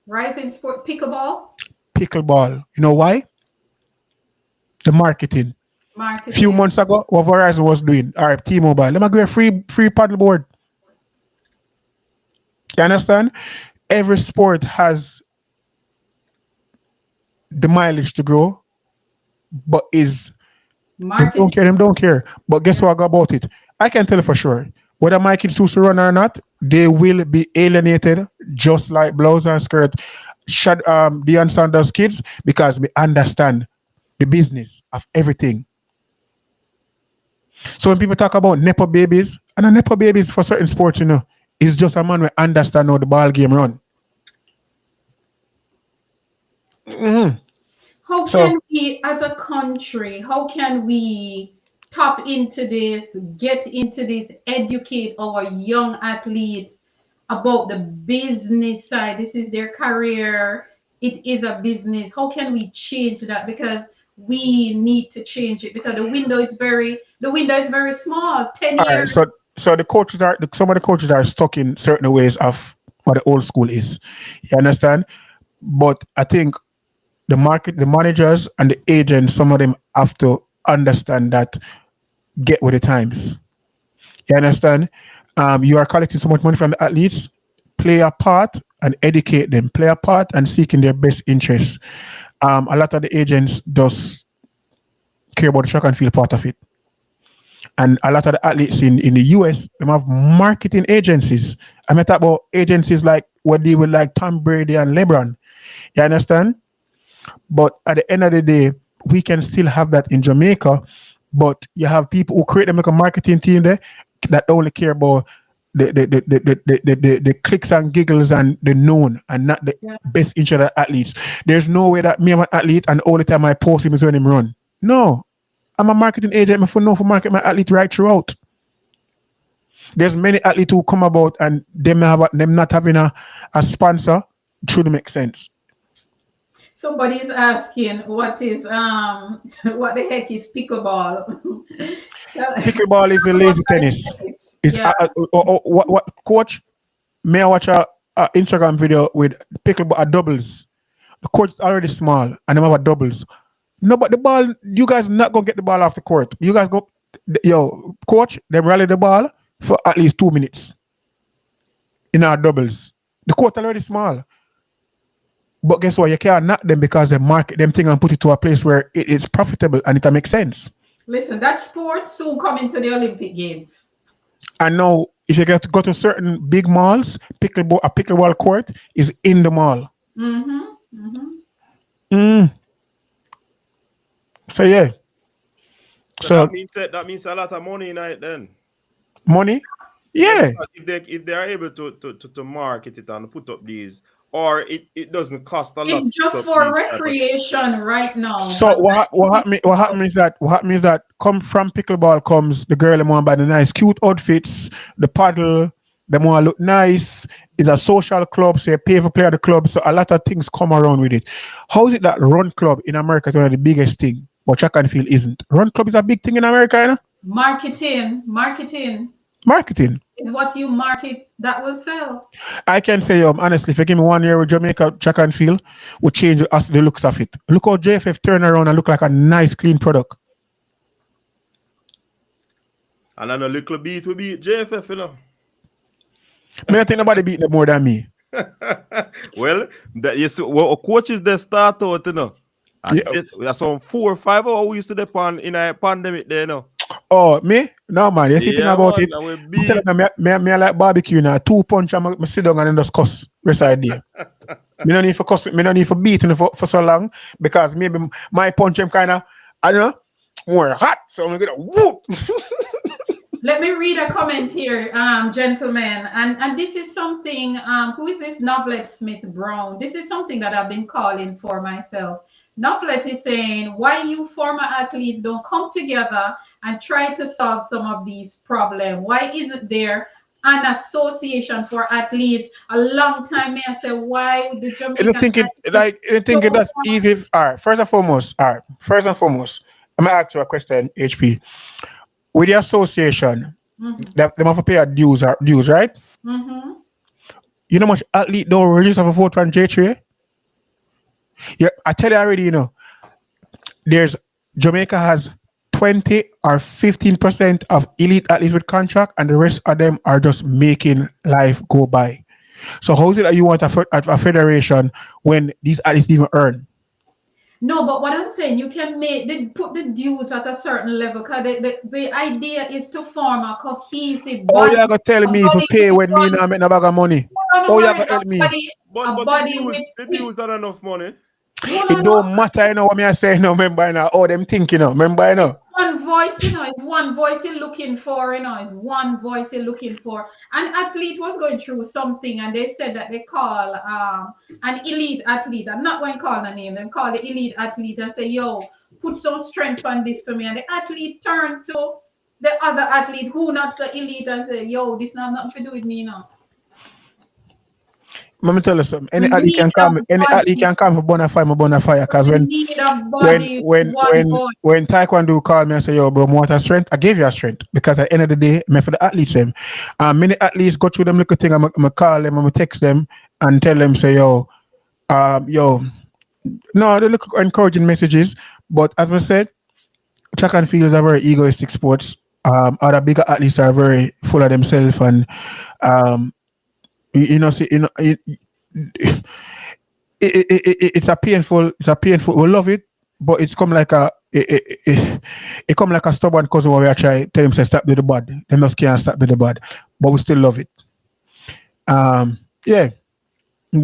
Rising sport, pickleball, Pickleball. You know why? The marketing. Few marketing. months ago, what Verizon was doing, all right, T-Mobile, let me give you a free paddleboard. You understand? Every sport has the mileage to grow, but is them don't Marketing. care, them don't care. But guess what I got about it? I can tell you for sure. Whether my kids choose to run or not, they will be alienated just like blouse and skirt Deion Sanders kids because we understand the business of everything. So when people talk about Nepo babies, and a Nepo babies for certain sports, is just a man who understand how the ball game run. Mhm. How So can we, as a country, how can we tap into this, get into this, educate our young athletes about the business side? This is their career. It is a business. How can we change that? Because we need to change it because the window is very small. Ten all right, years. so the coaches are some of the coaches are stuck in certain ways of what the old school is. You understand? But I think the managers and the agents, some of them have to understand that get with the times. You understand? You are collecting so much money from the athletes. Play a part and educate them. Play a part and seek in their best interests. A lot of the agents does care about the track and field part of it. And a lot of the athletes in the US, they have marketing agencies. I mean, talk about agencies like what deal with like Tom Brady and LeBron. You understand? But at the end of the day, we can still have that in Jamaica. But you have people who create them like a marketing team there that only care about the clicks and giggles and the known and not the Yeah. best interest of athletes. There's no way that me I'm an athlete and all the time I post him is when him run. No. I'm a marketing agent for know for market my athlete right throughout. There's many athletes who come about and them not having a sponsor. It should make sense. Somebody is asking what is what the heck is pickleball? Tell Pickleball is a about lazy that. tennis. Is Yeah. what coach? May I watch a Instagram video with pickleball doubles? The court is already small and them have a doubles. No, but the ball, you guys not gonna get the ball off the court. You guys go, yo, coach, them rally the ball for at least 2 minutes in our doubles. The court already small. But guess what? You can't knock them because they market them thing and put it to a place where it is profitable and it makes sense. Listen, that sport soon coming to the Olympic Games. And now, if you get to go to certain big malls, a pickleball court is in the mall. Mm-hmm. Mm-hmm. Mm. So yeah. So So that means a lot of money in it then. Money? Yeah, Yeah. because if they are able to market it and put up these, or it doesn't cost a lot It's to put just up for these type of things. recreation right now. So But I think it's what happened is that come from pickleball comes the girl them want buy the nice cute outfits, the paddle, them want look nice. It's a social club, so you pay for play at the club. So a lot of things come around with it. How is it that run club in America is one of the biggest thing, but track and field isn't? Run club is a big thing in America, you know? marketing Marketing. is what you market that will sell. I can say, honestly, if you give me 1 year with Jamaica track and field, we change us the looks of it. Look how JFF turn around and look like a nice, clean product. And then a little beat will beat JFF, you know. I don't think nobody beat them more than me. Well, that yes, well, coaches they start out, you know. And Yeah. we are some 4 or 5 hours we used to depend in a pandemic there, you know. Oh, me? No, man. You see thing Yeah, about man, it? and we I'm telling beat. you, me I like barbecue now. 2 punch, I sit down and then just cuss rest of the day. Me no need for cuss, me no need for beating for so long because maybe my punch am kind of, I don't know, more hot. So I'm gonna whoop. Let me read a comment here, gentlemen. And this is something, who is this? Novelet Smith Brown. This is something that I've been calling for myself. Novelet is saying, why you former athletes don't come together and try to solve some of these problems? Why isn't there an association for athletes? A long time, may I say, why the I don't Jamaican think it athletes like I don't think it don't that's easy. All right, first and foremost, I'm gonna ask you a question, HP. With the association, mm-hmm, they have to pay a dues, right? mm-hmm. You know how much athlete don't register for vote from J3? Yeah, I tell you already, there's Jamaica has 20 or 15% of elite athletes with contract, and the rest of them are just making life go by. So how is it that you want a federation when these athletes didn't even earn? No, but what I'm saying, you can put the dues at a certain level because the idea is to form a cohesive Oh, you body, gonna tell a me if you body pay with when me one, now make no bag of money? hold Oh, on, you worry, gonna help me? a But body the with, dues are enough money. hold It on, don't matter, what me I say no, remember now. Oh, them thinking, remember it's now. one voice, it's one voice you're looking for, it's one voice you're looking for. An athlete was going through something and they said that they call an elite athlete. I'm not going to call the name, they call the elite athlete and say, yo, put some strength on this for me. And the athlete turned to the other athlete who not so elite and say, yo, this not nothing to do with me now. Let me tell you something. We need a Any athlete body. can come for bonafide, my bonafide. Cause We when need a when body with when one when voice. when Taekwondo called me and say, yo, bro, I want a strength, I gave you a strength. Because at the end of the day, me for the athletes them. Many athletes go through them little thing, I'm call them, I'm text them and tell them, say, yo, no, they look encouraging messages. But as I said, track and field is a very egoistic sports. Other bigger athletes are very full of themselves and um see, it's a painful we love it, but it's come like it come like a stubborn cousin where we are trying tell him say stop do the bad. Them just can't stop do the bad. But we still love it. Yeah.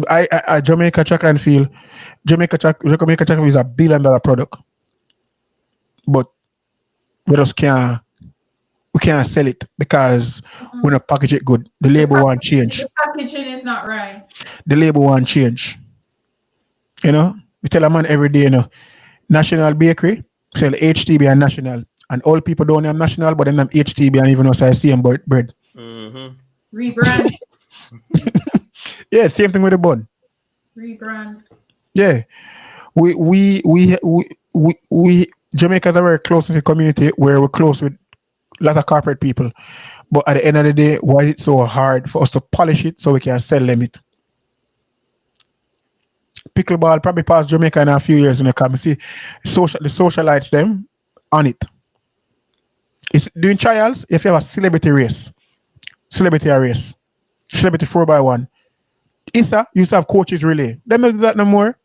I Jamaica track and field. Jamaica track and field is $1 billion product. But we just can't sell it because we Mm-mm. don't package it good. The label won't change. The packaging is not right. The label won't change. We tell a man every day, National Bakery sell HTB and National. And all people don't have National, but then have HTB and even also same bread. Mm-hmm. Rebrand, Yeah, same thing with the bun. rebrand. Yeah. We Jamaica's a very close with the community where we're close with a lot of corporate people. But at the end of the day, why is it so hard for us to polish it so we can sell them it? Pickleball probably passed Jamaica in a few years in the come. See, the socialites them on it. It's doing trials if you have a celebrity race, celebrity 4x1. ISA used to have coaches relay. Them don't do that no more.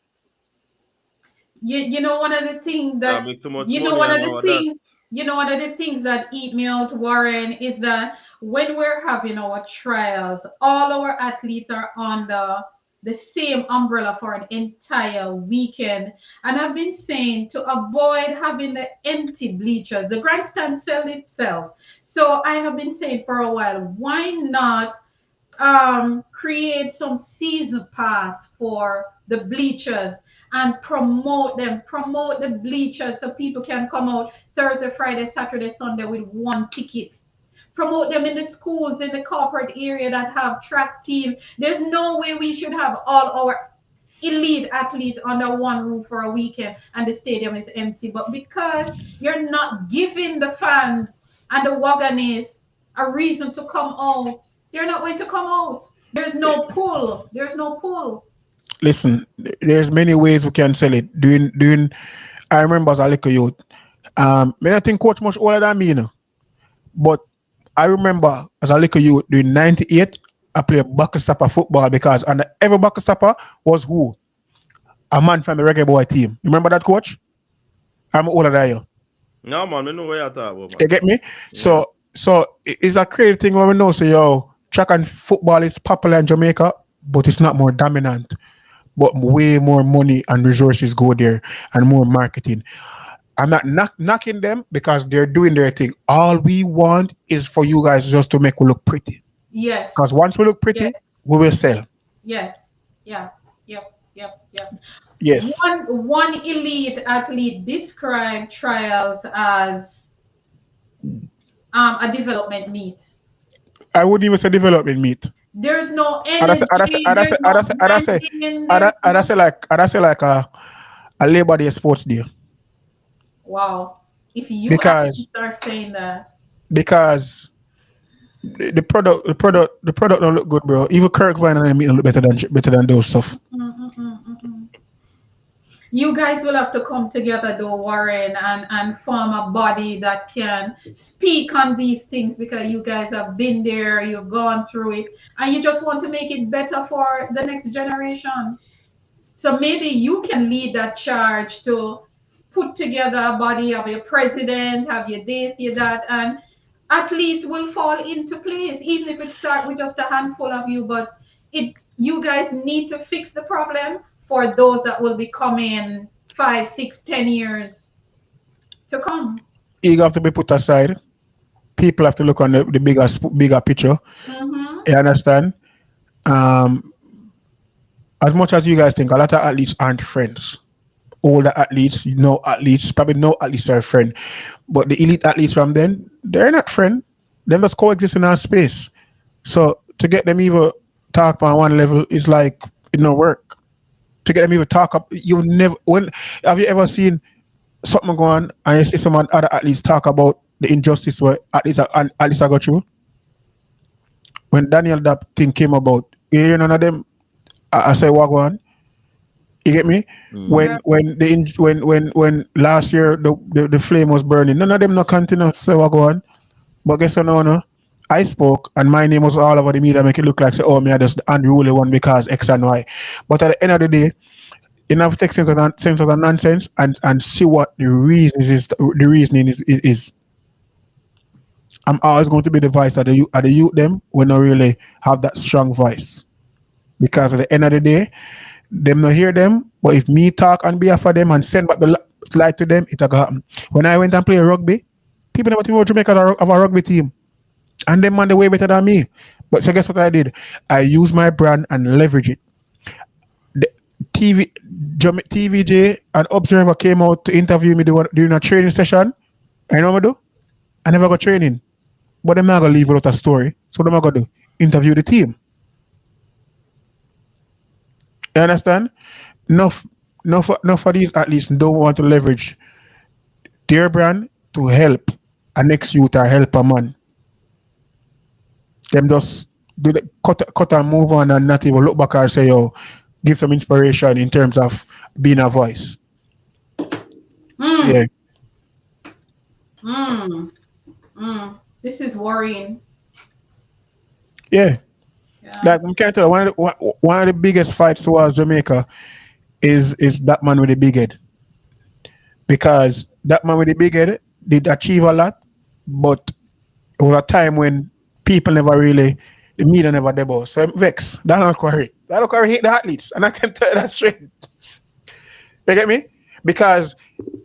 You know one of the things That that make too much you know money one and of the all that. things you know one of the things that eat me out, Warren, is that when we're having our trials, all our athletes are on the the same umbrella for an entire weekend. And I've been saying to avoid having the empty bleachers. The grandstand sell itself. So I have been saying for a while, why not create some season pass for the bleachers and promote the bleachers so people can come out Thursday, Friday, Saturday, Sunday with one ticket. Promote them in the schools, in the corporate area that have track teams. There's no way we should have all our elite athletes under one roof for a weekend and the stadium is empty. But because you're not giving the fans and the wagonists a reason to come out, they're not going to come out. There's no pull. There's no pull. Listen, there's many ways we can sell it. Doing. I remember as a little youth. Me not think coach much older than me, you know. But I remember as a little youth doing 98, I play bucket stopper football because and every bucket stopper was who? A man from the reggae boy team. You remember that coach? I'm older than you. No, man, I know what you're talking about, man. You get me? Yeah. So it's a crazy thing when we know. So yo, track and football is popular in Jamaica, but it's not more dominant. But way more money and resources go there and more marketing. I'm not knocking them because they're doing their thing. All we want is for you guys just to make we look pretty. Yes. Because once we look pretty, Yes. we will sell. Yes. Yeah. Yep. Yep. Yep. Yes. One elite athlete described trials as a development meet. I wouldn't even say development meet. There's no I'd say, energy. There's no branding. I'd say like a Labor Day sports day. Wow. If you Because actually start saying that, because the product don't look good, bro. Even Kirk Vine and them look better than those stuff. you guys will have to come together though, Warren, and form a body that can speak on these things because you guys have been there, you've gone through it, and you just want to make it better for the next generation. So maybe you can lead that charge to put together a body, have your president, have your this, your that, and at least will fall into place, even if it starts with just a handful of you. But you guys need to fix the problem for those that will be coming 5, 6, 10 years to come. You have to be put aside. People have to look on the bigger picture. Mm-hmm. You understand? Um, as much as you guys think, a lot of athletes aren't friends. Older athletes, athletes, probably no athletes are a friend. But the elite athletes from then, they're not friends. They must coexist in our space. So to get them even talk on one level is like it no work. To get them even talk up, you never. When have you ever seen something go on and you see someone other athletes talk about the injustice where athletes are go through? When Daniel that thing came about, you hear none of them. I say what go on. You get me? Mm. When last year the flame was burning, none of them no continue to say what go on. But guess what no. I spoke and my name was all over the media, make it look like say, oh me I just the unruly one because X and Y. But at the end of the day, you have to take sense of the nonsense and see what the reasoning is. I'm always going to be the voice of the youth them when I really have that strong voice. Because at the end of the day, them not hear them, but if me talk on behalf of them and send back the slide to them, it'll happen. When I went and play rugby, people never think about Jamaica have a rugby team. And them man they way better than me. But so guess what I did? I used my brand and leverage it. The TVJ and Observer came out to interview me during a training session. And you know what I do? I never got training. But they're not gonna leave without a story. So what am I gonna do? Interview the team. You understand? Enough for these athletes don't want to leverage their brand to help a next youth or help a man. Them just do the cut and move on and not even look back and say, yo, give some inspiration in terms of being a voice. Mm, Yeah. this is worrying. Yeah. Yeah. Like we can't tell one of the biggest fights towards Jamaica is that man with the big head. Because that man with the big head did achieve a lot, but it was a time when people never really the media never debo. So I'm vexed. That's not correct. That not correct hate the athletes. And I can tell you that straight. You get me? Because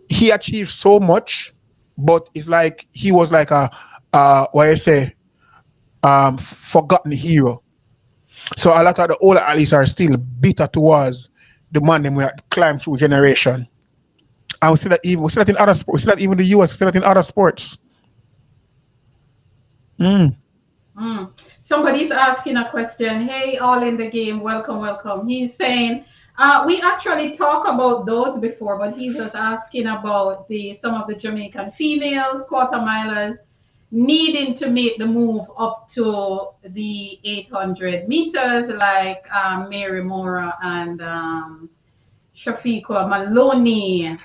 he achieved so much, but it's like he was like a what I say, forgotten hero. So a lot of the older athletes are still bitter towards the man them we climb through generation. And we see that in other sports, we see that even in the US, we see that in other sports. Mm. Mm. Somebody's asking a question. Hey, all in the game. Welcome, welcome. He's saying, we actually talked about those before, but he's just asking about the some of the Jamaican females, quarter milers, needing to make the move up to the 800 meters, like Mary Mora and Shafiqua Maloney.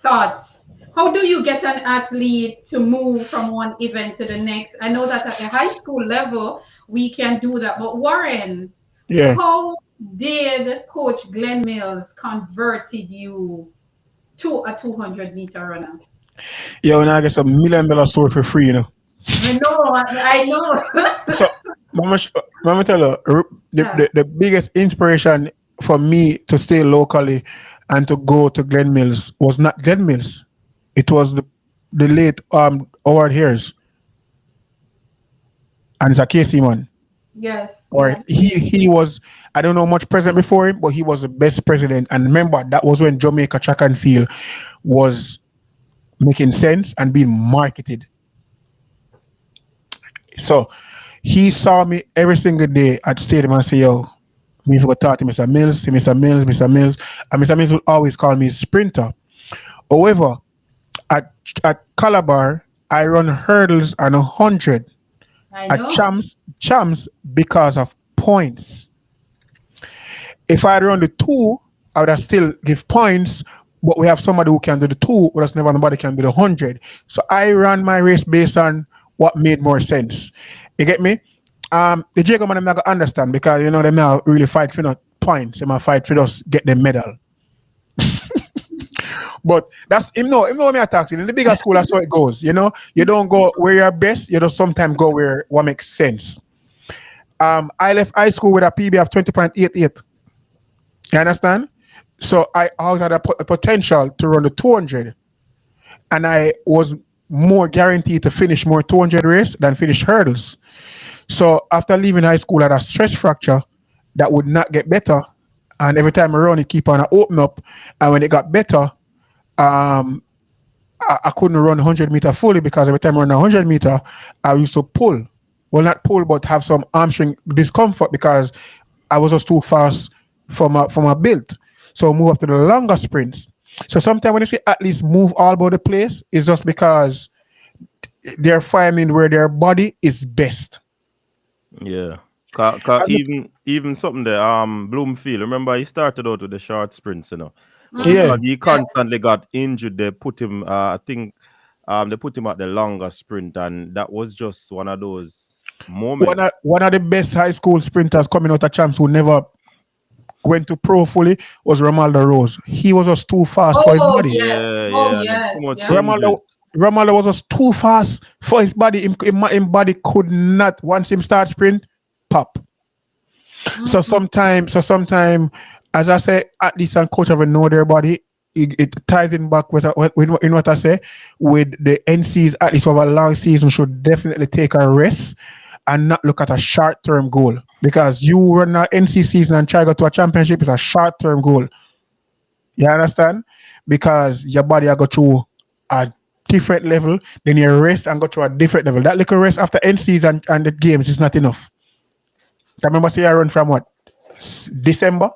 Thoughts? How do you get an athlete to move from one event to the next? I know that at the high school level, we can do that. But Warren, Yeah. how did Coach Glenn Mills converted you to a 200-meter runner? Yeah, when I get a $1 million story for free, you know. I know, I know. So, Mama, Mama tell you, Yeah. the biggest inspiration for me to stay locally and to go to Glen Mills was not Glen Mills. It was the late Howard Harris, and it's a Casey man. Yes, Or yes. he was, I don't know much president before him, but he was the best president. And remember, that was when Jamaica track and field was making sense and being marketed. So he saw me every single day at stadium and say, yo, me if I talk to Mr. Mills, say Mr. Mills, Mr. Mills. And Mr. Mills would always call me sprinter. However, at Calabar, I run hurdles and 100 I at know. champs because of points. If I had run the two, I would have still give points, but we have somebody who can do the two, whereas never nobody can do the 100. So I ran my race based on what made more sense. You get me? The Jacob man I'm not gonna understand because you know them now really fight for not points. They might fight for just get the medal. But that's him know me attacks. In the bigger school, that's how it goes. You know, you don't go where you're best, you just sometimes go where what makes sense. I left high school with a PB of 20.88. You understand? So I always had a potential to run the 200, and I was more guaranteed to finish more 200 race than finish hurdles. So after leaving high school, I had a stress fracture that would not get better, and every time I run, it keep on open up. And when it got better, um, I couldn't run 100-meter fully because every time I run 100-meter, I used to pull. Well, not pull, but have some hamstring discomfort because I was just too fast for my build. So I move up to the longer sprints. So sometimes when you see athletes move all over the place, it's just because they're finding where their body is best. Yeah. And Even something there, Bloomfield. Remember, he started out with the short sprints, you know. But yeah, because he constantly got injured, they put him. I think, they put him at the longer sprint, and that was just one of those moments. one of the best high school sprinters coming out of champs who never went to pro fully was Romaldo Rose. He was just too fast for his Oh body. yes. Yeah, Oh yeah, and yes. too much Yeah. injuries. Romaldo was just too fast for his body. His body could not, once him start sprint, pop. So sometime, as I say, athletes and coach have to know their body. It ties in back with in what I say with the NCs. At least over a long season, should definitely take a rest and not look at a short term goal, because you run an NC season and try to go to a championship is a short term goal. You understand? Because your body will go through a different level, then you rest and go to a different level. That little rest after NCs and the games is not enough. I remember say I run from what? December?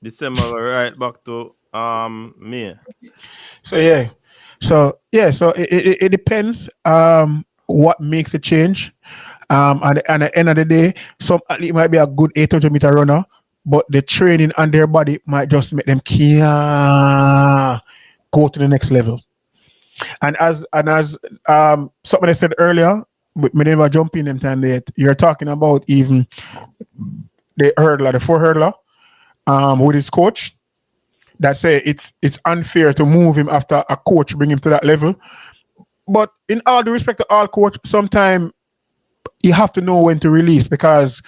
December, right back to May. So yeah. So it depends what makes a change. At the end of the day, some athlete might be a good 800-meter runner, but the training on their body might just make them can't go to the next level. And as something I said earlier, but me never jump in them time that you're talking about even the hurdler, the four hurdler, with his coach that say it's unfair to move him after a coach bring him to that level. But in all due respect to all coach, sometimes you have to know when to release because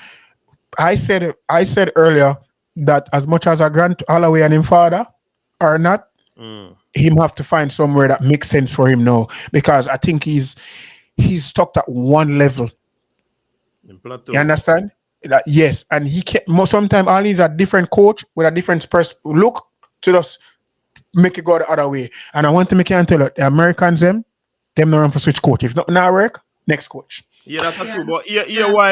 I said earlier that as much as a Grant Holloway and him father are not, Mm. him have to find somewhere that makes sense for him now because I think he's stuck at one level. In You plateau. understand? That yes, and he can sometimes all needs a different coach with a different look to just make it go the other way. And I want to make it tell you, the Americans them not run for switch coach. If not now work, next coach. Yeah, that's not true. Yeah. But Yeah.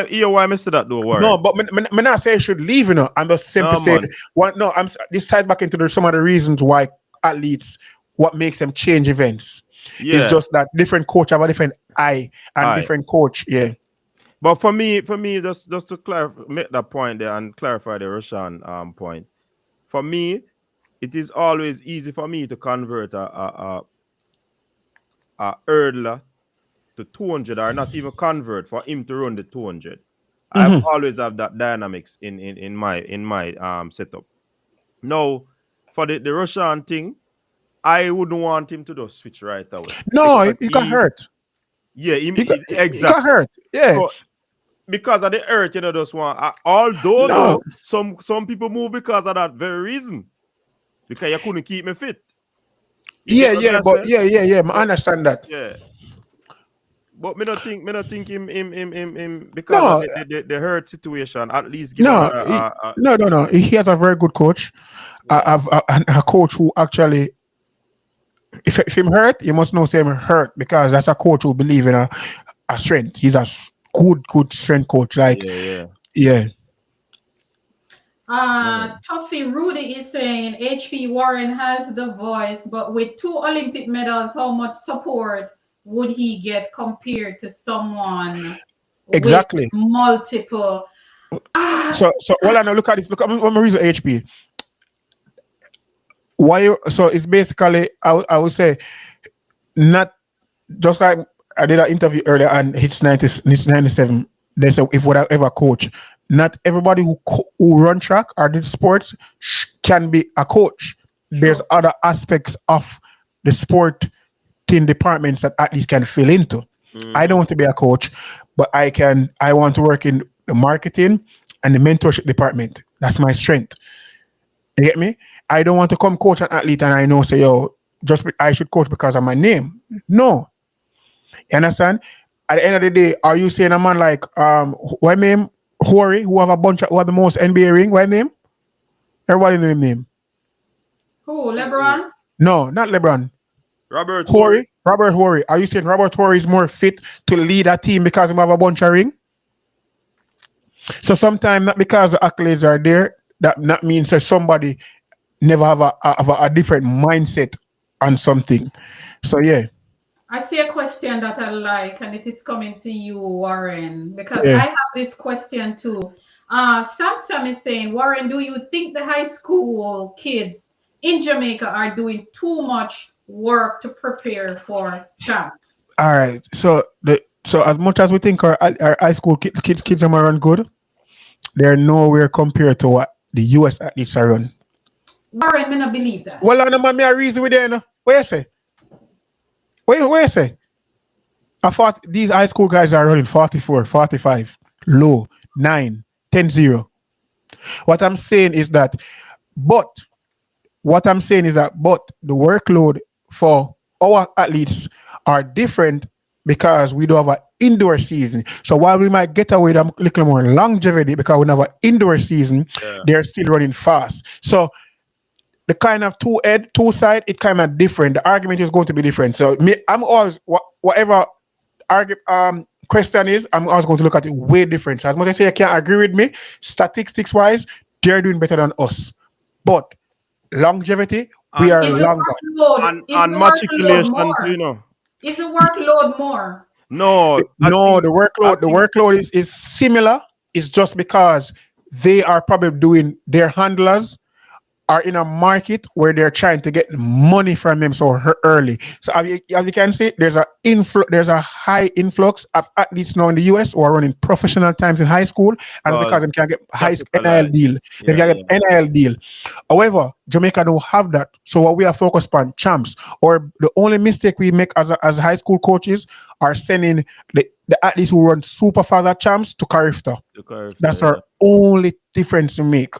here why I said that though, No, Warren. but me not say he should leave, I'm just simply No saying man. what no, this ties back into some of the reasons why athletes what makes them change events. It's Yeah. just that different coach have a different eye and Aye. different coach, yeah. But for me, just to clarify, make that point there and clarify the Russian point. For me, it is always easy for me to convert a hurdler to 200 or not even convert for him to run the 200. I've Mhm. always have that dynamics in my setup. Now, for the Russian thing, I wouldn't want him to just switch right away No, because he got hurt. yeah, He got exactly. hurt. Yeah. So because of the hurt, just want. Although No. though, some people move because of that very reason because you couldn't keep me fit. You get Yeah, what yeah, I but say? yeah. I But understand that. yeah, but me not think him because of No, the hurt situation. At least give no, another. no. He has a very good coach. Yeah. I've a coach who actually, if him hurt, you must know say him hurt because that's a coach who believe in a strength. He's a good strength coach. Like, Yeah, yeah. yeah. Mm. Tuffy Rudy is saying HP Warren has the voice, but with 2 Olympic medals, how much support would he get compared to someone with Exactly. multiple? Ah, So well, I know. Look at this. Look at my reason HP. So it's basically I would say not just like I did an interview earlier and it's 97. They said if would I ever coach, not everybody who run track or did sports can be a coach. There's true. other aspects of the sport team departments that athletes can fill into. I don't Mm-hmm. want to be a coach, but I want to work in the marketing and the mentorship department. That's my strength. You get me? I don't want to come coach an athlete and I know say yo I should coach because of my name. No, you understand? At the end of the day, are you saying a man like what name Hori who have a bunch of who have the most NBA ring? What name? Everybody know him name. Who? Who? LeBron? No, not LeBron. Robert Horry. Hori, Robert Hori. Are you saying Robert Hori is more fit to lead a team because he have a bunch of ring? So sometimes not because the accolades are there, that not means that somebody never have a different mindset on something. So yeah, I see a question that I like, and it is coming to you, Warren, because yeah. I have this question too. Sam is saying, Warren, do you think the high school kids in Jamaica are doing too much work to prepare for champs? All right. So as much as we think our high school kids are run good, they're nowhere compared to what the US athletes are run. Warren may not believe that. Well, I know man, me a reason with them. What you say? What you say? I thought these high school guys are running 44, 45, low, 9, 10, 0. What I'm saying is that, but but the workload for our athletes are different because we don't have an indoor season. So while we might get away with a little more longevity because we don't have an indoor season, Yeah. they're still running fast. So the kind of two side, it kind of different. The argument is going to be different. So me, I'm always whatever question is, I'm always going to look at it way different. So as much as I say you can't agree with me, statistics wise, they're doing better than us. But longevity, we And are Is the longer. workload is and the workload matriculation, more? you know. Is the workload more? No, I No, think the I think workload is similar. It's just because they are probably doing their handlers are in a market where they're trying to get money from them so early. So as you can see, there's a high influx of athletes now in the US who are running professional times in high school, and it's because because they can get high NIL capitalized. deal. They Yeah, can get yeah. NIL deal. However, Jamaica don't have that. So what we are focused on champs, or the only mistake we make as high school coaches are sending the athletes who run super father champs to Carifta. The curve, That's yeah. our only difference to make.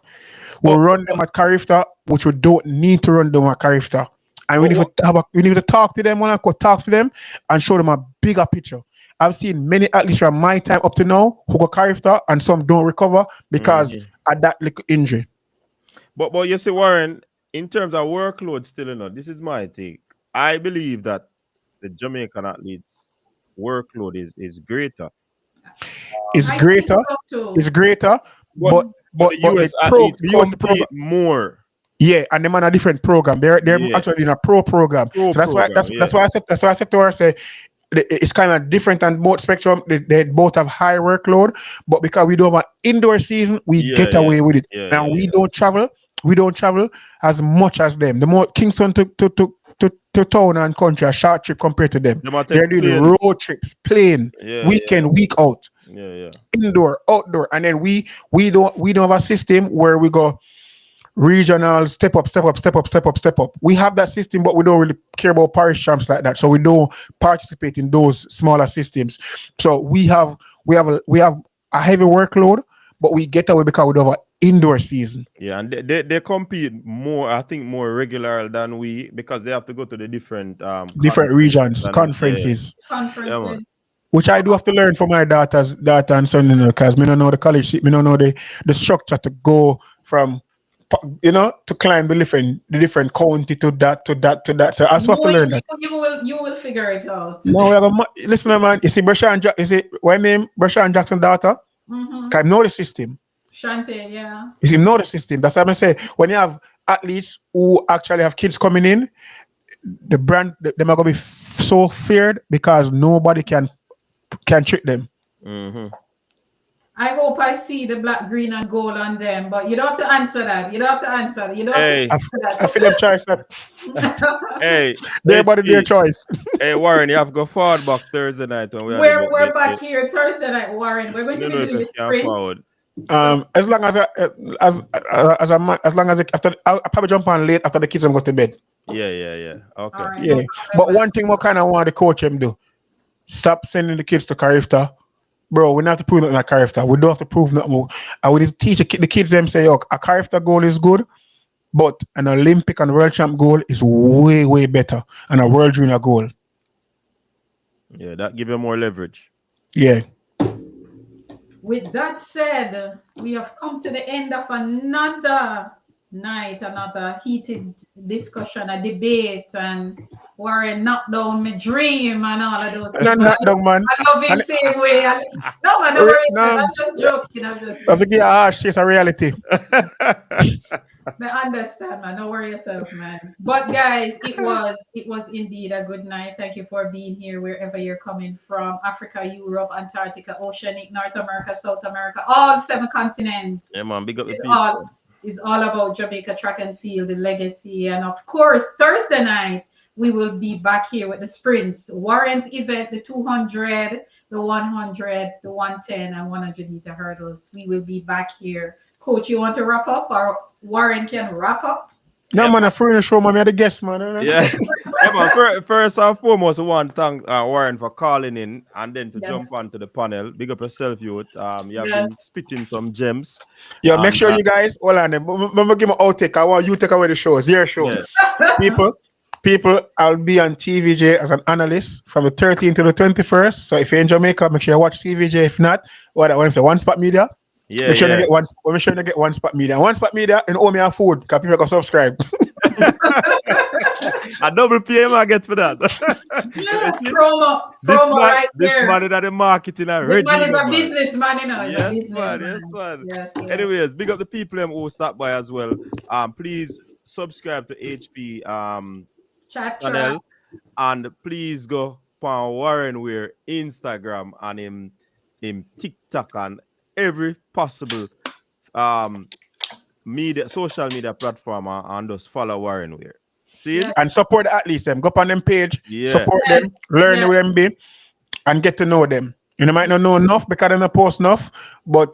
We'll But, run them at Carifta, which we don't need to run them at Carifta. And we but need, what, to have we need to talk to them when I go talk to them and show them a bigger picture. I've seen many athletes from my time up to now who go Carifta and some don't recover because Mhm. of that little injury. but you see, Warren, in terms of workload, still this is my take. I believe that the Jamaican athletes' workload is greater. It's I think greater, so it's too. greater, But but but the US the athletes US program, compete more. yeah, and them on a different program. They're Yeah, actually in a pro program. pro So that's why program. Yeah, that's why I said to her, say it's kind of different on both spectrum. They both have high workload, but because we don't have an indoor season, we yeah, get yeah, away with it. yeah, Now yeah, we yeah. don't travel. We don't travel as much as them. The more Kingston to town and country a short trip compared to them. They might They're take doing planes. road trips, plane, Yeah, yeah, weekend, week out, yeah, yeah. indoor, outdoor, and then we don't have a system where we go regional, step up, step up, step up, step up, step up. We have that system, but we don't really care about parish champs like that. So we don't participate in those smaller systems. So we have a heavy workload, but we get away because we don't have an indoor season. Yeah, and they compete more, I think, more regular than we because they have to go to the different Different conferences regions, and yeah, conferences, yeah, man. Conferences. which I do have to learn for my daughter and son, because me don't know the college, me don't know the structure to go from, to climb the different county to that to that to that. So I also have No, to learn that. you will figure it out. No, we have listen, man. You see, is it what name? Brashan Jackson daughter. Mm-hmm. Can know the system. Shante, yeah. You see, know the system. That's what I say. When you have athletes who actually have kids coming in, the brand them are gonna be so feared because nobody can trick them. Hmm. I hope I see the black, green, and gold on them, but you don't have to answer that. You don't have to answer that. You don't have to Hey, I feel them choice that answer that. hey, their body, their HP. choice. Hey, Warren, you have to go forward back Thursday night when we are We're back here Thursday night, Warren. We're I going to don't be know if doing you the can sprint. forward. As long as as long as after I'll probably jump on late after the kids have got to bed. Yeah, yeah, yeah. All Okay. right, no Yeah, problem, but man. one thing what kind of want the coach him do: stop sending the kids to Carifta. Bro, we don't have to prove nothing at Carifta. We don't have to prove nothing more. And we need to teach the kids them say, "Yo, a Carifta goal is good, but an Olympic and world champ goal is way, way better. And a world junior goal." Yeah, that give you more leverage. Yeah. With that said, we have come to the end of another night, another heated discussion, a debate, and Warren knocked down my dream and all of those No, things. not dog, man. I love him And same way. No, man, don't worry yourself. no, I'm just joking. I'm just I think it's a reality. I understand, man. Don't worry yourself, man. But guys, it was indeed a good night. Thank you for being here wherever you're coming from. Africa, Europe, Antarctica, Oceanic, North America, South America, all 7 continents. Yeah, man, big up the It's people. all it's all about Jamaica track and field, the legacy. And of course, Thursday night we will be back here with the sprints. Warren's event, the 200, the 100, the 110, and 100-meter hurdles. We will be back here. Coach, you want to wrap up, or Warren can wrap up? No, Yeah, man, a free show, man. Me the guest, man. yeah. Yeah, man. First and foremost, I want to thank Warren for calling in and then to Yes. jump onto the panel. Big up yourself, youth. You have Yes. been spitting some gems. Yo, make And, sure you guys, hold on. Remember, give me outtake. I want you to take away the show. It's your show. yeah, People, I'll be on TVJ as an analyst from the 13th to the 21st. So if you're in Jamaica, make sure you watch TVJ. If not, what I want to say, One Spot Media. yeah, Make sure yeah. you get one. Make sure you get One Spot Media. One Spot Media and owe me a food because people can subscribe. A double PM I get for that. Yeah, You see? promo This man, right this there. man is at the marketing This already. man is you know, a man. businessman, you know. He's a Yes, businessman. man. Yes, man. Yes. Anyways, big up the people who stop by as well. Please subscribe to HP Chat track. channel and please go on Warren Weir Instagram and him TikTok and every possible social media platform and just follow Warren Weir. See it? Yes. And support the athletes them. Go up on them page, Yeah. support Yes. them, learn Yes. who them be, and get to know them. You know, might not know enough because they don't post enough, but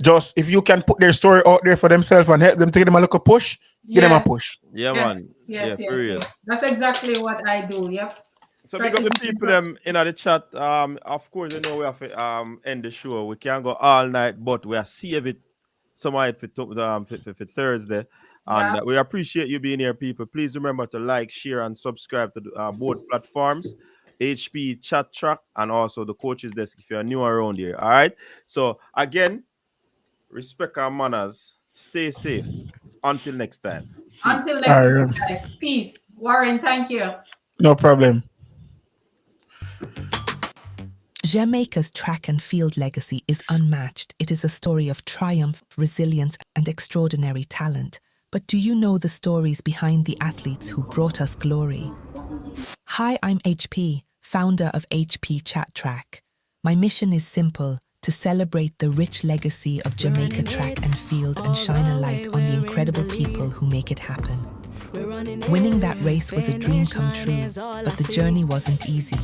just if you can put their story out there for themselves and help them to give them a little push, give them a Yes. push. Yeah, Yes. man. Yes. Yeah, for real. That's exactly what I do. Yep. So big up the people them in the chat. Of course, you know we have to end the show. We can't go all night, but we are save it some of it for Thursday. And Yeah. we appreciate you being here, people. Please remember to like, share, and subscribe to both platforms, HP Chat Track, and also the Coaches Desk if you're new around here. All right. So again, respect our manners. Stay safe. Until next time. Peace. Until next All week, right. guys. Peace. Warren, thank you. No problem. Jamaica's track and field legacy is unmatched. It is a story of triumph, resilience, and extraordinary talent. But do you know the stories behind the athletes who brought us glory? Hi, I'm HP, founder of HP Chat Track. My mission is simple: to celebrate the rich legacy of Jamaica track and field and shine a light on the incredible people who make it happen. Winning that race was a dream come true, but the journey wasn't easy.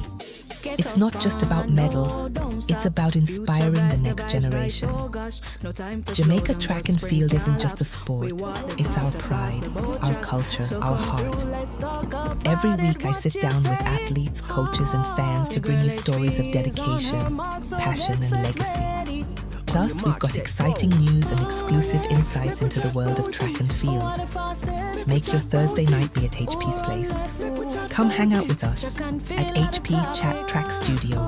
It's not just about medals, it's about inspiring the next generation. Jamaica track and field isn't just a sport, it's our pride, our culture, our heart. Every week I sit down with athletes, coaches and fans to bring you stories of dedication, passion and legacy. Plus, we've got exciting news and exclusive insights into the world of track and field. Make your Thursday night be at HP's place. Come hang out with us at HP Chat Track Studio.